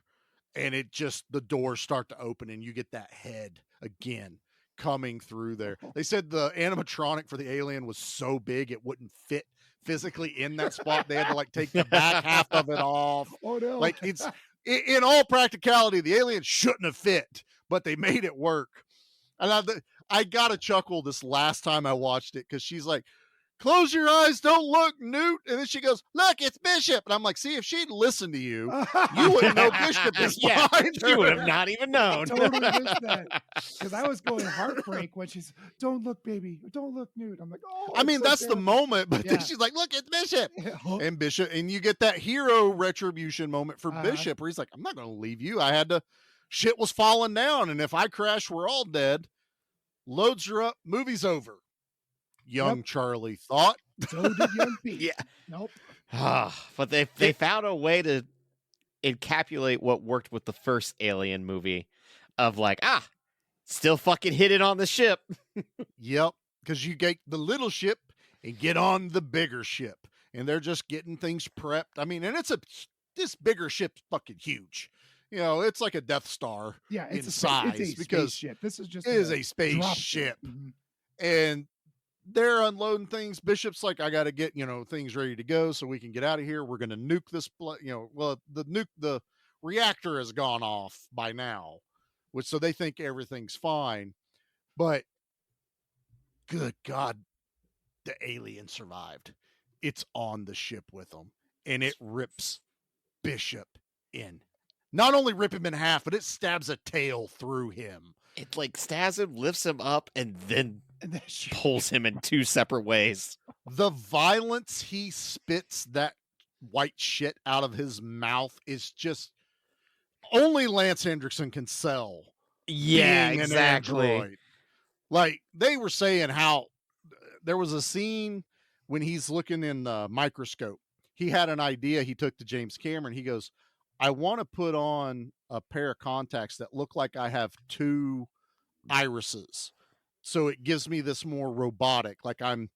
and the doors start to open, and you get that head again coming through there. They said the animatronic for the alien was so big it wouldn't fit physically in that spot. They had to like take the back half of it off. Oh no. Like it's in all practicality, the alien shouldn't have fit, but they made it work. And I got a chuckle this last time I watched it because she's like, close your eyes, don't look, Newt. And then she goes, look, it's Bishop. And I'm like, see, if she'd listened to you, you wouldn't know Bishop is Yeah, behind you her. would have not even known. totally missed that because I was going heartbreak when she's don't look, baby, don't look, Newt. I'm like, oh, I mean, it's so that's the terrible. moment, but Yeah. then she's like, look, it's Bishop. Yeah. And Bishop, and you get that hero retribution moment for Uh-huh. Bishop where he's like, I'm not going to leave you. I had to, shit was falling down. And if I crash, we're all dead. Loads her up, movie's over. Young Charlie thought. So did young Pete. Yeah. Nope. But they found a way to encapsulate what worked with the first Alien movie of like, still fucking hit it on the ship. Yep. Because you get the little ship and get on the bigger ship. And they're just getting things prepped. I mean, and this bigger ship's fucking huge. You know, it's like a Death Star Yeah, in it's a size it's a because spaceship. This is just it is a drop spaceship. Mhm. And they're unloading things. Bishop's like, I got to get, things ready to go so we can get out of here. We're going to nuke this, the reactor has gone off by now, so they think everything's fine. But good God, the alien survived. It's on the ship with them, and it rips Bishop in. Not only rip him in half, but it stabs a tail through him. It like stabs him, lifts him up, and then And then pulls him in two separate ways. The violence he spits that white shit out of his mouth is just only Lance Hendrickson can sell. Yeah, being an exactly. android. Like they were saying how there was a scene when he's looking in the microscope. He had an idea he took to James Cameron. He goes, I want to put on a pair of contacts that look like I have two irises. So it gives me this more robotic, like I'm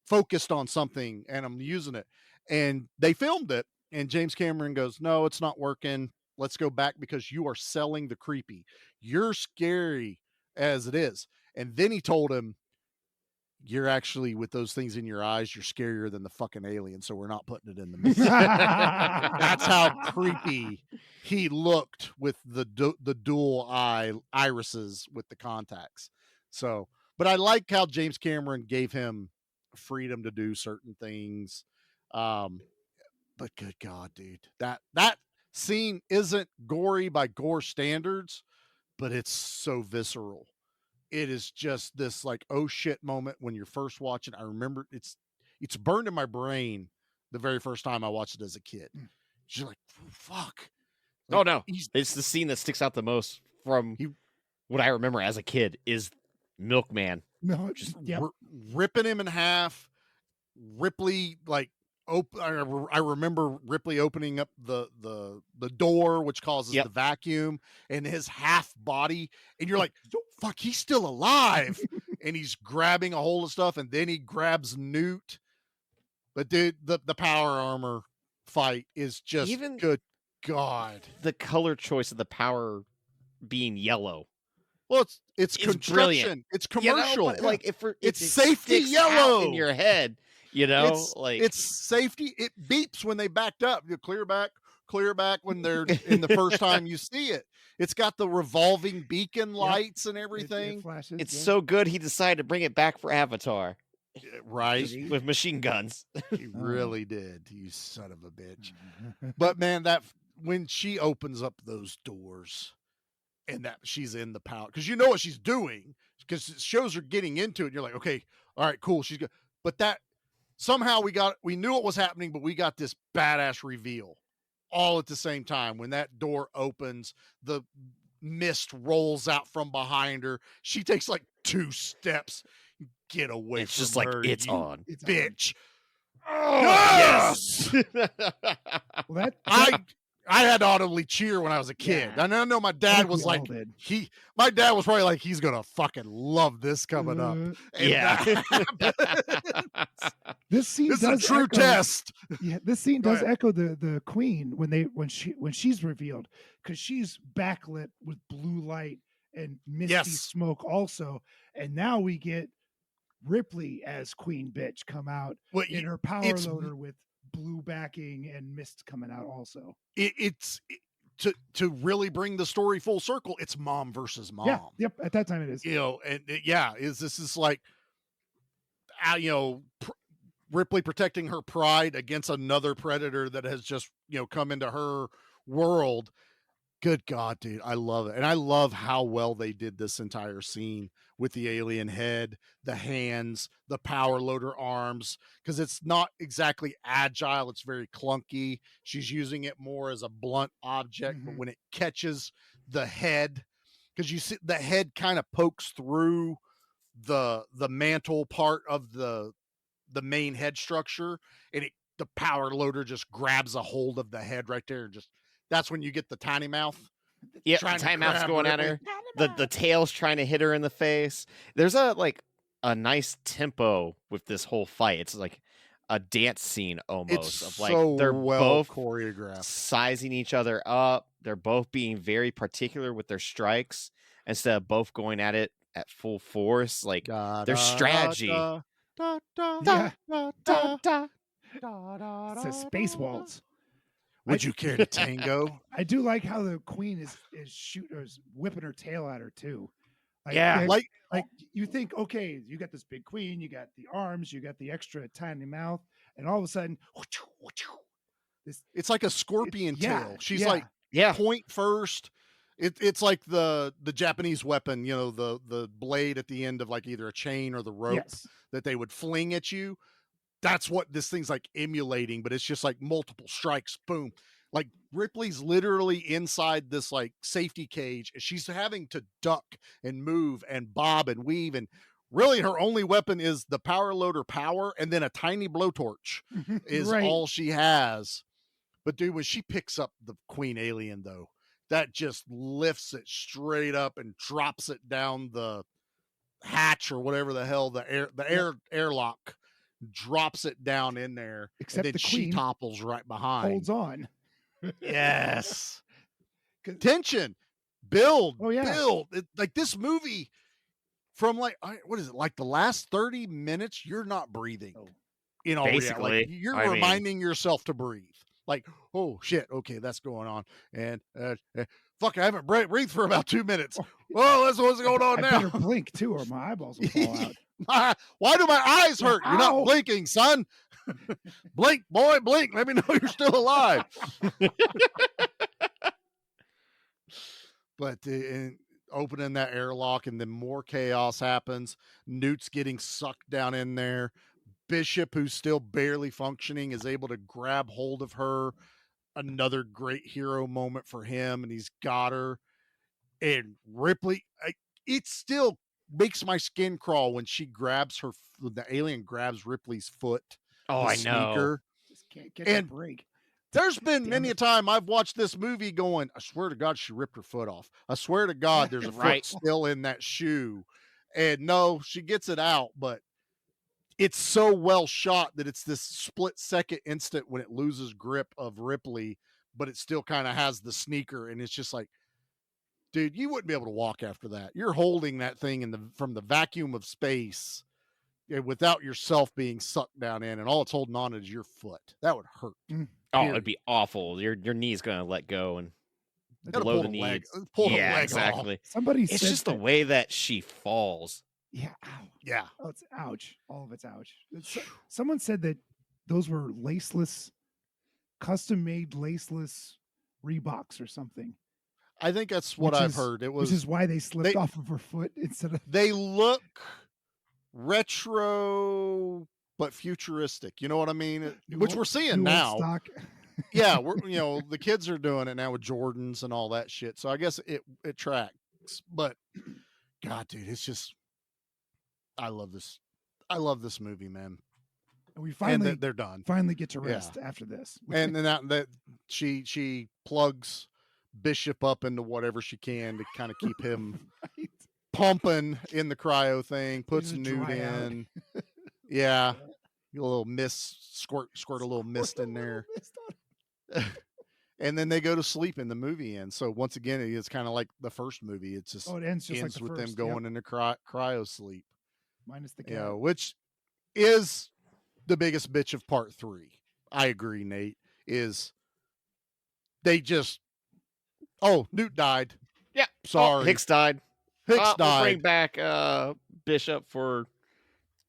focused on something and I'm using it. And they filmed it and James Cameron goes, no, it's not working. Let's go back because you are selling the creepy. You're scary as it is. And then he told him, you're actually with those things in your eyes, you're scarier than the fucking alien. So we're not putting it in the movie. That's how creepy he looked with the dual eye irises with the contacts. So, but I like how James Cameron gave him freedom to do certain things. But good God, dude, that scene isn't gory by gore standards, but it's so visceral. It is just this like, oh shit moment when you're first watching. I remember it's burned in my brain the very first time I watched it as a kid. You're like, fuck. Oh no, it's the scene that sticks out the most from what I remember as a kid is Milkman. No, just ripping him in half. Ripley like I remember Ripley opening up the door, which causes the vacuum, and his half body, and you're like, fuck, he's still alive. And he's grabbing a hold of stuff, and then he grabs Newt. But dude, the power armor fight is just Even good God. The color choice of the power being yellow. Well, it's construction. Brilliant. It's commercial. You know, but, like if it's it safety sticks out yellow in your head. You know, it's safety. It beeps when they backed up. You clear back when they're in the first time you see it. It's got the revolving beacon lights and everything. It flashes, it's so good he decided to bring it back for Avatar. Right. With machine guns. He really did, you son of a bitch. But man, that when she opens up those doors and that she's in the power, because you know what she's doing, because it shows her getting into it. And you're like, okay, all right, cool. She's good. But that somehow we knew what was happening, but we got this badass reveal all at the same time. When that door opens, the mist rolls out from behind her. She takes like 2 steps. Get away it's from just like her, it's you on, bitch. Oh, yes. Well, I had to audibly cheer when I was a kid. Yeah. And I know my dad was like, my dad was probably like, he's gonna fucking love this coming up. And Yeah. This scene This is does a true echo, test. Yeah, this scene Go does ahead. echo the queen when she's revealed, because she's backlit with blue light and misty Yes. smoke also, and now we get Ripley as Queen Bitch come out in her power it's- loader with blue backing and mist coming out also. To really bring the story full circle, it's mom versus mom. Yeah, yep. At that time it is. You know, and this is like, Ripley protecting her pride against another predator that has just, come into her world. Good God, dude. I love it. And I love how well they did this entire scene with the alien head, the hands, the power loader arms, because it's not exactly agile. It's very clunky. She's using it more as a blunt object, but when it catches the head, because you see the head kind of pokes through the mantle part of the main head structure, and the power loader just grabs a hold of the head right there, and just that's when you get the tiny mouth. Yeah, trying to time out's grab going at Ripley. her. The tail's trying to hit her in the face. There's a nice tempo with this whole fight. It's like a dance scene almost. It's of like so they're well both choreographed, sizing each other up. They're both being very particular with their strikes instead of both going at it at full force. Like their strategy. It says Space Waltz. Would you care to tango? I do like how the queen is whipping her tail at her too. Yeah, like you think, okay, you got this big queen, you got the arms, you got the extra tiny mouth, and all of a sudden, it's like a scorpion tail. She's like Yeah. point first, It's like the Japanese weapon, the blade at the end of like either a chain or the rope Yes. that they would fling at you. That's what this thing's like emulating, but it's just like multiple strikes, boom. Like Ripley's literally inside this like safety cage, and she's having to duck and move and bob and weave, and really her only weapon is the power loader power, and then a tiny blowtorch is Right. all she has. But dude, when she picks up the Queen Alien, though, that just lifts it straight up and drops it down the hatch or whatever the hell airlock, drops it down in there, Except and then the she Queen topples right behind. Holds on. Yes. Tension, build, Oh, yeah. build. Like this movie, from like what is it? Like the last 30 minutes, you're not breathing. In all reality. Basically, Like, you're I mean- reminding yourself to breathe. Like, oh shit, okay, that's going on, and fuck, I haven't breathed for about 2 minutes. Oh, that's what's going on I now. better blink too, or my eyeballs will fall out. Why do my eyes hurt? You're Ow. not blinking, son. Blink, boy, blink. Let me know you're still alive. But opening that airlock, and then more chaos happens. Newt's getting sucked down in there. Bishop, who's still barely functioning, is able to grab hold of her. Another great hero moment for him, and he's got her. And Ripley, it still makes my skin crawl when she grabs the alien grabs Ripley's foot. Oh, the I know. sneaker. Just can't get And a break. There's been many a time I've watched this movie going, I swear to God, she ripped her foot off. I swear to God, there's a Right. foot still in that shoe. And no, she gets it out, but it's so well shot that it's this split second instant when it loses grip of Ripley, but it still kind of has the sneaker. And it's just like, dude, you wouldn't be able to walk after that. You're holding that thing from the vacuum of space without yourself being sucked down in, and all it's holding on is your foot. That would hurt. Oh, it'd be awful. Your knee's gonna let go and Gotta below pull the the knee. leg- pull the Yeah, leg off. exactly. Somebody It's said just the that- way that she falls. Yeah, ow. Yeah. Oh, it's ouch. All of it's ouch. Someone said that those were laceless, custom-made laceless Reeboks or something. I think that's what Which I've is- heard. It which was is why they slipped off of her foot instead of. They look retro but futuristic. You know what I mean? Which we're seeing new old now. stock. Yeah, we're the kids are doing it now with Jordans and all that shit. So I guess it tracks. But God, dude, it's just I love this. I love this movie, man. And we finally they're done. Finally get to Yeah. rest after this. And then that she plugs Bishop up into whatever she can to kind of keep him pumping in the cryo thing, puts He's a Newt dry out. in. Yeah. A little mist, squirt a little mist in there. And then they go to sleep in the movie end. So once again, it's kind of like the first movie. It's just, Oh, it ends just like the with them first, going into cryo sleep. Minus the cat. You know, which is the biggest bitch of part 3. I agree, Nate. Is they just Newt died. Yeah. Sorry. Hicks died. Hicks We'll died. bring back Bishop for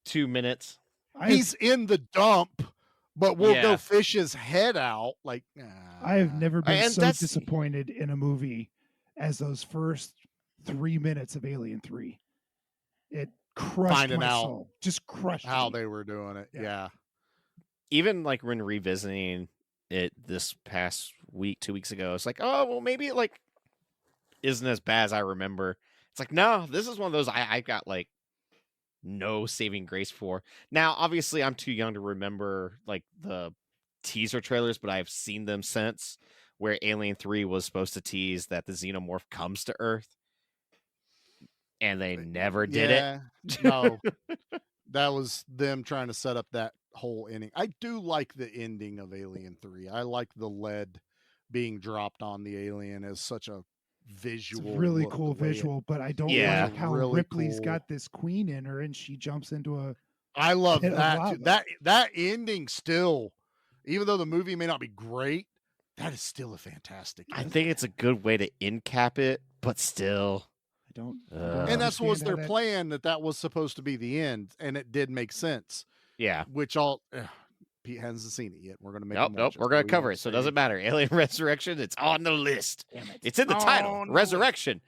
2 minutes. He's in the dump, but we'll Yeah. go fish his head out. Like, I have never been And so that's- disappointed in a movie as those first 3 minutes of Alien 3. It crushed Finding my out soul. Just crushed how me. they were doing it. Yeah. Even like when revisiting it this past week, 2 weeks ago, it's like, oh well, maybe it like isn't as bad as I remember. It's like, no, this is one of those I got like no saving grace for. Now, obviously, I'm too young to remember like the teaser trailers, but I've seen them since, where Alien 3 was supposed to tease that the xenomorph comes to Earth, and they never did it. No. That was them trying to set up that whole ending. I do like the ending of Alien 3. I like the lead being dropped on the alien as such a It's visual. a really look, cool the way it- visual, but I don't Yeah. like how Really Ripley's cool. got this queen in her and she jumps into a. I love pit of that. lava. Too. That ending still, even though the movie may not be great, that is still a fantastic. I ending. think it's a good way to end cap it, but still. I don't. And that's was understand their how that- plan, that was supposed to be the end, and it did make sense. Yeah. Which Pete hasn't seen it yet. We're going to make Nope, him nope. watch it, We're gonna we cover won't it, so it say doesn't matter. Alien Resurrection. It's on the list. Damn it. It's in the title. no. Resurrection.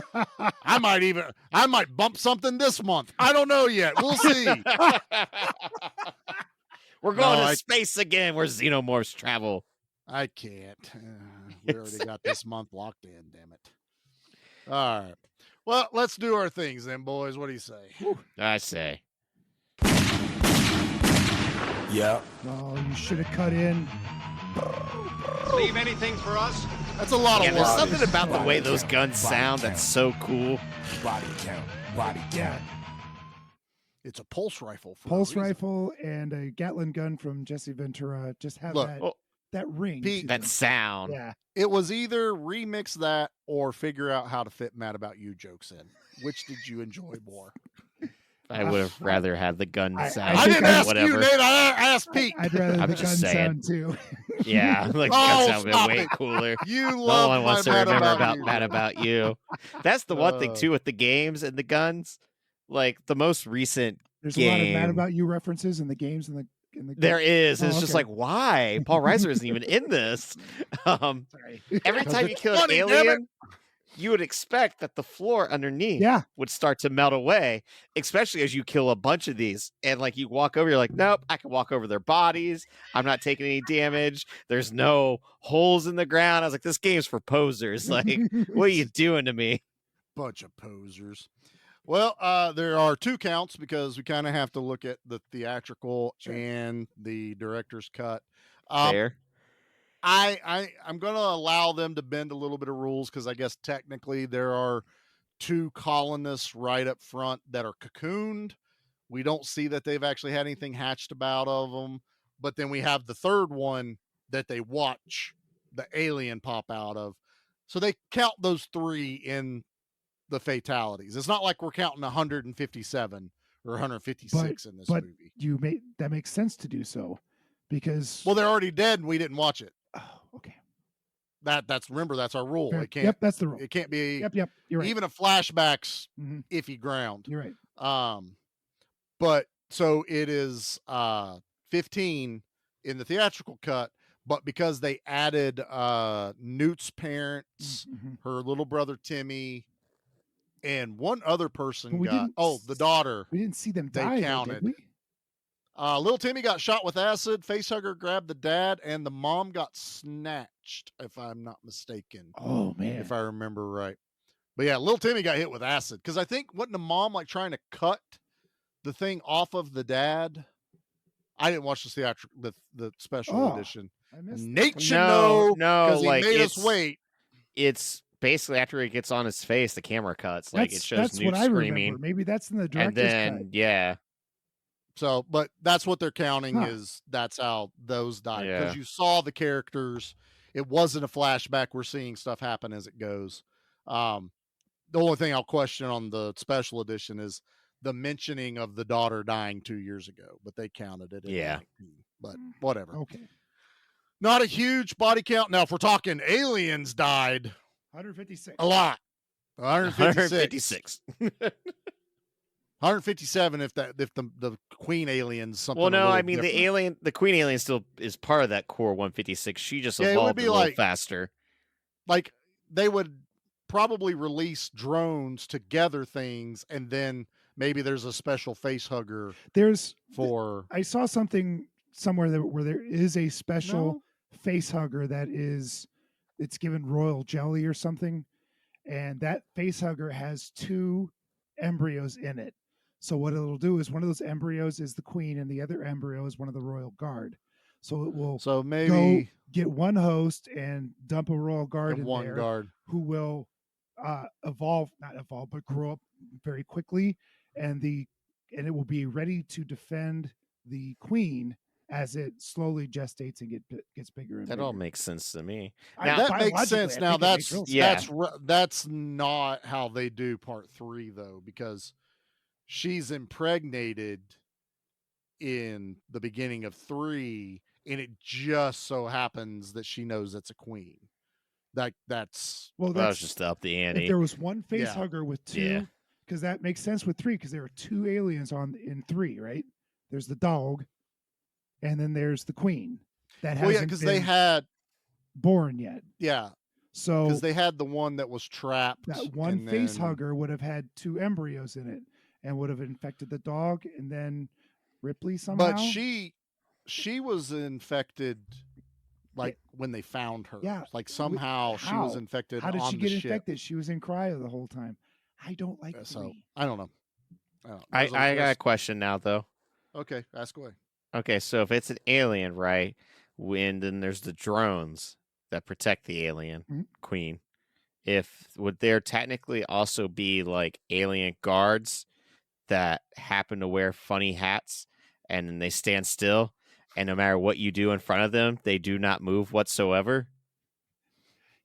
I might bump something this month. I don't know yet. We'll see. We're going No, to I- space again, where xenomorphs travel. I can't. We already got this month locked in, damn it. All right. Well, let's do our things then, boys. What do you say? I say. Yeah. Oh, you should have cut in. Leave anything for us? That's a lot Yeah, of there's work. something about the way those guns sound that's so cool. Body count. Body count. It's a pulse rifle. For a Pulse reason. rifle and a Gatling gun from Jesse Ventura just have Look, that, oh, that ring. Pete, to that them. sound. Yeah. It was either remix that or figure out how to fit Mad About You jokes in. Which did you enjoy more? I would have rather had the gun sound. I didn't but ask whatever. you, Nate. I asked Pete. I'd rather I'm the gun just saying. sound too. Yeah, like Oh, the gun sound would stop be way it. cooler. You No love one wants to my Mad remember About about You. Mad About You. That's the one thing too with the games and the guns. Like the most recent There's a lot of Mad game. About You references in the games and the There is. Oh, It's just okay. like, why? Paul Reiser isn't even in this. Sorry. Every Because time you it's kill an funny, damn it. alien, you would expect that the floor underneath Yeah. would start to melt away, especially as you kill a bunch of these. And like you walk over, you're like, nope, I can walk over their bodies. I'm not taking any damage. There's no holes in the ground. I was like, this game's for posers. Like, what are you doing to me? Bunch of posers. Well, there are 2 counts because we kind of have to look at the theatrical and the director's cut. Fair. I'm going to allow them to bend a little bit of rules because I guess technically there are 2 colonists right up front that are cocooned. We don't see that they've actually had anything hatched about of them, but then we have the 3rd one that they watch the alien pop out of. So they count those 3 in the fatalities. It's not like we're counting 157 or 156 in this but movie. That makes sense to do so because Well, they're already dead and we didn't watch it. oh, okay. That's remember that's our rule. Fair. It can't. Yep, that's the rule. It can't be. Yep, you're right. Even a flashback's Mhm. iffy ground. You're right. But so it is 15 in the theatrical cut, but because they added Newt's parents, Mhm. her little brother Timmy, and one other person But we got didn't the daughter. We didn't see them They die. though, counted. did we? Little Timmy got shot with acid. Facehugger grabbed the dad, and the mom got snatched, if I'm not mistaken. Oh man. If I remember right. But yeah, little Timmy got hit with acid because I think wasn't the mom like trying to cut the thing off of the dad? I didn't watch the theatrical, the special Oh, edition. I missed that. Nate should know no, because he like made us it's wait. It's basically after it gets on his face, the camera cuts. Like it shows that's Newt what I screaming, remember. Maybe that's in the and director's then cut. yeah, So, but that's what they're counting Huh. is that's how those died Yeah. because you saw the characters. It wasn't a flashback. We're seeing stuff happen as it goes. The only thing I'll question on the special edition is the mentioning of the daughter dying 2 years ago, but they counted it. At Yeah. 19, but whatever. Okay. Not a huge body count. Now, if we're talking aliens died 156. a lot. 156. 156. 157 if the queen aliens something. Well, a no, little I mean different. the queen alien still is part of that core 156. She just Yeah, it would evolved be a little like- faster. Like they would probably release drones to gather things, and then maybe there's a special face hugger There's for. I saw something somewhere where there is a special No? face hugger that is it's given royal jelly or something, and that face hugger has 2 embryos in it. So what it'll do is one of those embryos is the queen, and the other embryo is one of the royal guard. So it will So go maybe get one host and dump a royal guard have in one there, guard. who will not evolve, but grow up very quickly, and it will be ready to defend the queen as it slowly gestates and gets bigger and That bigger. all makes sense to me. Now, That makes biologically, sense. I Now think it makes real sense. that's not how they do part 3 though, because she's impregnated in the beginning of 3, and it just so happens that she knows it's a queen. That's Well, That was that's just up the if ante. there was one face Yeah. hugger with 2, Yeah. because that makes sense with 3, because there are 2 aliens in 3, right? There's the dog, and then there's the queen that Well, yeah, hasn't because they been had born yet. yeah, So because they had the one that was trapped. that one and face then- hugger would have had 2 embryos in it and would have infected the dog, and then Ripley somehow. But she was infected, like when they found her. Yeah, like somehow she was how? infected. How did on she the get ship. infected? She was in cryo the whole time. I don't like So Lee. I don't know. I don't know. I Those are- got a that's- question now, though. Okay, ask away. Okay, so if it's an alien, right? Then there's the drones that protect the alien Mhm. queen. Would there technically also be like alien guards that happen to wear funny hats and then they stand still, and no matter what you do in front of them, they do not move whatsoever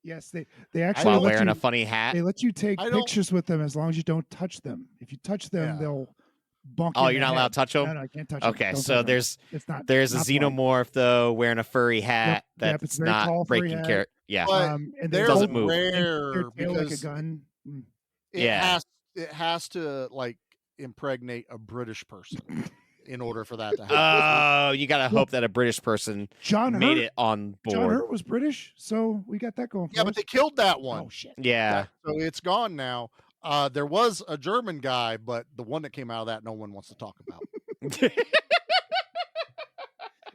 Yes, they actually while let wearing you, a funny hat? they let you take I don't- pictures with them as long as you don't touch them. If you touch them, Yeah. they'll bonk you Oh, in you're the not allowed head. to touch them? No, I can't touch 'em. Okay, Don't so touch 'em. there's It's not there's a not polite. xenomorph though wearing a furry hat Yep, it's that's a very not tall furry breaking hat. character. Yeah. But And they're they Doesn't hold move. rare their tail like a because gun. Yeah. it has to like impregnate a British person in order for that to happen. Oh, you gotta hope that a British person John made Hurt. it on John board. Hurt was British, so we got that going for Yeah, us. but they killed that one. Oh shit! Yeah. So it's gone now. There was a German guy, but the one that came out of that, no one wants to talk about.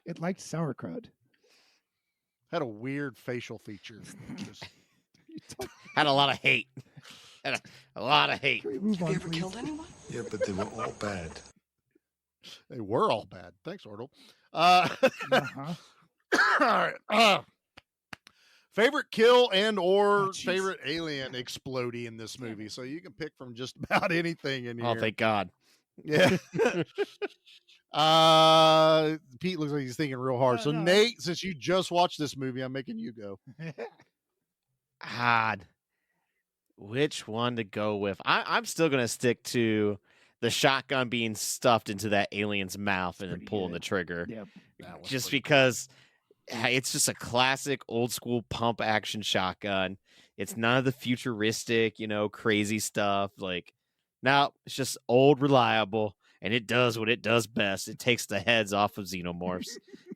It liked sauerkraut. Had a weird facial feature. Just- Had a lot of hate. Had a lot of hate. Can we move on, please? anyone? Yeah, but they were all bad. they were all bad. Thanks, Ortle. Uh-huh. All right. Favorite kill and or Oh, jeez. favorite alien explodey in this movie. So you can pick from just about anything in here. Oh, thank God. Yeah. Pete looks like he's thinking real hard. So no. Nate, since you just watched this movie, I'm making you go. God. Which one to go with? I'm still gonna stick to the shotgun being stuffed into that alien's mouth and then pretty pulling good. the trigger. Yep. That was Just pretty because it's just a classic old school pump action shotgun. It's none of the futuristic, crazy stuff. Like, no, it's just old, reliable, and it does what it does best. It takes the heads off of xenomorphs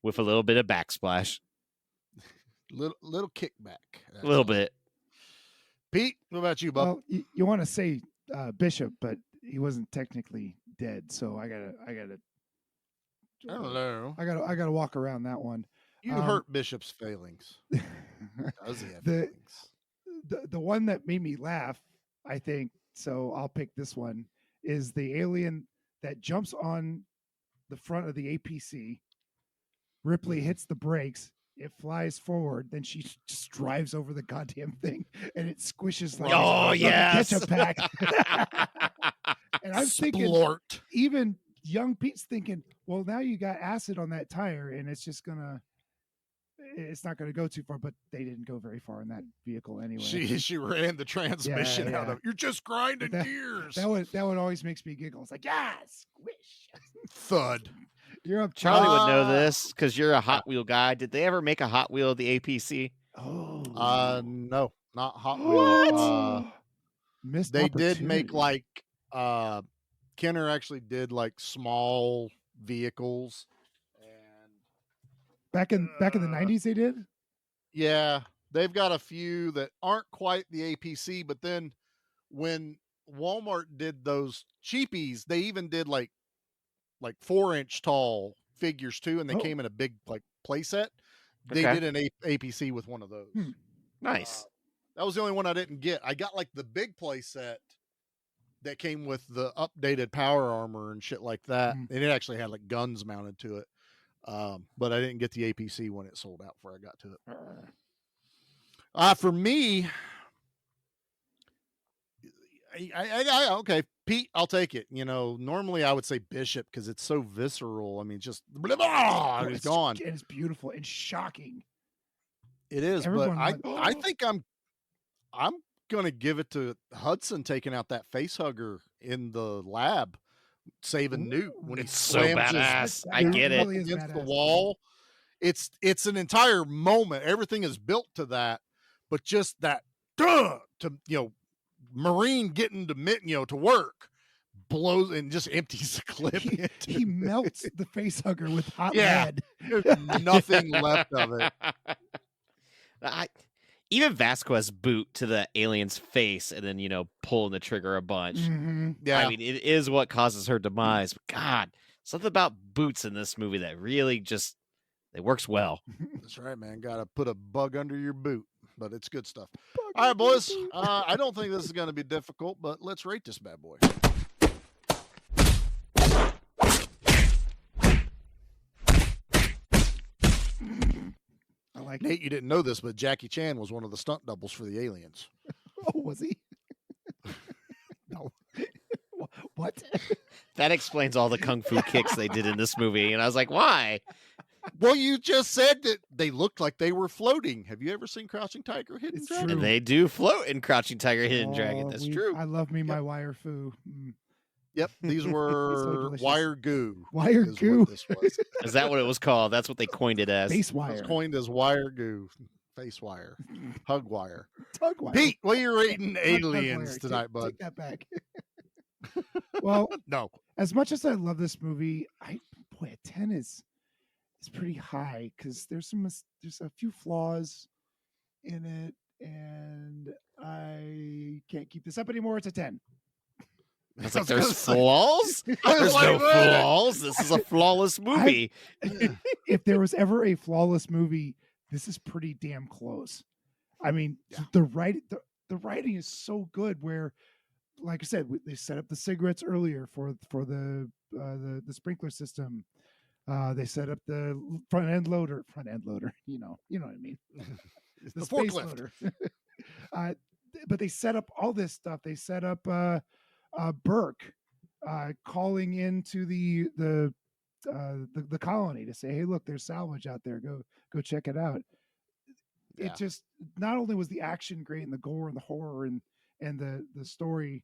with a little bit of backsplash. little kickback. A little bit. Pete, what about you, bub? Well, you want to say Bishop, but he wasn't technically dead, so I gotta I don't know. I gotta walk around that one. You hurt Bishop's feelings. Does he have the- feelings? The one that made me laugh, I think, so I'll pick this one, is the alien that jumps on the front of the APC. Ripley hits the brakes. It flies forward. Then she just drives over the goddamn thing, and it squishes like Oh, a yes. ketchup pack. And I'm thinking, Splort. even young Pete's thinking, well, now you got acid on that tire, and it's not gonna go too far. But they didn't go very far in that vehicle anyway. She ran the transmission out yeah. of. You're just grinding That- gears. That one always makes me giggle. It's like, yeah, squish. Thud. You're up, Charlie would know Ah. this because you're a Hot Wheel guy. Did they ever make a Hot Wheel of the APC? Oh, No, not Hot what? Wheels. Missed They did make opportunity. like Kenner actually did like small vehicles, and back in the 90s. They did. yeah, they've got a few that aren't quite the APC. But then when Walmart did those cheapies, they even did like 4-inch tall figures too, and they Oh. came in a big like play set. They Okay. did an APC with one of those. Nice. That was the only one I didn't get. I got like the big play set that came with the updated power armor and shit like that. And it actually had like guns mounted to it. But I didn't get the APC when it sold out before I got to it. For me, okay, Pete, I'll take it. Normally I would say Bishop because it's so visceral. I mean, just blah, blah, Oh, it's gone. It's beautiful and shocking. It is, Everyone but like, I think I'm gonna give it to Hudson taking out that face hugger in the lab, saving Newt when he It's so slams his badass. I get it. really is against the badass. wall. It's an entire moment. Everything is built to that, but just that to Marine getting to to work blows and just empties the clip. He melts the face hugger with hot Yeah. lead. There's nothing left of it. Even Vasquez boot to the alien's face and then, pulling the trigger a bunch. Yeah. I mean, it is what causes her demise. But God, something about boots in this movie that really just, it works well. That's right, man. Got to put a bug under your boot, but it's good stuff. All right, boys. I don't think this is going to be difficult, but let's rate this bad boy. I like Nate, you didn't know this, but Jackie Chan was one of the stunt doubles for the aliens. Oh, was he? No. What? That explains all the kung fu kicks they did in this movie. And I was like, why? Well, you just said that they looked like they were floating. Have you ever seen Crouching Tiger, Hidden It's Dragon? true. And they do float in Crouching Tiger, Hidden Dragon. That's true. I love me my wire foo. Yep, these were delicious. wire goo. Wire is what goo. this was. Is that what it was called? That's what they coined it as. Face It was wire. coined as wire goo, face wire, hug wire. Tug wire. Pete, what are you rating Hug Aliens wire. tonight, bud? Take that back. Well, No. as much as I love this movie, a 10 is pretty high because there's a few flaws in it, and I can't keep this up anymore. It's a 10. It's like there's flaws? There's no flaws. This is a flawless movie. If there was ever a flawless movie, this is pretty damn close. I mean, the writing is so good. Where, like I said, they set up the cigarettes earlier for the sprinkler system. They set up the front end loader. You know what I mean. The space forklift. loader. But they set up all this stuff. They set up Burke calling into the colony to say, "Hey, look, there's salvage out there. Go check it out." Yeah. It just not only was the action great and the gore and the horror and the story,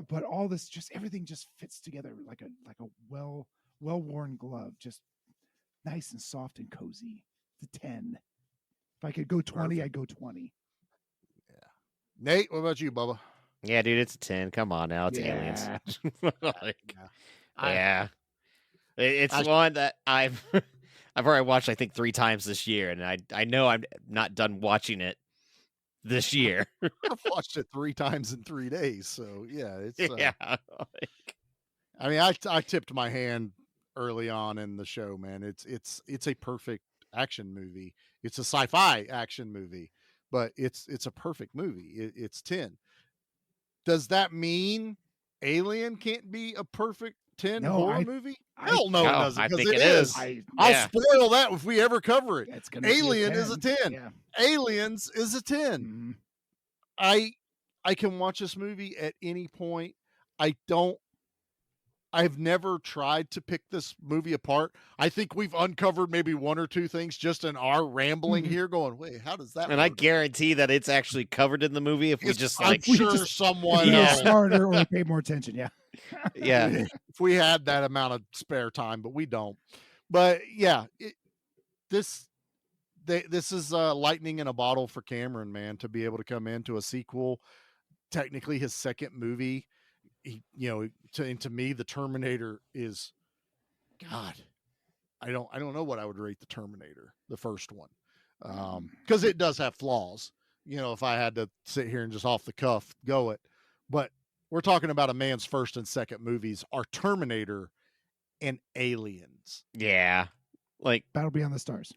but all this just everything just fits together like a well-worn glove, just nice and soft and cozy. It's a 10. If I could go 20, Perfect. I'd go 20. Nate, what about you, Bubba? Yeah, dude, it's a 10. Come on now. It's aliens. Like, yeah. It's I- one that I've already watched, I think, 3 times this year, and I know I'm not done watching it this year. I've watched it 3 times in 3 days, so yeah, it's Yeah. I mean, I tipped my hand early on in the show, man. It's a perfect action movie. It's a sci-fi action movie, but it's a perfect movie. It's 10. Does that mean Alien can't be a perfect 10 No, horror I- movie? I- Hell no, it Oh, doesn't. I 'Cause think it it is. I'll Yeah. spoil that if we ever cover it. It's gonna be a Alien is a 10. 10. Yeah. Aliens is a 10. Mhm. I can watch this movie at any point. I've never tried to pick this movie apart. I think we've uncovered maybe 1 or 2 things just in our rambling Mhm. here going, wait, how does that And I work? guarantee that it's actually covered in the movie if we It's- just I'm like sure just- someone Either else, smarter or pay more attention. Yeah. yeah. if we had that amount of spare time, but we don't. But yeah, this is lightning in a bottle for Cameron, man, to be able to come into a sequel, technically his second movie. To me, the Terminator is, God, I don't know what I would rate the Terminator, the first one, because it does have flaws. If I had to sit here and just off the cuff go it, but we're talking about a man's first and second movies are Terminator and Aliens. Yeah. Like, Battle Beyond the Stars.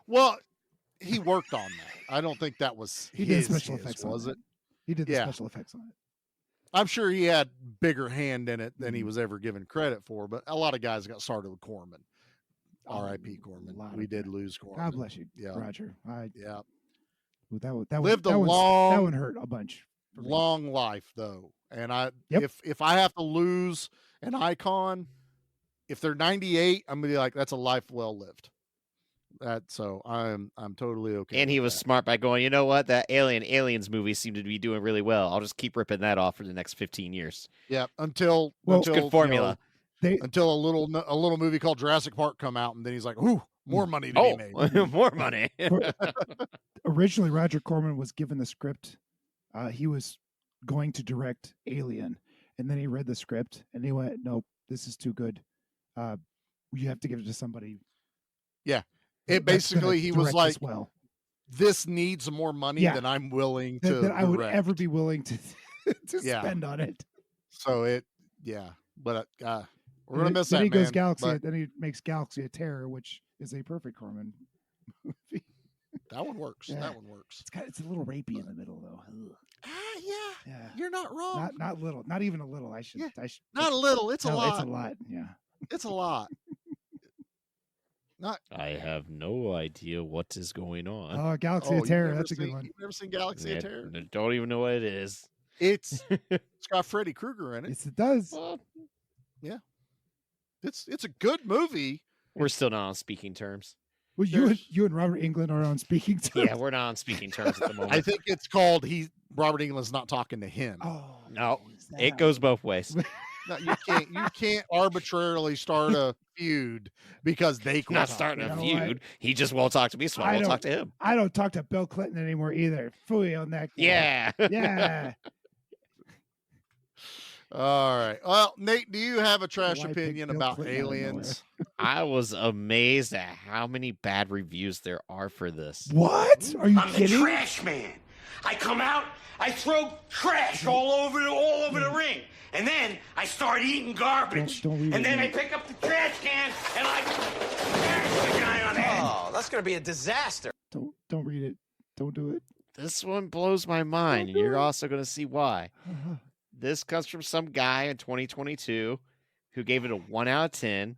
Well, he worked on that. I don't think that was He did his, special effects on was that. it? He did the Yeah. special effects on it. I'm sure he had bigger hand in it than he Mhm. was ever given credit for, but a lot of guys got started with Corman. Oh, R.I.P. a Corman. lot We of did guys. lose Corman. God bless you, Yeah. Roger. Yeah. That Lived a that long- one hurt a bunch. for me. Long life though. And Yep. if I have to lose an icon, if they're 98, I'm gonna be like, that's a life well lived. So I'm totally okay. and he with was that. smart by going, you know what? That Aliens movie seemed to be doing really well. I'll just keep ripping that off for the next 15 years. Yeah, until Well, until, Good formula. until a little movie called Jurassic Park come out, and then he's like, "Ooh, more money to be made." Oh, more money. Originally, Roger Corman was given the script. He was going to direct Alien, And then he read the script and he went, "Nope, this is too good. You have to give it to somebody." Yeah. that's It gonna basically, he was direct like, this well. this needs more money Yeah. than I'm willing to That I would direct. ever be willing to to Yeah. spend on it. So but we're And gonna miss then that, he goes man. Galaxy. But Then he makes Galaxy of Terror, which is a perfect Corman movie. that one works. Yeah. That one works. It's a little rapey in the middle though. Ugh. Yeah, Yeah. you're not wrong. Not little, not even a little. I should. Not a little. It's a no, lot. It's a lot. Yeah. It's a lot. Not. I have no idea what is going on. Oh, Galaxy Oh, of Terror. you've That's a good seen, one. You've never seen Galaxy of Terror? Don't even know what it is. It's got Freddy Krueger in it. Yes, it does. Yeah, it's a good movie. We're still not on speaking terms. Well, you and Robert Englund are on speaking terms. Yeah, we're not on speaking terms at the moment. I think it's called Robert Englund's not talking to him. Oh, no, it goes both ways. No, you can't arbitrarily start a feud because they quit Not talking. starting a You know feud. what? He just won't talk to me, so I won't talk to him. I don't talk to Bill Clinton anymore either. Fooey on that guy. Yeah. Yeah. All right. Well, Nate, do you have a trash Why pick opinion Bill about Clinton out of Aliens? I was amazed at how many bad reviews there are for this. What? Are you I'm kidding? the trash man. I come out, I throw trash all over the ring. And then I start eating garbage. Don't read and it, then I man. pick up the trash can and I smash the guy on the head. Oh, that's going to be a disaster. Don't read it. Don't do it. This one blows my mind, and you're also going to see why. Uh-huh. This comes from some guy in 2022 who gave it a 1 out of 10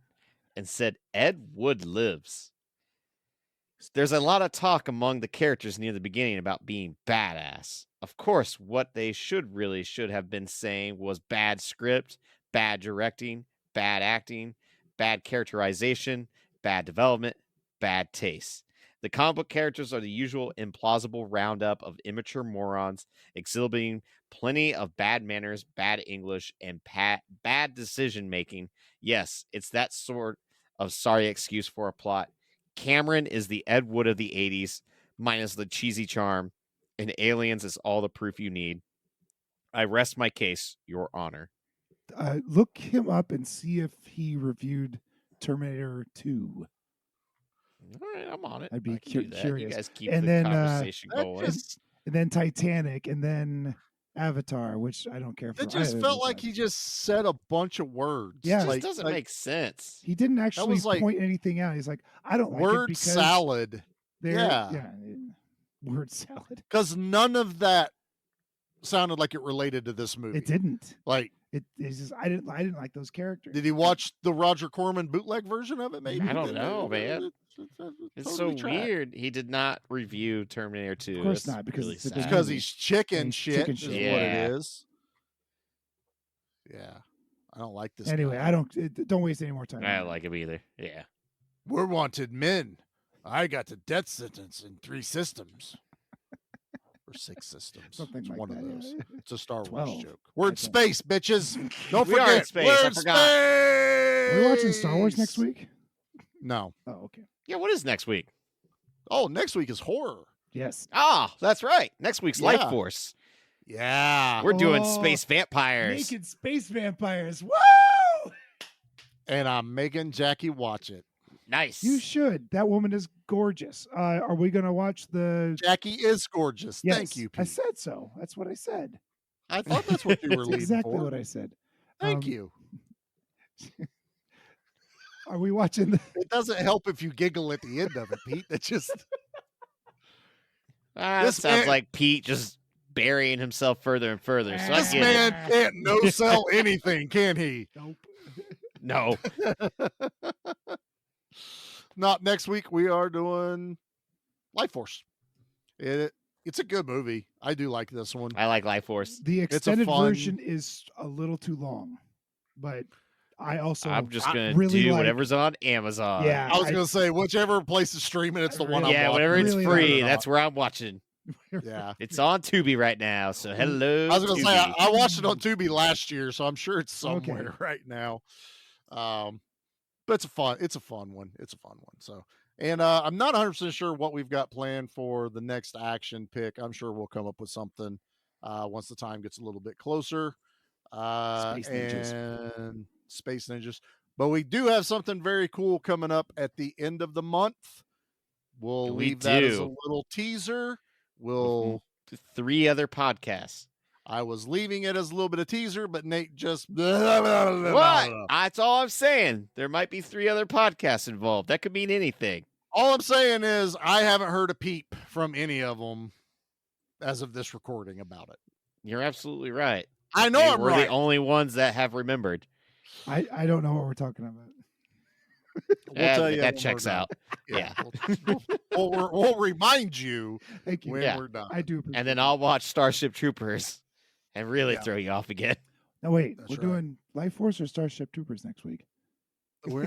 and said Ed Wood lives. There's a lot of talk among the characters near the beginning about being badass. Of course, what they should have been saying was bad script, bad directing, bad acting, bad characterization, bad development, bad taste. The comic book characters are the usual implausible roundup of immature morons exhibiting plenty of bad manners, bad English, and bad decision making. Yes, it's that sort of sorry excuse for a plot. Cameron is the Ed Wood of the 80s, minus the cheesy charm, and Aliens is all the proof you need. I rest my case, Your Honor. Look him up and see if he reviewed Terminator 2. All right, I'm on it. I'd be I can do that. curious. You guys keep And the then, conversation going. And then Titanic, and then Avatar, which I don't care for. It just either of felt those like ones. he just said a bunch of words. Yeah. It like, just doesn't like make sense. He didn't actually was like point anything out. He's like, I don't like it word because salad. they're- Yeah. word salad. Because none of that sounded like it related to this movie. It didn't. Like, It's just I didn't like those characters. did he watch the Roger Corman bootleg version of it? Maybe I don't know, man. It's so totally trash. weird. He did not review Terminator 2. Of course That's not, because really it's a sad. good Because movie. he's chicken He's shit. chicken Is shit. what Yeah. it is. Yeah, I don't like this. Anyway, guy. I don't waste any more time. I on don't it. like him either. Yeah. We're wanted men. I got the death sentence in 3 systems. Or 6 systems. Something It's like one that, of yeah. those. It's a Star Wars 12. joke. We're in I think. space, bitches. Don't We forget. are in space. We're I in forgot. space. Are we watching Star Wars next week? No. Oh, okay. Yeah, what is next week? Oh, next week is horror. Yes. Ah, that's right. Next week's Life Yeah. Force. Yeah. We're doing Oh, space vampires. Naked space vampires. Woo! And I'm making Jackie watch it. Nice. You should. That woman is gorgeous. Are we going to watch the? Jackie is gorgeous. Yes, Thank you, I Pete. said so. That's what I said. I thought that's what you were That's leading exactly for. what I said. Thank Um, you. Are we watching the? It doesn't help if you giggle at the end of it, Pete. That just That This sounds man- like Pete just burying himself further and further. So I this get man can't no sell anything, can he? Nope. it. No. Not next week. We are doing Life Force. It's a good movie. I do like this one. I like Life Force. The a extended fun- version is a little too long, but I also I'm just going to really do like- whatever's on Amazon. Yeah, I was going to say, whichever place is streaming, it's the one I'm Yeah, watching. whatever it's Really free, like it. that's where I'm watching. Yeah. It's on Tubi right now. So hello. I was going to say, Tubi. I watched it on Tubi last year, so I'm sure it's Okay. somewhere right now. But it's a fun one. It's a fun one. So, and I'm not 100% sure what we've got planned for the next action pick. I'm sure we'll come up with something once the time gets a little bit closer. Space Ninjas. and Space Ninjas. But we do have something very cool coming up at the end of the month. We'll We leave that as a do. little teaser. We'll 3 other podcasts. I was leaving it as a little bit of teaser, but Nate just What? That's all I'm saying. There might be 3 other podcasts involved. That could mean anything. All I'm saying is I haven't heard a peep from any of them as of this recording about it. You're absolutely right. I know I'm We're right. the only ones that have remembered. I don't know what we're talking about. We'll tell you that when checks we're done. out. Yeah. We'll remind you Thank you. when Yeah. we're done. I do appreciate And then I'll watch Starship Troopers and really Yeah. throw you off again. No, wait. That's We're right. doing Life Force or Starship Troopers next week. We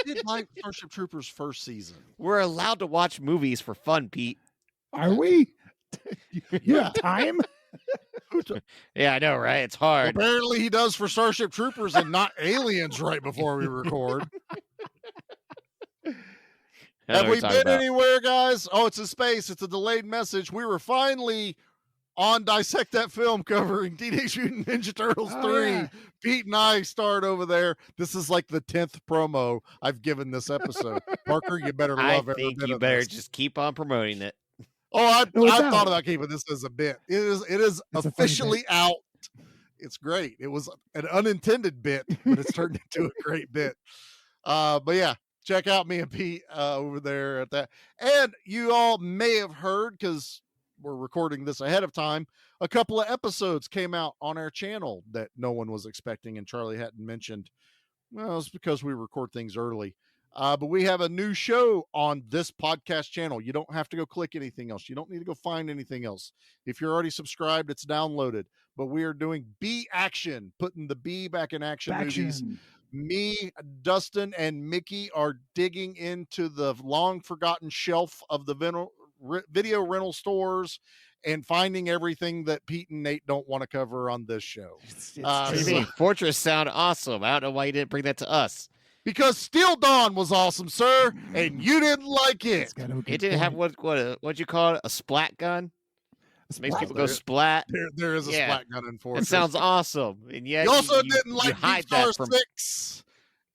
did like Starship Troopers first season. We're allowed to watch movies for fun, Pete. Are we? You Yeah. have time? Yeah, I know, right? It's hard. Apparently he does for Starship Troopers and not Aliens right before we record. I know Have what we you're talking been about. anywhere, guys? Oh, it's in space. It's a delayed message. We were finally on Dissect That Film covering Teenage Mutant Ninja Turtles Oh, 3. yeah. Pete and I starred over there. This is like the 10th promo I've given this episode. Parker, you better I love every think bit you of better this. just keep on promoting it. Oh, I No, it's thought out. about keeping this as a bit. It is It's a funny officially out. It's great. It was an unintended bit, but it's turned into a great bit. But yeah, check out me and Pete over there at that. And you all may have heard, because we're recording this ahead of time, a couple of episodes came out on our channel that no one was expecting and Charlie hadn't mentioned. Well, it's because we record things early. But we have a new show on this podcast channel. You don't have to go click anything else. You don't need to go find anything else. If you're already subscribed, it's downloaded. But we are doing B Action, putting the B back in action movies. Faction. Me, Dustin, and Mickey are digging into the long forgotten shelf of the video rental stores and finding everything that Pete and Nate don't want to cover on this show. It's What do you true. mean? Fortress sound awesome. I don't know why you didn't bring that to us. Because Steel Dawn was awesome, sir, and you didn't like it. It's got a good It didn't have point. what'd you call it? A splat gun? Makes people go There- splat. There is a Yeah. splat gun in It Fortress. sounds awesome. And yet You also didn't you like Deep hide Star that from 6.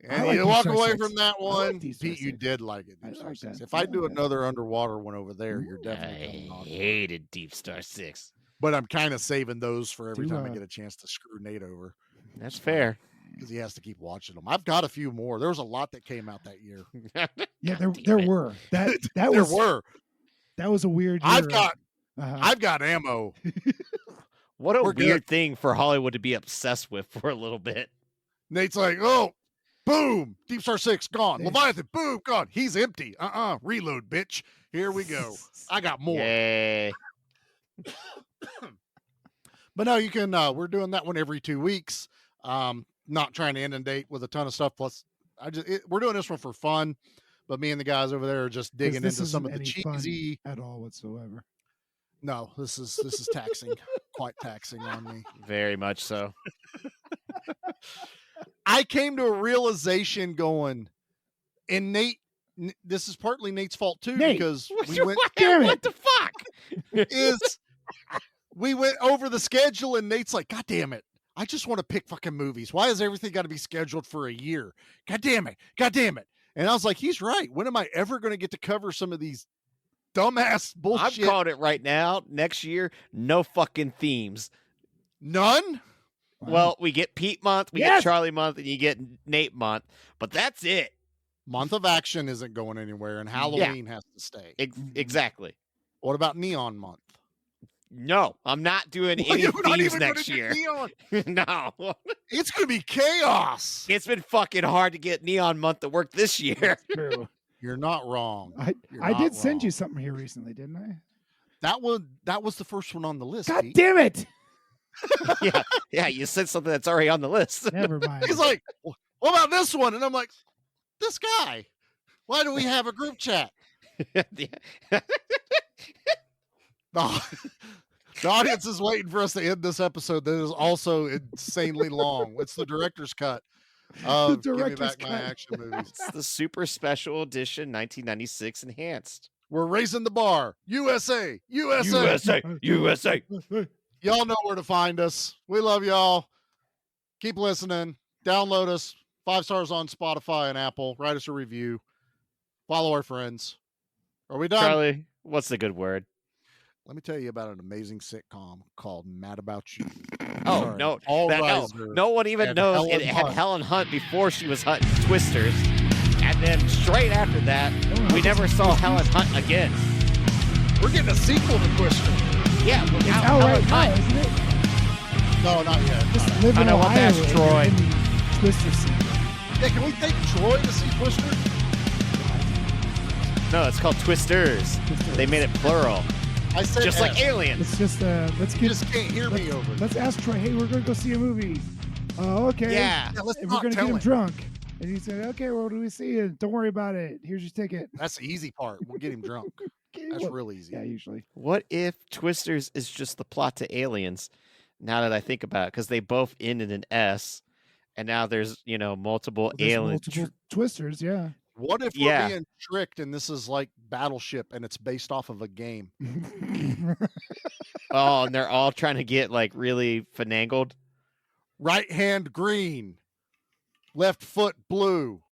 I And like you Deep walk Star away 6. from that I like one. Deep Star Pete, you 6. did like it. I Deep Star like 6. that. If I I do like that. another underwater one over there, you're definitely I coming on. hated Deep Star 6. But I'm kind of saving those for every Do, time I get a chance to screw Nate over That's fair. because he has to keep watching them. I've got a few more. There was a lot that came out that year. Yeah, God there damn it. were. That There was were. that was a weird year. I've got ammo. What a We're good. weird thing for Hollywood to be obsessed with for a little bit. Nate's like, oh, boom, Deep Star 6 gone. Yeah. Leviathan, boom, gone. He's empty. Reload, bitch. Here we go. I got more. Yay. But no, you can. We're doing that one every 2 weeks. Not trying to inundate with a ton of stuff. Plus, we're doing this one for fun. But me and the guys over there are just 'Cause digging this into some of isn't the any fun cheesy. at all whatsoever. No, this is taxing, quite taxing on me. Very much so. I came to a realization going, and Nate. This is partly Nate's fault too, Nate, because we went. Damn What it. the fuck? Is we went over the schedule and Nate's like, God damn it. I just want to pick fucking movies. Why has everything got to be scheduled for a year? God damn it. God damn it. And I was like, he's right. When am I ever going to get to cover some of these dumbass I'm bullshit? calling it right now. Next year, no fucking themes. None? Well, we get Pete month, we Yes! get Charlie month, and you get Nate month, but that's it. Month of Action isn't going anywhere, and Halloween has to stay. Exactly. What about Neon Month? No, I'm not doing Well, any you're not themes even gonna next do year. Neon. No. It's going to be chaos. It's been fucking hard to get Neon month to work this year. True. You're not wrong. You're I not did send you wrong. something here recently, didn't I? That was the first one on the list. God Pete. damn it! yeah, you said something that's already on the list. Never mind. He's like, what about this one? And I'm like, this guy. Why do we have a group chat? The audience is waiting for us to end this episode that is also insanely long. It's the director's cut of Give Me director's Back My cut. Action Movies. It's the super special edition 1996 enhanced. We're raising the bar. USA, USA. USA. Y'all know where to find us. We love y'all. keep listening. Download us. 5 stars on Spotify and Apple. Write us a review. Follow our friends. Are we done? Charlie, what's the good word? Let me tell you about an amazing sitcom called Mad About You. Oh, Sorry. no. Paul no. Reiser No one even and knows Helen it had Hunt. Helen Hunt before she was hunting Twisters. And then straight after that, we never saw Helen Hunt again. We're getting a sequel to Twister. Yeah, It's without out Helen right now, Hunt. isn't it? No, not yet. Just live I in know what Ohio that's, and Troy. you're in the Twister sequel. Yeah, can we take Troy to see Twister? No, it's called Twisters. They made it plural. I said Just like Aliens. It's just let's You get. just can't hear me over. Let's ask Troy. Hey, we're gonna go see a movie. Oh, okay. Yeah. Yeah, let's And we're not gonna tell get him him. drunk. And he said, "Okay, what do we see? Don't worry about it. Here's your ticket." That's the easy part. We'll get him drunk. That's real easy. Yeah, usually. What if Twisters is just the plot to Aliens? Now that I think about it, because they both end in an S, and now there's multiple There's aliens. multiple twisters. Yeah. What if Yeah. we're being tricked and this is like Battleship and it's based off of a game? Oh, and they're all trying to get like really finangled. Right hand green, left foot blue.